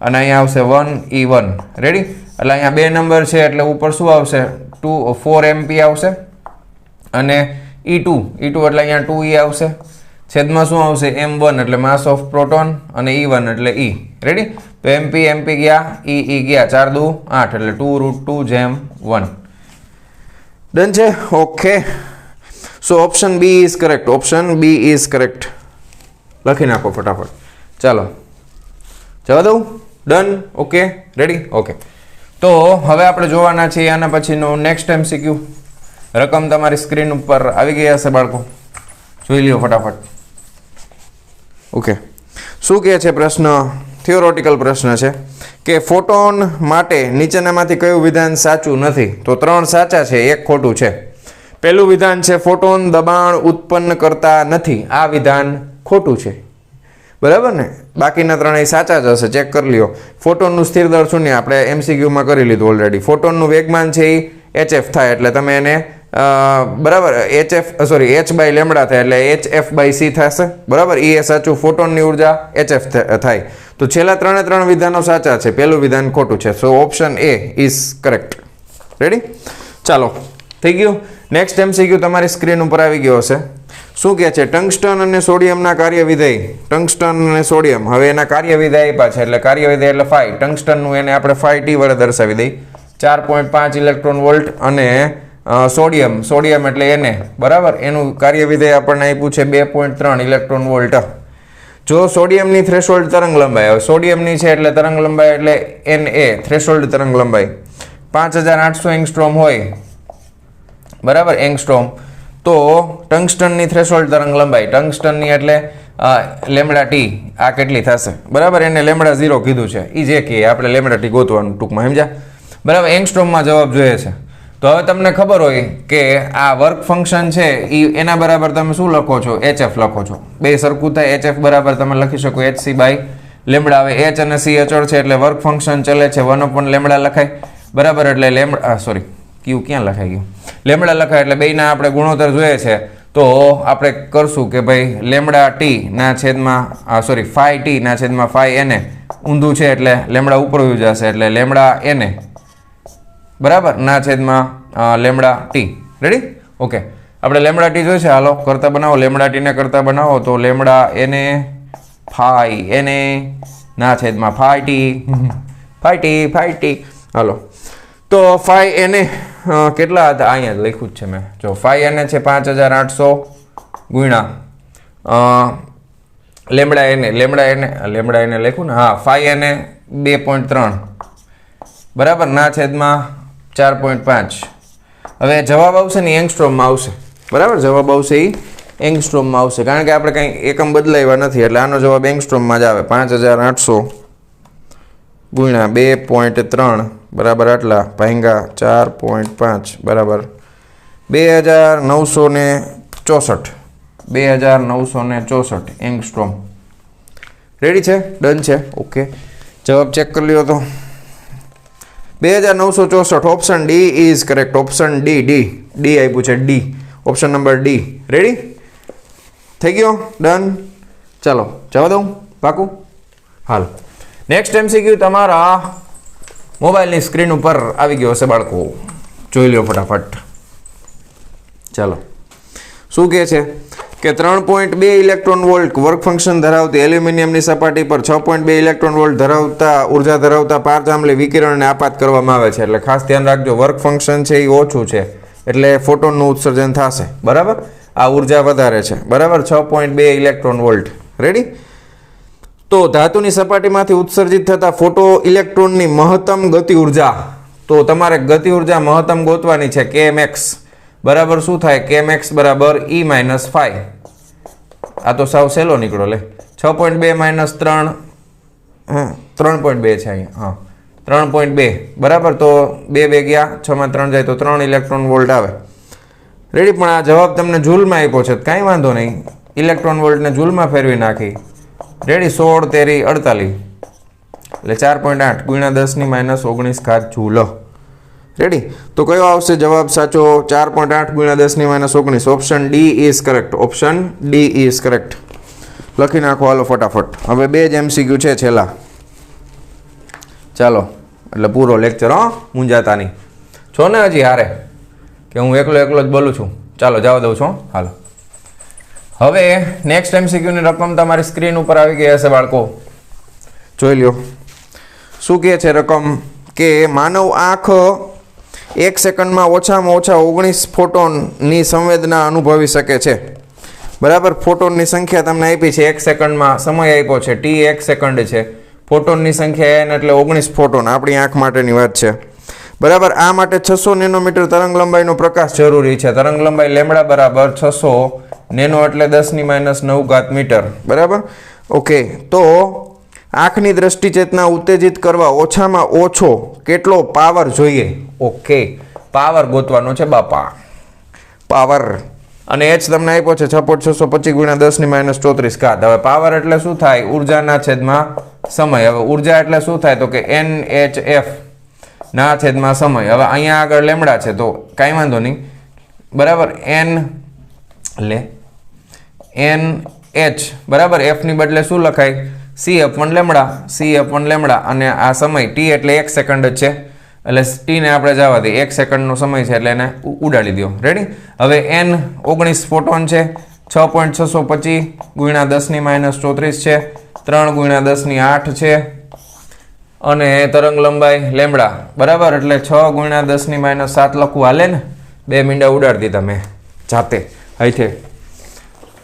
અને અહીંયા આવશે 1 E1. રેડી? એટલે અહીંયા 2 નંબર છે એટલે ઉપર શું આવશે? 4 MP આવશે, અને E2 એટલે અહીંયા 2E આવશે. છેદમાં શું આવશે? M1 એટલે માસ ઓફ પ્રોટોન, અને E1 એટલે E. રેડી? તો MP ગયા, E ગયા, 4 2 8 એટલે 2√2/1. ડન છે? Okay. So option B is correct. Option B is correct. લખી નાખો ફટાફટ. ચાલો જવા દઉં? ડન? Okay, ready? ઓકે. તો હવે આપણે જોવાના છીએ આના પછીનું નેક્સ્ટ MCQ. રકમ તમારી સ્ક્રીન ઉપર આવી ગઈ હશે બાળકો, જોઈ લ્યો ફટાફટ. ઓકે. શું કહે છે પ્રશ્ન? થિયોરોટિકલ પ્રશ્ન છે કે ફોટોન માટે નીચેનામાંથી કયું વિધાન સાચું નથી? તો 3 સાચા છે, 1 ખોટું છે. પહેલું વિધાન છે ફોટોન દબાણ ઉત્પન્ન કરતા નથી. આ વિધાન ખોટું છે, બરાબર ને? બાકીના 3 સાચા જ હશે, ચેક કરી લ્યો. ફોટોનનું સ્થિર દળ શૂન્ય, આપણે MCQમાં કરી લીધું ઓલરેડી. ફોટોનનું વેગમાન છે એ HF થાય, એટલે તમે એને બરાબર h/λ થાય એટલે HF/c થશે, બરાબર. એ સાચું. ફોટોનની ઉર્જા HF થાય. તો છેલ્લા 3 વિધાનો સાચા છે, પહેલું વિધાન ખોટું છે. So option A is correct. Ready? ચાલો, થઈ ગયું. નેક્સ્ટ MCQ તમારી સ્ક્રીન ઉપર આવી ગયો હશે. શું કહે છે? ટંગસ્ટન અને સોડિયમના કાર્ય વિધેય. ટંગસ્ટન અને સોડિયમ, હવે એના કાર્ય વિધેય આપ્યા છે, એટલે કાર્ય વિધેય એટલે ફાઈ. ટંગસ્ટનનું એને આપણે 5T વડે દર્શાવી દઈ. 4.5 ઇલેક્ટ્રોન વોલ્ટ, અને સોડિયમ એટલે એને, બરાબર. એનું કાર્ય વિધેય આપણને આપ્યું છે 2.3 ઇલેક્ટ્રોન વોલ્ટ. જો સોડિયમની થ્રેશોલ્ડ તરંગ લંબાઈ, હવે સોડિયમની છે એટલે તરંગ લંબાઈ એટલે Na, થ્રેશોલ્ડ તરંગ લંબાઈ 5800 એંગસ્ટ્રોમ હોય, બરાબર, એંગસ્ટ્રોમ. તો ટંગસ્ટનની થ્રેશોલ્ડ તરંગ લંબાઈ, ટંગસ્ટનની એટલે λT, આ કેટલી થશે? બરાબર. એને λ0 કીધું છે, એ જે કે આપણે λT ગોતવાનું ટૂંકમાં, સમજ્યા? બરાબર. એંગસ્ટ્રોમમાં જવાબ જોઈએ છે. તો હવે તમને ખબર હોય કે આ વર્ક ફંક્શન છે એના બરાબર તમે શું લખો છો? HF લખો છો. બે સરખું થાય. HF બરાબર તમે લખી શકો HC/λ. હવે H અને C અચળ છે એટલે વર્ક ફંક્શન ચલે છે 1/λ લખાય, બરાબર. એટલે સોરી, ક્યુ ક્યાં લખાઈ ગયું? λ લખાય એટલે બેયના આપણે ગુણોત્તર જોઈએ છે. તો આપણે કરશું કે ભાઈ λT ના છેદમાં φT ના છેદમાં φNA ઊંધું છે એટલે λ ઉપર આવી જશે, એટલે λNA બરાબર ના છેદમાં λT. રેડી? ઓકે. આપણે λT જોઈ છે. હાલો કરતા બનાવો, λT ને કરતા બનાવો તો λNA φNA ના છેદમાં φT. હાલો, તો φNA કેટલા હતા? અહીંયા જ લખ્યું જ છે મેં. જો φNA છે 5800 ગુણ્યા λNA લખ્યું ને? હા, φNA 2.3 બરાબર ના છેદમાં 4.5. હવે જવાબ આવશે ને એંગસ્ટ્રોમમાં આવશે, બરાબર. જવાબ આવશે એ એંગસ્ટ્રોમમાં આવશે, કારણ કે આપણે કંઈ એકમ બદલાવ્યા નથી, એટલે આનો જવાબ એંગસ્ટ્રોમમાં જ આવે. 5800 ગુણ્યા 2.3 બરાબર આટલા ભાંગા 4.5 બરાબર 2964 એંગસ્ટ્રોમ. રેડી છે? ડન છે? ઓકે. જવાબ ચેક કરી લ્યો તો 2964. Option D is correct. Option D આપ્યું છે, D. Option number D. Ready? થઈ ગયો? ડન? ચાલો જવા દઉં? પાકું? હાલ. નેક્સ્ટ MCQ તમારા મોબાઈલની સ્ક્રીન ઉપર આવી ગયો હશે બાળકો, જોઈ લ્યો ફટાફટ. ચાલો, શું કહે છે કે 3.2 ઇલેક્ટ્રોન વોલ્ટ વર્ક ફંક્શન ધરાવતી એલ્યુમિનિયમની સપાટી પર 6.2 ઇલેક્ટ્રોન વોલ્ટ ધરાવતા ઉર્જા ધરાવતા પારજાંબલી વિકિરણને આપાત કરવામાં આવે છે. એટલે ખાસ ધ્યાન રાખજો, વર્ક ફંક્શન છે એ ઓછું છે એટલે ફોટોનનું ઉત્સર્જન થશે, બરાબર. આ ઉર્જા વધારે છે, બરાબર. 6.2 ઇલેક્ટ્રોન વોલ્ટ. રેડી? તો ધાતુની સપાટીમાંથી ઉત્સર્જિત થતા ફોટો ઇલેક્ટ્રોનની મહત્તમ ગતિ ઉર્જા, તો તમારે ગતિ ઉર્જા મહત્તમ ગોતવાની છે kmx બરાબર શું થાય kmx બરાબર E - 5. આ તો સાવ સહેલો નીકળો લે 6.2 - 3 3.2 છે અહીંયા 3.2 બરાબર તો 2 2 ગયા 6 માં 3 જાય તો 3 ઇલેક્ટ્રોન વોલ્ટ આવે રેડી પણ આ જવાબ તમને જૂલમાં આપ્યો છે કાંઈ વાંધો નહીં ઇલેક્ટ્રોન વોલ્ટને જૂલમાં ફેરવી નાખી રેડી 16 તેરી 48 એટલે 4.8 ગુણ્યા 10 - 19 જૂલ રેડી તો કયો આવશે જવાબ સાચો 4.8 ગુણ્યા 10 - 19 option D is correct option D is correct લખી નાખો હાલો ફટાફટ હવે 2 જ MCQ છે છેલ્લા ચાલો એટલે પૂરો લેક્ચર મૂંઝાતા નહીં છો ને હજી હારે કે હું એકલો જ બોલું છું ચાલો જવા દઉં છું હાલો હવે નેક્સ્ટ MCQ ની રકમ તમારી સ્ક્રીન ઉપર આવી ગઈ હશે બાળકો જોઈ લ્યો શું કહે છે રકમ કે માનવ આંખ 1 સેકન્ડમાં ઓછામાં ઓછા 19 ફોટોનની સંવેદના અનુભવી શકે છે બરાબર ફોટોનની સંખ્યા તમને આપી છે 1 સેકન્ડમાં સમય આપ્યો છે t 1 સેકન્ડ છે ફોટોનની સંખ્યા n એટલે 19 ફોટોન આપણી આંખ માટેની વાત છે બરાબર આ માટે 600 નેનોમીટર તરંગ લંબાઈનો પ્રકાશ જરૂરી છે તરંગ લંબાઈ લેમ્બડા બરાબર 600 નેનો એટલે 10 - 9 મીટર બરાબર ઓકે તો આંખની દ્રષ્ટિ ચેતના ઉત્તેજિત કરવા ઓછામાં ઓછો કેટલો પાવર જોઈએ ઓકે પાવર ગોતવાનો છે બાપા પાવર અને h તમને આપ્યો છે 6.625 ગુણ્યા 10 - 34 હવે પાવર એટલે શું થાય ઉર્જાના છેદમાં સમય હવે ઉર્જા એટલે શું થાય તો કે nhf ના છેદમાં સમય હવે અહીંયા આગળ લેમ્બડા છે તો કાંઈ વાંધો નહીં બરાબર n h બરાબર f ની બદલે શું લખાય c/1 લેમ્બડા અને આ સમય t એટલે 1 સેકન્ડ જ છે એટલે t ને આપણે જવા દઈએ 1 સેકન્ડનો સમય છે એટલે એને ઉડાડી દો રેડી હવે n 19 ફોટોન છે 6.625 ગુણ્યા 10 - 34 છે 3 ગુણ્યા 10 - 8 છે અને તરંગ લંબાઈ લેમ્બડા બરાબર એટલે 6 ગુણ્યા 10 - 7 લખવું હાલે ને 2 મીંડા ઉડાડી દીધા મેં જાતે હાઈથે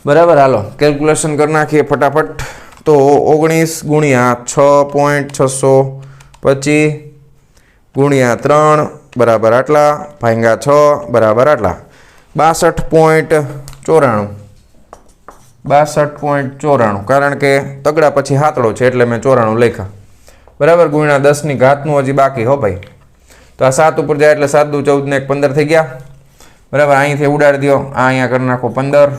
બરાબર હાલો કેલ્ક્યુલેશન કરી નાખીએ ફટાફટ તો 19 ગુણ્યા 6.625 ગુણ્યા 3 બરાબર આટલા ભાંગ્યા 6 બરાબર આટલા 62.94 કારણ કે તગડા પછી હાથડો છે એટલે મેં 94 લખ્યા બરાબર ગુણ્યા 10 ની ઘાતનું હજી બાકી હો ભાઈ તો આ 7 ઉપર જાય એટલે 7 દુ 14 ને 1 15 થઈ ગયા બરાબર અહીંથી ઉડાડી દો આ અહીંયા કરી નાખો 15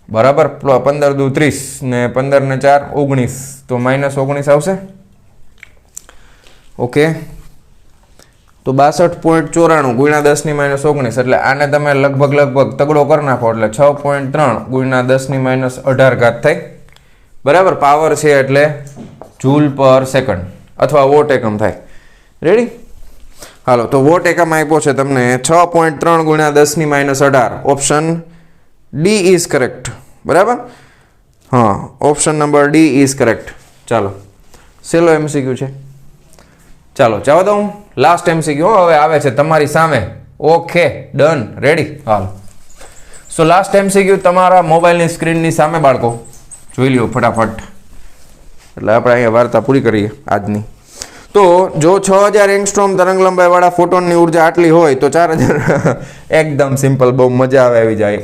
બરાબર 15 દુ 30 ને 15 ને 4 19 તો -19 આવશે ઓકે તો 62.94 ગુણ્યા 10 - 19 એટલે આને તમે લગભગ તગડો કરી નાખો એટલે 6.3 ગુણ્યા 10 - 18 થાય બરાબર પાવર છે એટલે જૂલ પર સેકન્ડ અથવા વોટ એકમ થાય રેડી હાલો તો વોટ એકમ આપ્યો છે તમને 6.3 ગુણ્યા 10 - 18 ઓપ્શન ડી ઇઝ કરેક્ટ બરાબર હા option number D is correct ચાલો સેલો MCQ છે ચાલો જવા દઉં લાસ્ટ MCQ હવે આવે છે તમારી સામે ઓકે ડન રેડી હાલો સો લાસ્ટ MCQ તમારા મોબાઈલની સ્ક્રીનની સામે બાળકો જોઈ લ્યો ફટાફટ એટલે આપણે અહીંયા વાર્તા પૂરી કરીએ આજની તો જો 6000 એંગસ્ટ્રોમ તરંગ લંબાઈ વાળા ફોટોનની ઉર્જા આટલી હોય તો 4000 એકદમ સિમ્પલ બહુ મજા આવી જાય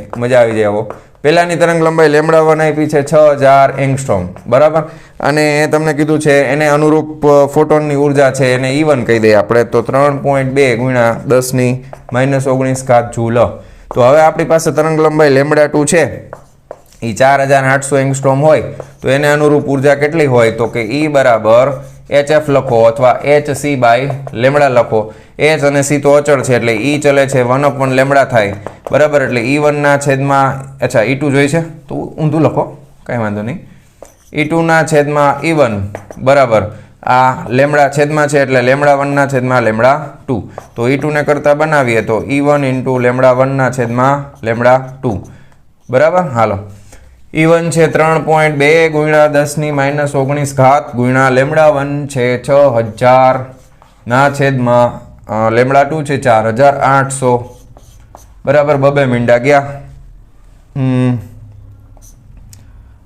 આવો પહેલાની તરંગ લંબાઈ લેમ્બડા 1 આપી છે 6000 એંગસ્ટ્રોમ બરાબર અને તમને કીધું છે એને અનુરૂપ ફોટોનની ઉર્જા છે એને E1 કહી દઈએ આપણે તો 3.2 ગુણ્યા 10 - 19 જૂલ તો હવે આપણી પાસે તરંગ લંબાઈ લેમ્બડા 2 છે એ 4800 એંગસ્ટ્રોમ હોય તો એને અનુરૂપ ઉર્જા કેટલી હોય તો કે E બરાબર hf લખો અથવા hc બાય લેમ્બડા લખો h અને c તો અચળ છે એટલે e ચલે છે 1/1 લેમ્બડા થાય બરાબર એટલે E1 ના છેદમાં અચ્છા E2 જોઈ છે તો ઊંધું લખો કાંઈ વાંધો નહીં E2 ના છેદમાં E1 બરાબર આ લેમ્બડા છેદમાં છે એટલે લેમ્બડા 1 ના છેદમાં લેમ્બડા 2 તો E2 ને કરતા બનાવીએ તો E1 * લેમ્બડા 1 ના છેદમાં લેમ્બડા 2 બરાબર હાલો E1 છે 3.2 ગુણ્યા 10 - 19 ગુણ્યા લેમ્બડા 1 છે 6000 ના છેદમાં લેમ્બડા 2 છે 4800 બરાબર 2 મીંડા ગયા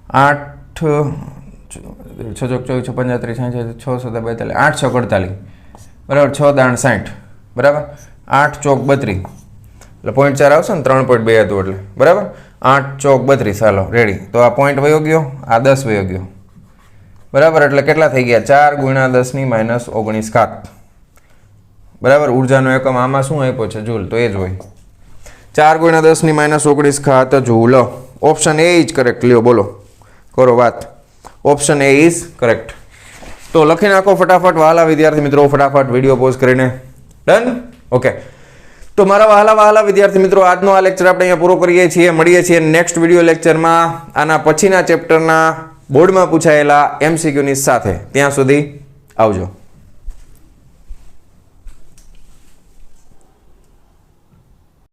8 6 ચોક 24 6 35 60 6 7 42 8 6 48 બરાબર 6 દાણ 60 બરાબર 8 ચોક 32 એટલે 0.4 આવશે ને 3.2 હતું એટલે બરાબર 8 ચોક 32 ચાલો રેડી તો આ પોઈન્ટ વયો ગયો આ 10 વયો ગયો બરાબર એટલે કેટલા થઈ ગયા 4 ગુણ્યા 10 ની -19 ઘાત બરાબર ઉર્જાનો એકમ આમાં શું આપ્યો છે જૂલ તો એ જ હોય 4 ગુણ્યા 10 ની -19 ઘાત જૂલ ઓપ્શન એ જ કરેક્ટ લ્યો બોલો કરો વાત ઓપ્શન એ ઇઝ કરેક્ટ તો લખી નાખો ફટાફટ વહાલા વિદ્યાર્થી મિત્રો ફટાફટ વિડીયો પોઝ કરીને ડન ઓકે તો મારા વહાલા વિદ્યાર્થી મિત્રો આજનો આ લેક્ચર આપણે અહીંયા પૂરો કરીએ છીએ મળીએ છીએ નેક્સ્ટ વિડીયો લેક્ચરમાં આના પછીના ચેપ્ટરના બોર્ડમાં પૂછાયેલા MCQ ની સાથે ત્યાં સુધી આવજો